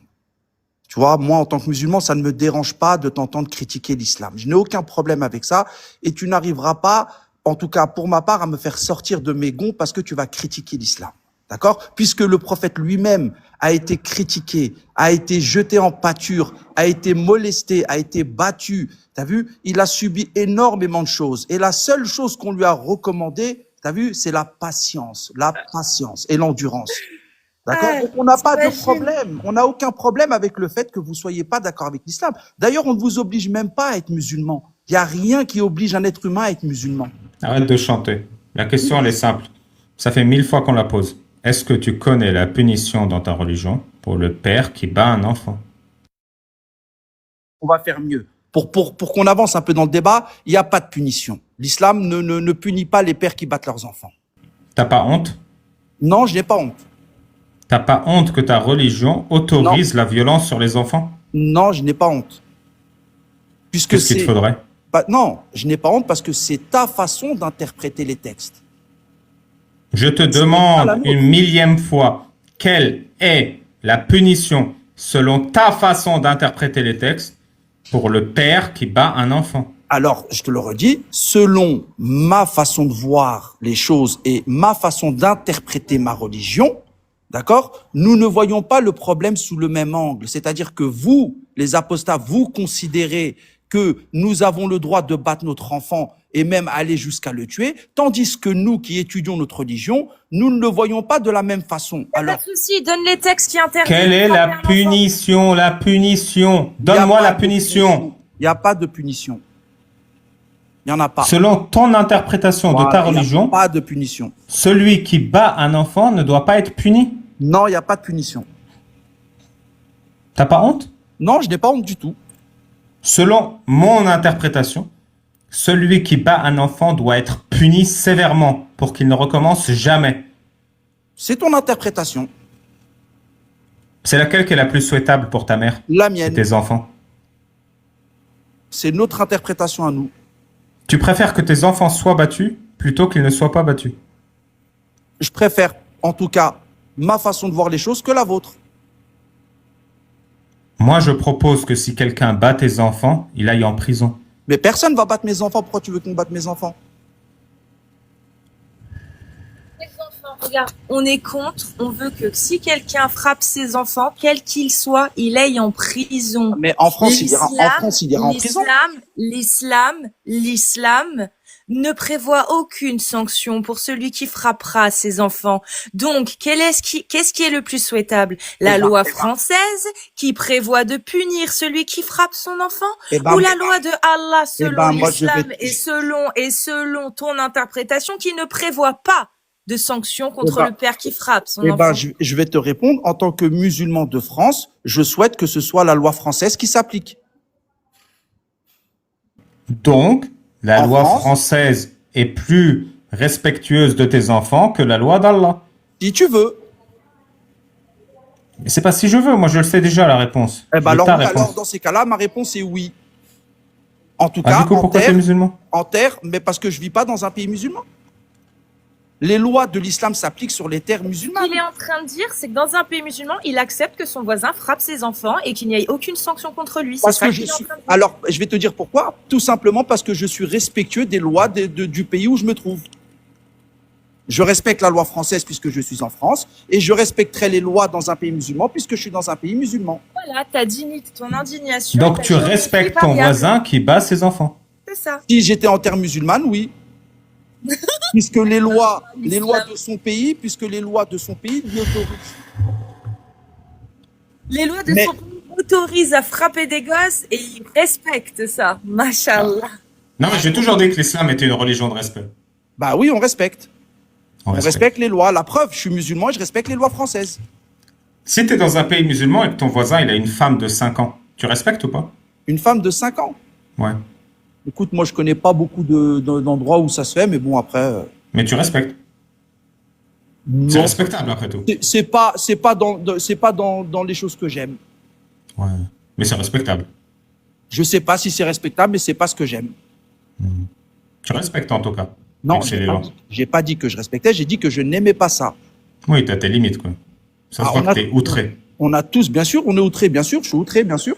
Tu vois, moi, en tant que musulman, ça ne me dérange pas de t'entendre critiquer l'islam. Je n'ai aucun problème avec ça et tu n'arriveras pas, en tout cas pour ma part, à me faire sortir de mes gonds parce que tu vas critiquer l'islam. D'accord? Puisque le prophète lui-même a été critiqué, a été jeté en pâture, a été molesté, a été battu. T'as vu? Il a subi énormément de choses. Et la seule chose qu'on lui a recommandée, T'as vu? C'est la patience et l'endurance. D'accord? Ah, Donc, on n'a pas de t'imagines. problème. On n'a aucun problème avec le fait que vous soyez pas d'accord avec l'islam. D'ailleurs, on ne vous oblige même pas à être musulman. Il n'y a rien qui oblige un être humain à être musulman. Arrête de chanter. La question, elle est simple. Ça fait 1000 fois qu'on la pose. Est-ce que tu connais la punition dans ta religion pour le père qui bat un enfant? On va faire mieux. Pour qu'on avance un peu dans le débat, il n'y a pas de punition. L'islam ne punit pas les pères qui battent leurs enfants. T'as pas honte? Non, je n'ai pas honte. T'as pas honte que ta religion autorise la violence sur les enfants? Non, je n'ai pas honte. Puisque Qu'est-ce qu'il te faudrait? Non, je n'ai pas honte parce que c'est ta façon d'interpréter les textes. Je te pas la demande nôtre. une millième fois, quelle est la punition selon ta façon d'interpréter les textes pour le père qui bat un enfant? Alors, je te le redis, selon ma façon de voir les choses et ma façon d'interpréter ma religion, d'accord, nous ne voyons pas le problème sous le même angle. C'est-à-dire que vous, les apostats, vous considérez que nous avons le droit de battre notre enfant et même aller jusqu'à le tuer, tandis que nous qui étudions notre religion, nous ne le voyons pas de la même façon. Y a Alors, pas de souci, donne les textes qui interdisent. Quelle est de la frapper un enfant. punition? La punition. il y a Donne-moi pas la de punition. Il n'y a pas de punition. Il n'y en a pas. Selon ton interprétation de ta Voilà, il n'y a religion, pas de punition. celui qui bat un enfant ne doit pas être puni. Non, il n'y a pas de punition. T'as pas honte? Non, je n'ai pas honte du tout. Selon mon interprétation, celui qui bat un enfant doit être puni sévèrement pour qu'il ne recommence jamais. C'est ton interprétation. C'est laquelle qui est la plus souhaitable pour ta mère La et mienne. tes enfants? C'est notre interprétation à nous. Tu préfères que tes enfants soient battus plutôt qu'ils ne soient pas battus? Je préfère, en tout cas, ma façon de voir les choses que la vôtre. Moi, je propose que si quelqu'un bat tes enfants, il aille en prison. Mais personne va battre mes enfants. Pourquoi tu veux qu'on batte mes enfants? Les enfants, regarde, on est contre, on veut que si quelqu'un frappe ses enfants, quel qu'il soit, il aille en prison. Mais en France, il ira en prison. L'islam ne prévoit aucune sanction pour celui qui frappera ses enfants. Donc, qu'est-ce qui est le plus souhaitable? La loi française qui prévoit de punir celui qui frappe son enfant, ou la loi de Allah selon moi, je l'islam vais- et selon ton interprétation qui ne prévoit pas de sanctions contre ben- le père qui frappe son Eh enfant? ben, je vais te répondre. En tant que musulman de France, je souhaite que ce soit la loi française qui s'applique. Donc, la En loi France française est plus respectueuse de tes enfants que la loi d'Allah. Si tu veux. Mais c'est pas si je veux, moi je le sais déjà la réponse. Eh Je ben, veux alors, ta oui, réponse. alors, dans ces cas-là, ma réponse est oui. En tout Ah, cas, du coup, pourquoi t'es musulman? en terre, mais parce que je vis pas dans un pays musulman. Les lois de l'islam s'appliquent sur les terres Ce musulmanes. qu'il est en train de dire, c'est que dans un pays musulman, il accepte que son voisin frappe ses enfants et qu'il n'y ait aucune sanction contre lui. C'est Parce ça que qu'il je est en suis. train de dire. Alors, je vais te dire pourquoi. Tout simplement parce que je suis respectueux des lois du pays où je me trouve. Je respecte la loi française puisque je suis en France et je respecterai les lois dans un pays musulman puisque je suis dans un pays musulman. Voilà, ta dignité, ton indignation. Donc ta tu dignité respectes ton variable. voisin qui bat ses enfants. C'est ça. Si j'étais en terre musulmane, oui. Puisque les lois de son pays, lui autorisent. Les lois de Mais- son pays autorisent à frapper des gosses et il respecte ça. Mashallah. Non, mais j'ai toujours dit que l'islam était une religion de respect. Bah oui, on respecte. On On respecte. respecte les lois. La preuve, je suis musulman et je respecte les lois françaises. Si tu es dans un pays musulman et que ton voisin il a une femme de 5 ans, tu respectes ou pas? Une femme de 5 ans. Ouais. Écoute, moi, je connais pas beaucoup d'endroits où ça se fait, mais bon, après. Mais tu respectes. C'est Non. respectable après tout. C'est pas dans les choses que j'aime. Ouais. Mais c'est respectable. Je sais pas si c'est respectable, mais c'est pas ce que j'aime. Tu respectes en tout cas. Non, Et que c'est les lois. j'ai pas dit que je respectais, j'ai dit que je n'aimais pas ça. Oui, t'as tes limites quoi. Ça se Ah, voit on a- que t'es outré. On a tous, bien sûr, on est outré, bien sûr, je suis outré, bien sûr.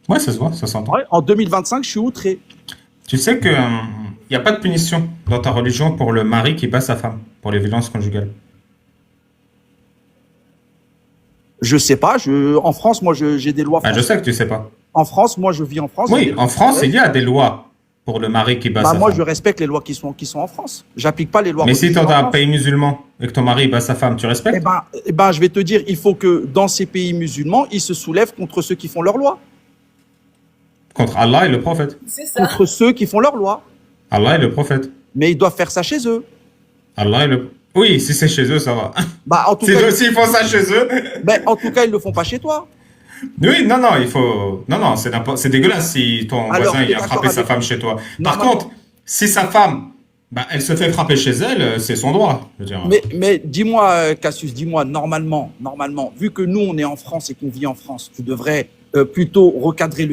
Ouais, ça se voit, ça s'entend. Ouais, en 2025, je suis outré. Tu sais que y a pas de punition dans ta religion pour le mari qui bat sa femme pour les violences conjugales. Je sais pas, en France, moi, j'ai des lois Ah, je françaises. sais que tu sais pas. En France, moi, je vis en France. j'ai Oui, des lois en France, françaises. il y a des lois pour le mari qui bat Bah sa moi, je femme. respecte les lois qui sont en France. J'applique pas les lois Mais si religieuses tu es en dans un France. pays musulman et que ton mari bat sa femme, tu respectes? Je vais te dire, il faut que dans ces pays musulmans, ils se soulèvent contre ceux qui font leurs lois. Contre Allah et le prophète. C'est ça. Contre ceux qui font leurs lois. Allah et le prophète. Mais ils doivent faire ça chez eux. Allah et le... Oui, si c'est chez eux, ça va. Bah, en tout Si cas, s'ils font ça chez eux. ben, en tout cas, ils le font pas chez toi. Oui, non, non, il faut. Non, non, c'est dégueulasse si ton Alors, voisin il t'es a d'accord frappé sa avec- femme chez toi. Par Normalement- contre, si sa femme, bah, elle se fait frapper chez elle, c'est son droit. Je veux dire. Mais dis-moi, Cassius, dis-moi, normalement, vu que nous, on est en France et qu'on vit en France, tu devrais plutôt recadrer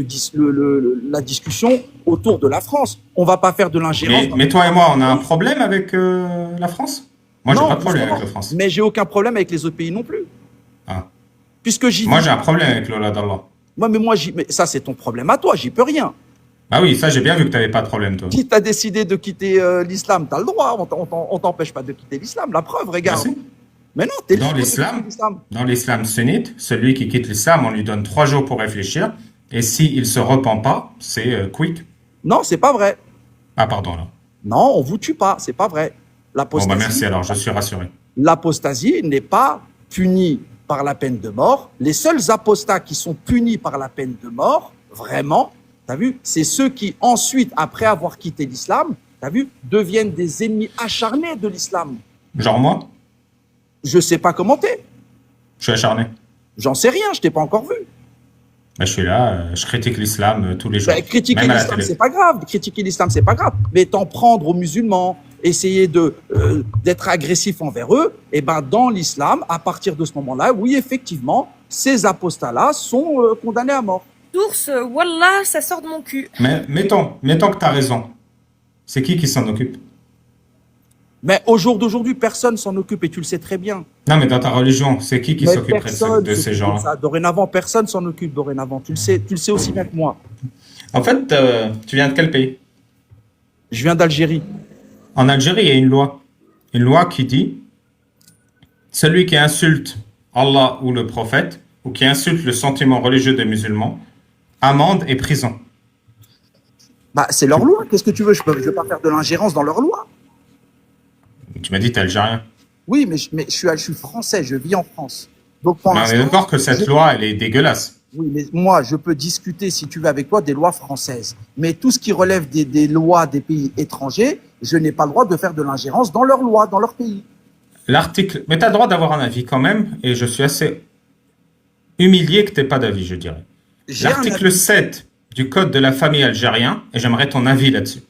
la discussion autour de la France. On va pas faire de l'ingérence. Mais toi et moi, on a un problème avec la France? Moi, j'ai Non, pas de problème justement. avec la France. Mais j'ai aucun problème avec les autres pays non plus. Ah. Puisque j'y Moi, vis. j'ai un problème avec l'Ola d'Allah. Mais ça, c'est ton problème à toi, j'y peux rien. Ah oui, ça, j'ai bien vu que tu n'avais pas de problème, toi. Si tu as décidé de quitter l'islam, tu as le droit. On t'empêche pas de quitter l'islam. La preuve, regarde. Merci. Mais non, t'es Dans libre de l'islam, quitter l'islam. Dans l'islam sunnite, celui qui quitte l'islam, on lui donne 3 jours pour réfléchir. Et s'il se repent pas, c'est quick. Non, c'est pas vrai. Ah, pardon, là. Non, on vous tue pas, c'est pas vrai. Bon, L'apostasie, bah merci alors, je suis rassuré. l'apostasie n'est pas punie par la peine de mort. Les seuls apostats qui sont punis par la peine de mort, vraiment, t'as vu, c'est ceux qui ensuite, après avoir quitté l'islam, t'as vu, deviennent des ennemis acharnés de l'islam. Genre moi, Je sais pas comment t'es. je suis acharné. J'en sais rien, je t'ai pas encore vu. Bah, je suis là, je critique l'islam tous les jours. Ben, critiquer même à la l'islam, télé. c'est pas grave. Critiquer l'islam, c'est pas grave. Mais t'en prendre aux musulmans, essayer d'être agressif envers eux, et ben dans l'islam, à partir de ce moment-là, oui, effectivement, ces apostats-là sont condamnés à mort. Source, wallah, ça sort de mon cul. Mais mettons que tu as raison. C'est qui s'en occupe? Mais au jour d'aujourd'hui, personne s'en occupe et tu le sais très bien. Non, mais dans ta religion, c'est qui Mais s'occuperait personne de ces s'occupe de gens-là? ça. Dorénavant, personne s'en occupe dorénavant. Tu le sais aussi bien que moi. En fait, tu viens de quel pays? Je viens d'Algérie. En Algérie, il y a une loi. Une loi qui dit celui qui insulte Allah ou le prophète, ou qui insulte le sentiment religieux des musulmans, amende et prison. Bah, c'est leur loi. Qu'est-ce que tu veux? Je veux pas faire de l'ingérence dans leur loi. Tu m'as dit t'es algérien. Oui, mais je suis français. Je vis en France. Donc, pour Mais on est l'instant, d'accord que cette loi, elle est dégueulasse. oui, mais moi, je peux discuter, si tu veux, avec toi, des lois françaises. Mais tout ce qui relève des lois des pays étrangers, je n'ai pas le droit de faire de l'ingérence dans leurs lois, dans leur pays. L'article... Mais tu as le droit d'avoir un avis quand même, et je suis assez humilié que tu n'aies pas d'avis, je dirais. J'ai un L'article avis. 7 du Code de la famille algérien, et j'aimerais ton avis là-dessus,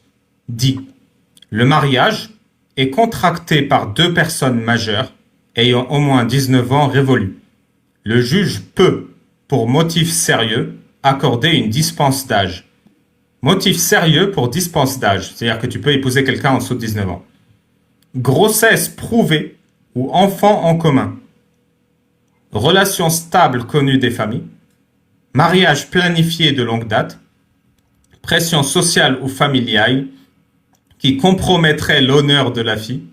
dit « Le mariage est contracté par 2 personnes majeures ayant au moins 19 ans révolus. Le juge peut, pour motif sérieux, accorder une dispense d'âge. » Motif sérieux pour dispense d'âge, c'est-à-dire que tu peux épouser quelqu'un en dessous de 19 ans. Grossesse prouvée ou enfant en commun. Relation stable connue des familles. Mariage planifié de longue date. Pression sociale ou familiale qui compromettrait l'honneur de la fille.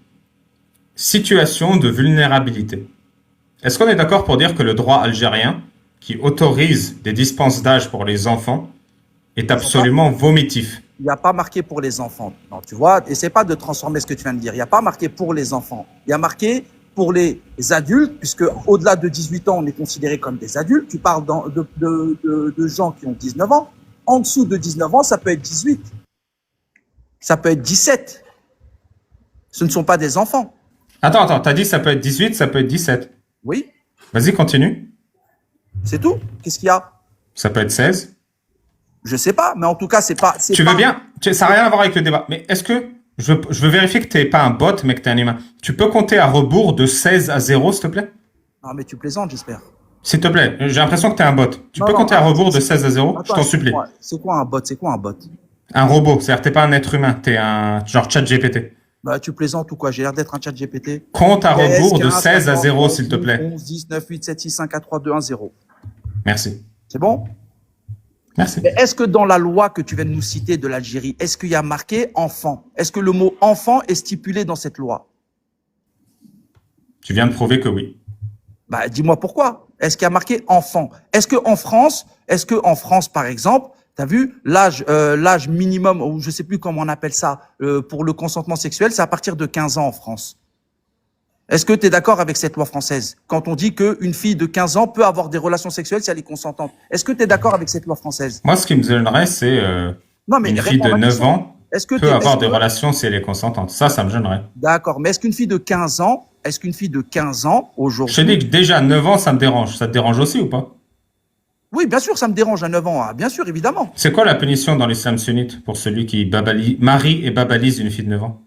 Situation de vulnérabilité. Est-ce qu'on est d'accord pour dire que le droit algérien, qui autorise des dispenses d'âge pour les enfants, est absolument vomitif? Il n'y a pas marqué pour les enfants. Non, tu vois, essaie pas de transformer ce que tu viens de dire. Il n'y a pas marqué pour les enfants. Il y a marqué pour les adultes, puisque au-delà de 18 ans, on est considéré comme des adultes. Tu parles de gens qui ont 19 ans. En dessous de 19 ans, ça peut être 18. Ça peut être 17. Ce ne sont pas des enfants. Attends, t'as dit ça peut être 18, ça peut être 17. Oui, Vas-y, continue. c'est tout. Qu'est-ce qu'il y a? Ça peut être 16. Je sais pas, mais en tout cas, c'est pas. Tu veux bien, ça n'a rien à voir avec le débat, mais est-ce que, je veux vérifier que tu n'es pas un bot, mais que tu es un humain. Tu peux compter à rebours de 16 à 0, s'il te plaît? Non, mais tu plaisantes, j'espère. S'il te plaît, j'ai l'impression que tu es un bot. Tu Non, peux non, compter à attends, rebours de 16 à 0, je Attends, t'en supplie. C'est quoi un bot? C'est quoi un bot? Un robot, c'est-à-dire que tu n'es pas un être humain, tu es un genre chat GPT. Bah, tu plaisantes ou quoi? J'ai l'air d'être un chat GPT. Compte à rebours de 15, 16 à 0, 50, s'il te plaît. 11, 10, 9, 8, 7, 6, 5, 4, 3, 2, 1, 0. Merci. C'est bon? Merci. Mais est-ce que dans la loi que tu viens de nous citer de l'Algérie, est-ce qu'il y a marqué enfant? Est-ce que le mot enfant est stipulé dans cette loi? Tu viens de prouver que oui. Bah, dis-moi pourquoi. Est-ce qu'il y a marqué enfant? Est-ce que en France, par exemple, T'as vu? L'âge minimum, ou je sais plus comment on appelle ça, pour le consentement sexuel, c'est à partir de 15 ans en France. Est-ce que tu es d'accord avec cette loi française? Quand on dit qu'une fille de 15 ans peut avoir des relations sexuelles si elle est consentante. Est-ce que tu es d'accord avec cette loi française? Moi, ce qui me gênerait, c'est Non, mais une fille réponds à de ma 9 question. ans Est-ce que peut t'es, avoir est-ce des que, relations si elle est consentante. Ça me gênerait. d'accord, mais est-ce qu'une fille de 15 ans, Je te aujourd'hui, dis que déjà 9 ans, ça me dérange. Ça te dérange aussi ou pas? oui, bien sûr, ça me dérange à 9 ans, ah, bien sûr, évidemment. C'est quoi la punition dans l'islam sunnite pour celui qui marie et babalise une fille de 9 ans?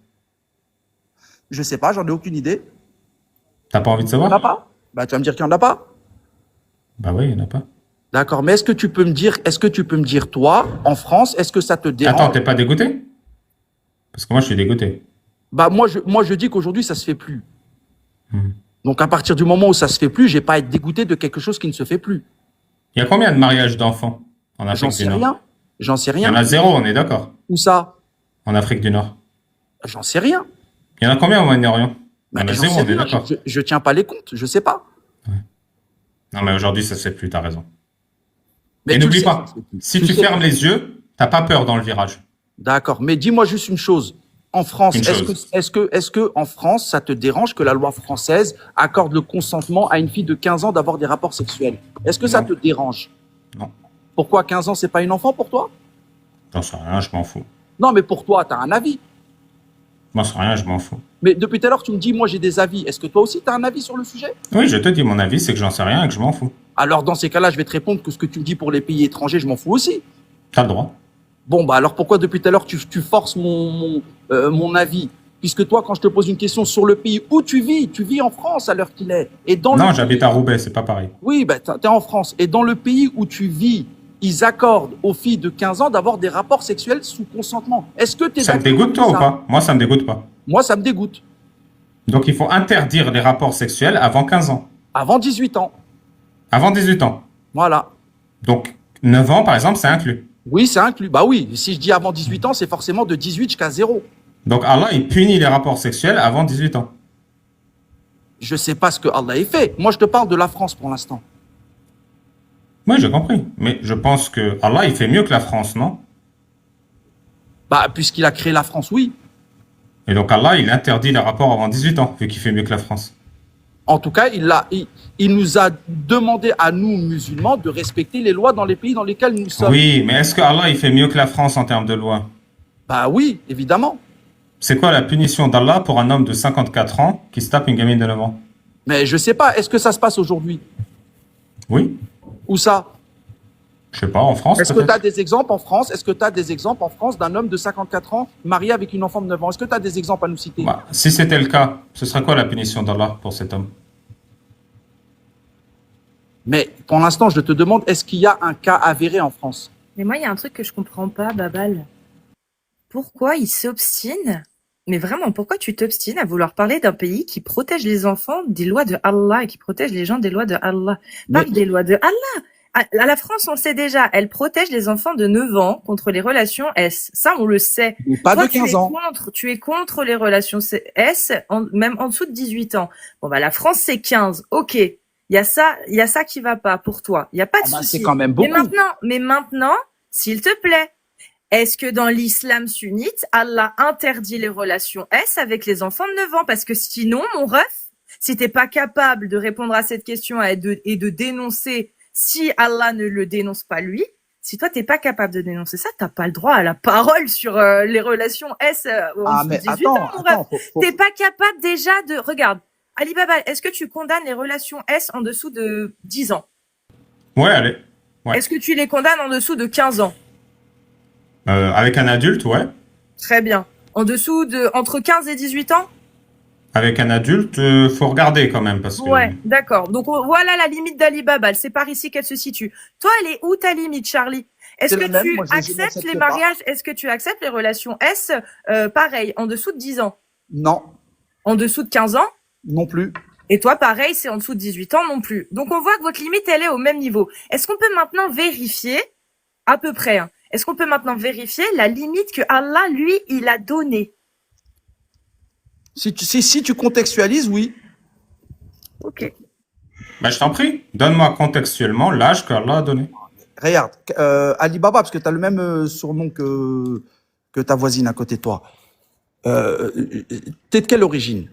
Je sais pas, j'en ai aucune idée. T'as pas envie de Il n'y en a savoir? pas? Bah, tu vas me dire qu'il n'y en a pas. Bah oui, il n'y en a pas. D'accord, mais est-ce que tu peux me dire, toi, en France, est-ce que ça te Attends, dérange? t'es pas dégoûté? Parce que moi, je suis dégoûté. Bah, moi, je dis qu'aujourd'hui, ça se fait plus. Hmm. Donc, à partir du moment où ça se fait plus, j'ai pas à être dégoûté de quelque chose qui ne se fait plus. Il y a combien de mariages d'enfants en J'en Afrique sais du Nord? rien. J'en sais Il y en rien. a 0, on est d'accord. Où ça? En Afrique du Nord. J'en sais rien. Il y en a combien au Moyen-Orient? Il y Bah, en a j'en 0, sais on est rien. d'accord. Je tiens pas les comptes. Je sais pas. Non, mais aujourd'hui, ça se fait plus, t'as raison. Mais Et tu le n'oublie sais, pas, ça se fait plus. si Tu tu sais. fermes les yeux, t'as pas peur dans le virage. D'accord. Mais dis-moi juste une chose. En France, Une est-ce que en France, ça te dérange que la loi française accorde le consentement à une fille de 15 ans d'avoir des rapports sexuels? Est-ce que ça Non. te dérange? Non. Pourquoi 15 ans, c'est pas une enfant pour toi? J'en sais rien, je m'en fous. Non, mais pour toi, tu as un avis. J'en sais rien, je m'en fous. Mais depuis tout à l'heure, tu me dis, moi, j'ai des avis. Est-ce que toi aussi, tu as un avis sur le sujet? Oui, je te dis, mon avis, c'est que j'en sais rien et que je m'en fous. Alors, dans ces cas-là, je vais te répondre que ce que tu me dis pour les pays étrangers, je m'en fous aussi. T'as le droit. Bon, bah alors pourquoi depuis tout à l'heure, tu forces mon avis? Puisque toi, quand je te pose une question sur le pays où tu vis en France à l'heure qu'il est. Et dans Non, le j'habite pays, à Roubaix, c'est pas pareil. oui, bah, t'es en France. Et dans le pays où tu vis, ils accordent aux filles de 15 ans d'avoir des rapports sexuels sous consentement. Est-ce que tu es Ça te d'accord dégoûte, toi, avec ou ça? pas? Moi, ça me dégoûte pas. Moi, ça me dégoûte. Donc, il faut interdire les rapports sexuels avant 15 ans. Avant 18 ans. Avant 18 ans. Voilà. Donc, 9 ans, par exemple, c'est inclus. Oui, c'est inclus. Bah oui, si je dis avant 18 ans, c'est forcément de 18 jusqu'à 0. Donc, Allah, il punit les rapports sexuels avant 18 ans. Je sais pas ce que Allah ait fait. Moi, je te parle de la France pour l'instant. Oui, j'ai compris. Mais je pense que Allah, il fait mieux que la France, non? Bah, puisqu'il a créé la France, oui. Et donc, Allah, il interdit les rapports avant 18 ans, vu qu'il fait mieux que la France. En tout cas, il nous a demandé à nous, musulmans, de respecter les lois dans les pays dans lesquels nous sommes. Oui, mais est-ce que Allah, il fait mieux que la France en termes de loi? Bah oui, évidemment. C'est quoi la punition d'Allah pour un homme de 54 ans qui se tape une gamine de 9 ans? Mais je sais pas, est-ce que ça se passe aujourd'hui? Oui, Où ça? je sais pas, en France Est-ce que tu peut-être? as des exemples en France? Est-ce que tu as des exemples en France d'un homme de 54 ans marié avec une enfant de 9 ans? Est-ce que tu as des exemples à nous citer? Bah, si c'était le cas, ce serait quoi la punition d'Allah pour cet homme? Mais pour l'instant, je te demande, est-ce qu'il y a un cas avéré en France? Mais moi, il y a un truc que je comprends pas, Babal. Pourquoi il s'obstine? Mais vraiment, pourquoi tu t'obstines à vouloir parler d'un pays qui protège les enfants des lois de Allah et qui protège les gens des lois de Allah? Parle des lois de Allah. À la France, on le sait déjà, elle protège les enfants de 9 ans contre les relations S. Ça, on le sait. Mais pas Toi, de 15 ans. tu es contre les relations S, même en dessous de 18 ans. Bon, bah, la France, c'est 15. Ok. Il y a ça qui va pas pour toi. Il y a pas de Ah bah, souci. c'est quand même Mais beaucoup. maintenant, s'il te plaît, est-ce que dans l'islam sunnite, Allah interdit les relations S avec les enfants de 9 ans? Parce que sinon, mon ref, si t'es pas capable de répondre à cette question et de dénoncer, si Allah ne le dénonce pas lui, si toi t'es pas capable de dénoncer ça, t'as pas le droit à la parole sur les relations S en Ah, dessous de mais 18 ans, mon ref. attends, T'es pas capable déjà de... Regarde, Ali Baba, est-ce que tu condamnes les relations S en dessous de 10 ans? Ouais, allez. Ouais. Est-ce que tu les condamnes en dessous de 15 ans? Avec un adulte, ouais. Très bien. En dessous de... Entre 15 et 18 ans? Avec un adulte, faut regarder quand même, parce que... Ouais, d'accord. Donc voilà la limite d'Ali Baba. C'est par ici qu'elle se situe. Toi, elle est où ta limite, Charlie? Est-ce C'est la que même, tu moi, je acceptes n'accepte les pas. mariages? Est-ce que tu acceptes les relations S pareil, en dessous de 10 ans? Non, En dessous de 15 ans? non plus. Et toi, pareil, c'est en dessous de 18 ans non plus. Donc on voit que votre limite, elle est au même niveau. Est-ce qu'on peut maintenant vérifier, à peu près, hein, est-ce qu'on peut maintenant vérifier la limite que Allah, lui, il a donnée? Si tu contextualises, oui. Ok. Bah, je t'en prie, donne-moi contextuellement l'âge qu'Allah a donné. regarde, Ali Baba, parce que tu as le même surnom que ta voisine à côté de toi. T'es de quelle origine?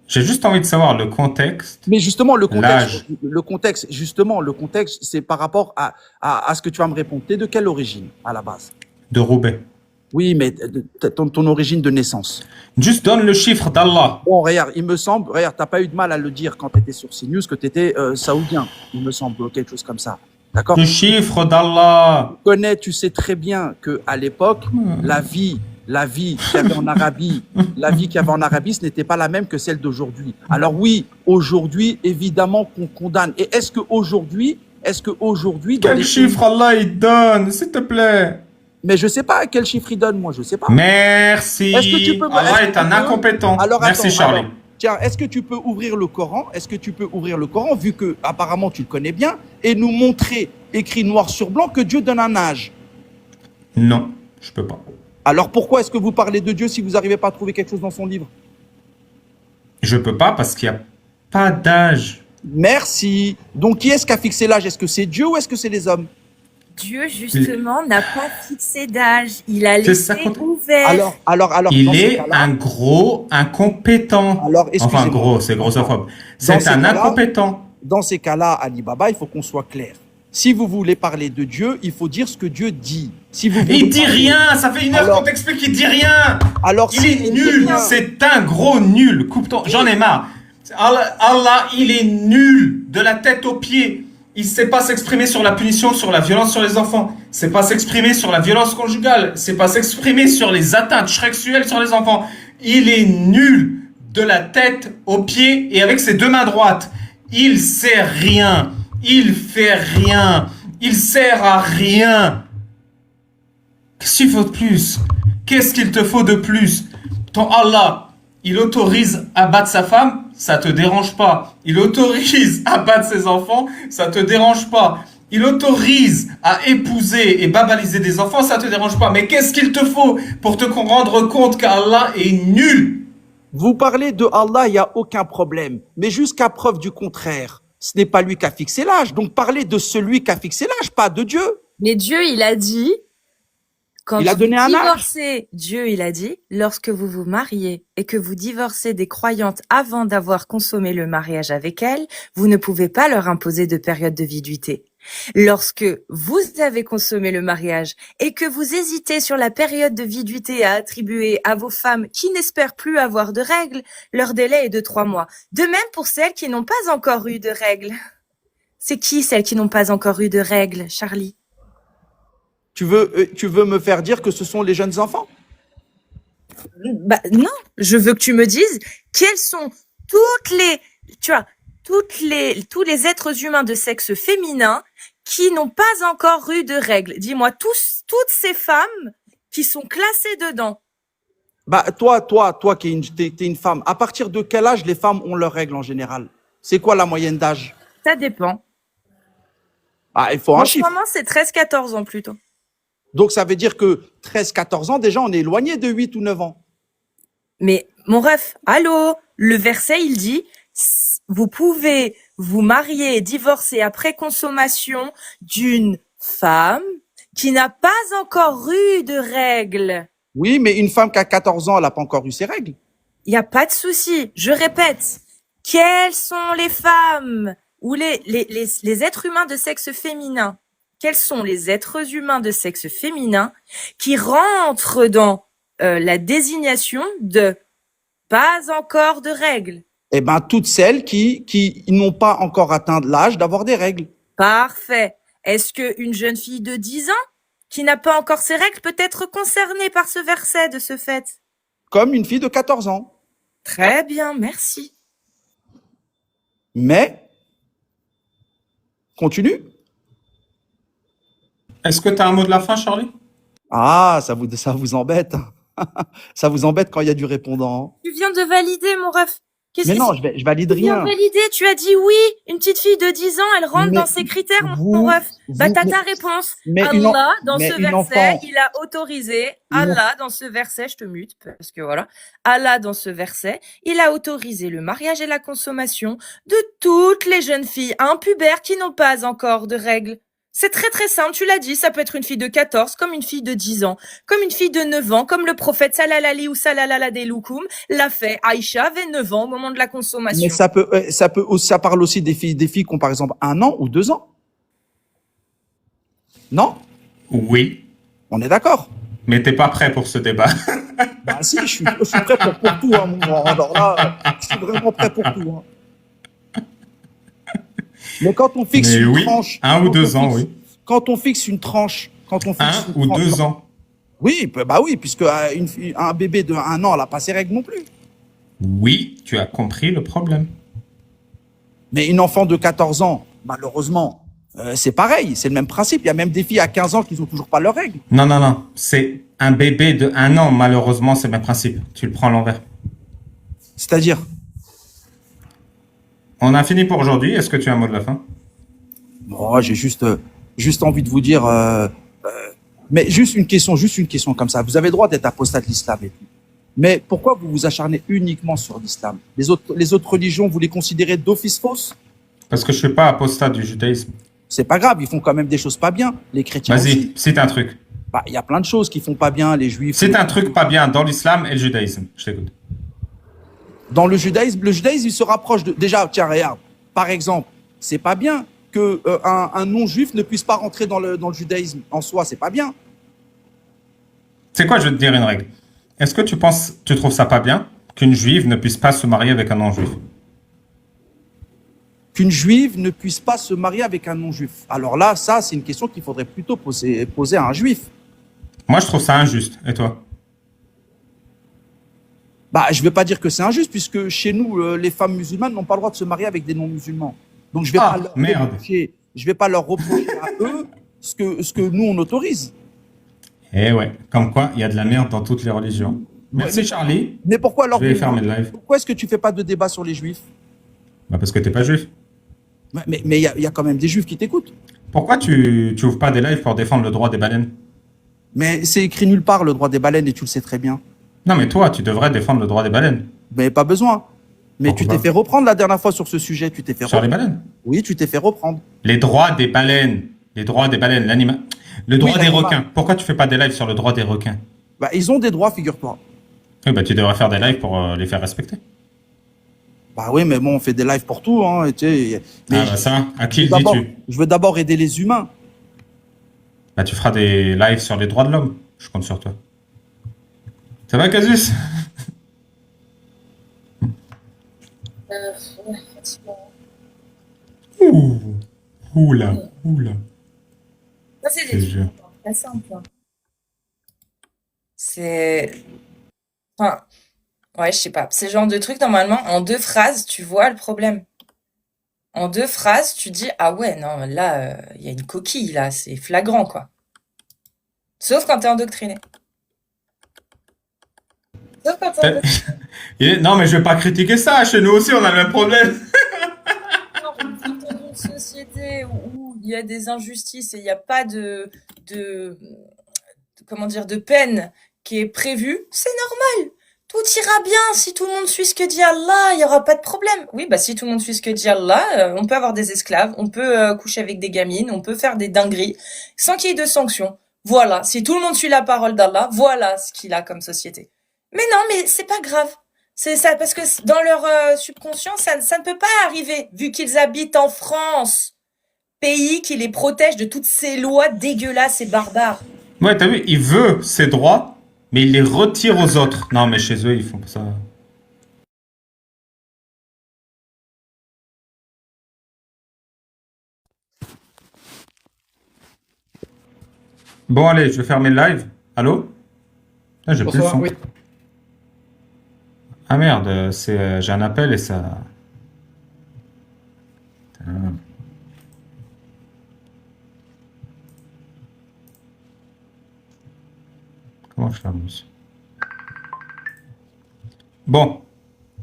J'ai juste envie de savoir le contexte, Mais justement, l'âge. le contexte, c'est par rapport à ce que tu vas me répondre. T'es de quelle origine, à la base? De Roubaix. Oui, mais ton origine de naissance. Juste donne le chiffre d'Allah. Bon, regarde, il me semble, regarde, t'as pas eu de mal à le dire quand tu étais sur CNews que tu étais saoudien, il me semble, ou quelque chose comme ça. D'accord? Le chiffre d'Allah. Tu sais très bien que à l'époque, la vie qu'il y avait en Arabie, ce n'était pas la même que celle d'aujourd'hui. Alors oui, aujourd'hui, évidemment qu'on condamne. Et est-ce que aujourd'hui, dans Quel les chiffre Allah il donne, s'il te plaît? mais je sais pas quel chiffre il donne, moi, je sais pas. Merci. Est-ce que tu peux Allah est un incompétent. Alors, Merci attends, Charlie. alors, tiens, est-ce que tu peux ouvrir le Coran? Vu que apparemment tu le connais bien, et nous montrer écrit noir sur blanc que Dieu donne un âge? Non, je peux pas. Alors pourquoi est-ce que vous parlez de Dieu si vous n'arrivez pas à trouver quelque chose dans son livre? Je peux pas parce qu'il n'y a pas d'âge. Merci. Donc qui est-ce qui a fixé l'âge? Est-ce que c'est Dieu ou est-ce que c'est les hommes? Dieu, justement, n'a pas fixé d'âge. Il a C'est ça laissé qu'on- ouvert. Alors, Il dans ces est cas-là- un gros incompétent. Alors, Enfin, excusez-moi. gros, c'est grossophobe. Dans C'est ces un cas-là- incompétent. Dans ces cas-là, Ali Baba, il faut qu'on soit clair. Si vous voulez parler de Dieu, il faut dire ce que Dieu dit. Si vous voulez Il dit parler- rien, ça fait une heure Alors- qu'on t'explique qu'il dit rien. Alors, Il si est dit nul, rien- c'est un gros nul. Coupe-toi, j'en ai marre. Allah, il est nul de la tête aux pieds. Il sait pas s'exprimer sur la punition, sur la violence sur les enfants. Il sait pas s'exprimer sur la violence conjugale. Il sait pas s'exprimer sur les atteintes sexuelles sur les enfants. Il est nul de la tête aux pieds et avec ses deux mains droites. Il sait rien. Il fait rien. Il sert à rien. Qu'est-ce qu'il faut de plus? Qu'est-ce qu'il te faut de plus? Ton Allah, il autorise à battre sa femme, ça te dérange pas. Il autorise à battre ses enfants, ça te dérange pas. Il autorise à épouser et babaliser des enfants, ça te dérange pas. Mais qu'est-ce qu'il te faut pour te rendre compte qu'Allah est nul? Vous parlez de Allah, il n'y a aucun problème. Mais jusqu'à preuve du contraire, ce n'est pas lui qui a fixé l'âge. Donc parlez de celui qui a fixé l'âge, pas de Dieu. Mais Dieu, il a dit, quand Il a vous donné un âge. divorcez, Dieu, il a dit, lorsque vous vous mariez et que vous divorcez des croyantes avant d'avoir consommé le mariage avec elles, vous ne pouvez pas leur imposer de période de viduité. Lorsque vous avez consommé le mariage et que vous hésitez sur la période de viduité à attribuer à vos femmes qui n'espèrent plus avoir de règles, leur délai est de 3 mois. De même pour celles qui n'ont pas encore eu de règles. C'est qui celles qui n'ont pas encore eu de règles, Charlie? Tu veux me faire dire que ce sont les jeunes enfants? Bah non, je veux que tu me dises quelles sont tous les êtres humains de sexe féminin qui n'ont pas encore eu de règles. Dis-moi toutes ces femmes qui sont classées dedans. Bah toi qui t'es une femme, à partir de quel âge les femmes ont leurs règles en général? C'est quoi la moyenne d'âge? Ça dépend. Ah, il faut un En ce chiffre. moment, c'est 13-14 ans plutôt. Donc ça veut dire que 13-14 ans, déjà on est éloigné de 8 ou 9 ans. Mais mon ref, allô, le verset il dit vous pouvez vous marier et divorcer après consommation d'une femme qui n'a pas encore eu de règles. Oui, mais une femme qui a 14 ans, elle n'a pas encore eu ses règles. Il n'y a pas de souci. Je répète, quelles sont les femmes ou les êtres humains de sexe féminin? Quels sont les êtres humains de sexe féminin qui rentrent dans la désignation de pas encore de règles? Eh ben, toutes celles qui n'ont pas encore atteint l'âge d'avoir des règles. Parfait. Est-ce qu'une jeune fille de 10 ans qui n'a pas encore ses règles peut être concernée par ce verset de ce fait? Comme une fille de 14 ans. Très bien, merci. Mais, continue. Est-ce que tu as un mot de la fin, Charlie? Ah, ça vous embête. Ça vous embête quand il y a du répondant. Tu viens de valider, mon ref. Mais non, je valide Tu viens rien. de valider, tu as dit oui. Une petite fille de 10 ans, elle rentre Mais dans ces critères, mon vous- ref. Bah, vous- t'as ta réponse. mais une en- Allah, dans mais ce une verset, enfant- il a autorisé. Une Allah, dans ce verset, je te mute, parce que voilà. Allah, dans ce verset, il a autorisé le mariage et la consommation de toutes les jeunes filles impubères qui n'ont pas encore de règles. C'est très très simple, tu l'as dit, ça peut être une fille de 14, comme une fille de 10 ans, comme une fille de 9 ans, comme le prophète Salalali ou Salalala des Loukoum l'a fait. Aïcha avait 9 ans au moment de la Mais consommation. ça parle aussi des filles qui ont par exemple 1 an ou 2 ans. Non? Oui, On est d'accord. mais t'es pas prêt pour ce débat. Bah si, je suis prêt pour tout, hein, mon grand. Alors là, je suis vraiment prêt pour tout. Hein. Mais quand on fixe Mais une oui, tranche, 1 ou quand on 2 ans, fixe- oui. quand on fixe une tranche, 1 ou 2 ans. oui, bah oui, puisque un bébé de 1 an, elle n'a pas ses règles non plus. Oui, tu as compris le problème. Mais une enfant de 14 ans, malheureusement, c'est pareil, c'est le même principe. Il y a même des filles à 15 ans qui n'ont toujours pas leurs règles. Non, non, non. C'est un bébé de 1 an, malheureusement, c'est le même principe. Tu le prends à l'envers. C'est-à-dire, On a fini pour aujourd'hui. Est-ce que tu as un mot de la fin? bon, j'ai juste envie de vous dire, mais juste une question comme ça. Vous avez le droit d'être apostat de l'islam et tout. Mais pourquoi vous vous acharnez uniquement sur l'islam? Les autres religions, vous les considérez d'office fausses? Parce que je suis pas apostat du judaïsme. C'est pas grave, ils font quand même des choses pas bien. Les chrétiens Vas-y, aussi. cite un truc. Bah, il y a plein de choses qui font pas bien, les juifs. Cite un truc pas bien dans l'islam et le judaïsme. Je t'écoute. Dans le judaïsme, il se rapproche de. Déjà, tiens, regarde. Par exemple, c'est pas bien que un non-juif ne puisse pas rentrer dans le judaïsme. En soi, c'est pas bien. C'est quoi, je vais te dire une règle. Est-ce que tu trouves ça pas bien qu'une juive ne puisse pas se marier avec un non-juif? Qu'une juive ne puisse pas se marier avec un non-juif. Alors là, ça, c'est une question qu'il faudrait plutôt poser à un juif. Moi, je trouve ça injuste. Et toi? Bah, je vais pas dire que c'est injuste, puisque chez nous, les femmes musulmanes n'ont pas le droit de se marier avec des non-musulmans. Donc je vais Ah, pas leur merde. reprocher, je vais pas leur reprocher à eux ce que nous on autorise. Eh ouais, comme quoi, il y a de la merde dans toutes les religions. Merci mais- Charlie. Mais pourquoi alors Je vais fermer le live. Pourquoi est-ce que tu fais pas de débat sur les juifs? Bah parce que t'es pas juif. Mais il y a quand même des juifs qui t'écoutent. Pourquoi tu ouvres pas des lives pour défendre le droit des baleines? Mais c'est écrit nulle part le droit des baleines et tu le sais très bien. Non mais toi, tu devrais défendre le droit des baleines. Mais pas besoin. Mais Pourquoi tu t'es pas fait reprendre la dernière fois sur ce sujet. Tu t'es fait Sur les reprendre. baleines. Oui, tu t'es fait reprendre. Les droits des baleines. Les droits des baleines, l'animal. Le droit des l'animal. requins. Pourquoi tu fais pas des lives sur le droit des requins? Bah, ils ont des droits, figure-toi. Oui, bah tu devrais faire des lives pour les faire respecter. Bah oui, mais bon, on fait des lives pour tout. Hein, et tu sais, mais Ah bah ça, à qui le d'abord- dis-tu? je veux d'abord aider les humains. Bah tu feras des lives sur les droits de l'homme. Je compte sur toi. Ça va, Casus? Ouais, facilement. Ouh. Oula. Oula. Ça, c'est Je te des jure. trucs très simples. Hein. C'est. Enfin, ouais, je sais pas. C'est le genre de truc, normalement, en 2 phrases, tu vois le problème. En 2 phrases, tu dis, ah ouais, non, là, il y a une coquille, là, c'est flagrant, quoi. Sauf quand t'es endoctriné. Sauf quand t'es endoctriné. Non mais je vais pas critiquer ça. Chez nous aussi, on a le même problème. Dans une société où il y a des injustices et il n'y a pas comment dire, de peine qui est prévue, c'est normal. Tout ira bien si tout le monde suit ce que dit Allah, il n'y aura pas de problème. Oui, bah si tout le monde suit ce que dit Allah, on peut avoir des esclaves, on peut coucher avec des gamines, on peut faire des dingueries sans qu'il y ait de sanctions. Voilà, si tout le monde suit la parole d'Allah, voilà ce qu'il a comme société. Mais non, mais c'est pas grave. C'est ça, parce que dans leur subconscient, ça ne peut pas arriver, vu qu'ils habitent en France, pays qui les protège de toutes ces lois dégueulasses et barbares. Ouais, t'as vu, il veut ses droits, mais il les retire aux autres. Non, mais chez eux, ils font pas ça. Bon, allez, je vais fermer le live. Allô? Ah, j'ai plus le Bonsoir, son. oui. Ah merde, j'ai un appel et ça... Putain. Comment je ferme ça? Bon,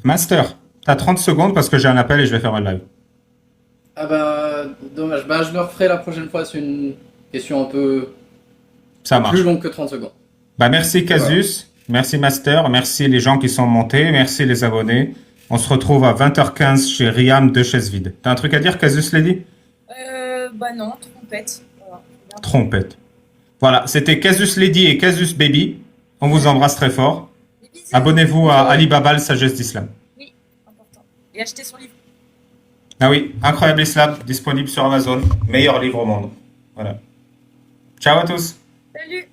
Master, t'as 30 secondes parce que j'ai un appel et je vais faire le live. Ah bah, dommage. Bah, je le referai la prochaine fois. C'est une question un peu Ça marche. plus longue que 30 secondes. Bah merci Casus, merci Master, merci les gens qui sont montés, merci les abonnés. On se retrouve à 20h15 chez Riam de Chaise Vide. T'as un truc à dire, Casus Lady? Bah non, trompette. Trompette. Voilà, c'était Casus Lady et Casus Baby. On vous embrasse très fort. Des bisous. Abonnez-vous à Ali Baba, le Sagesse d'Islam. Oui, important. Et achetez son livre. Ah oui, Incroyable Islam, disponible sur Amazon. Meilleur livre au monde. Voilà. Ciao à tous. Salut.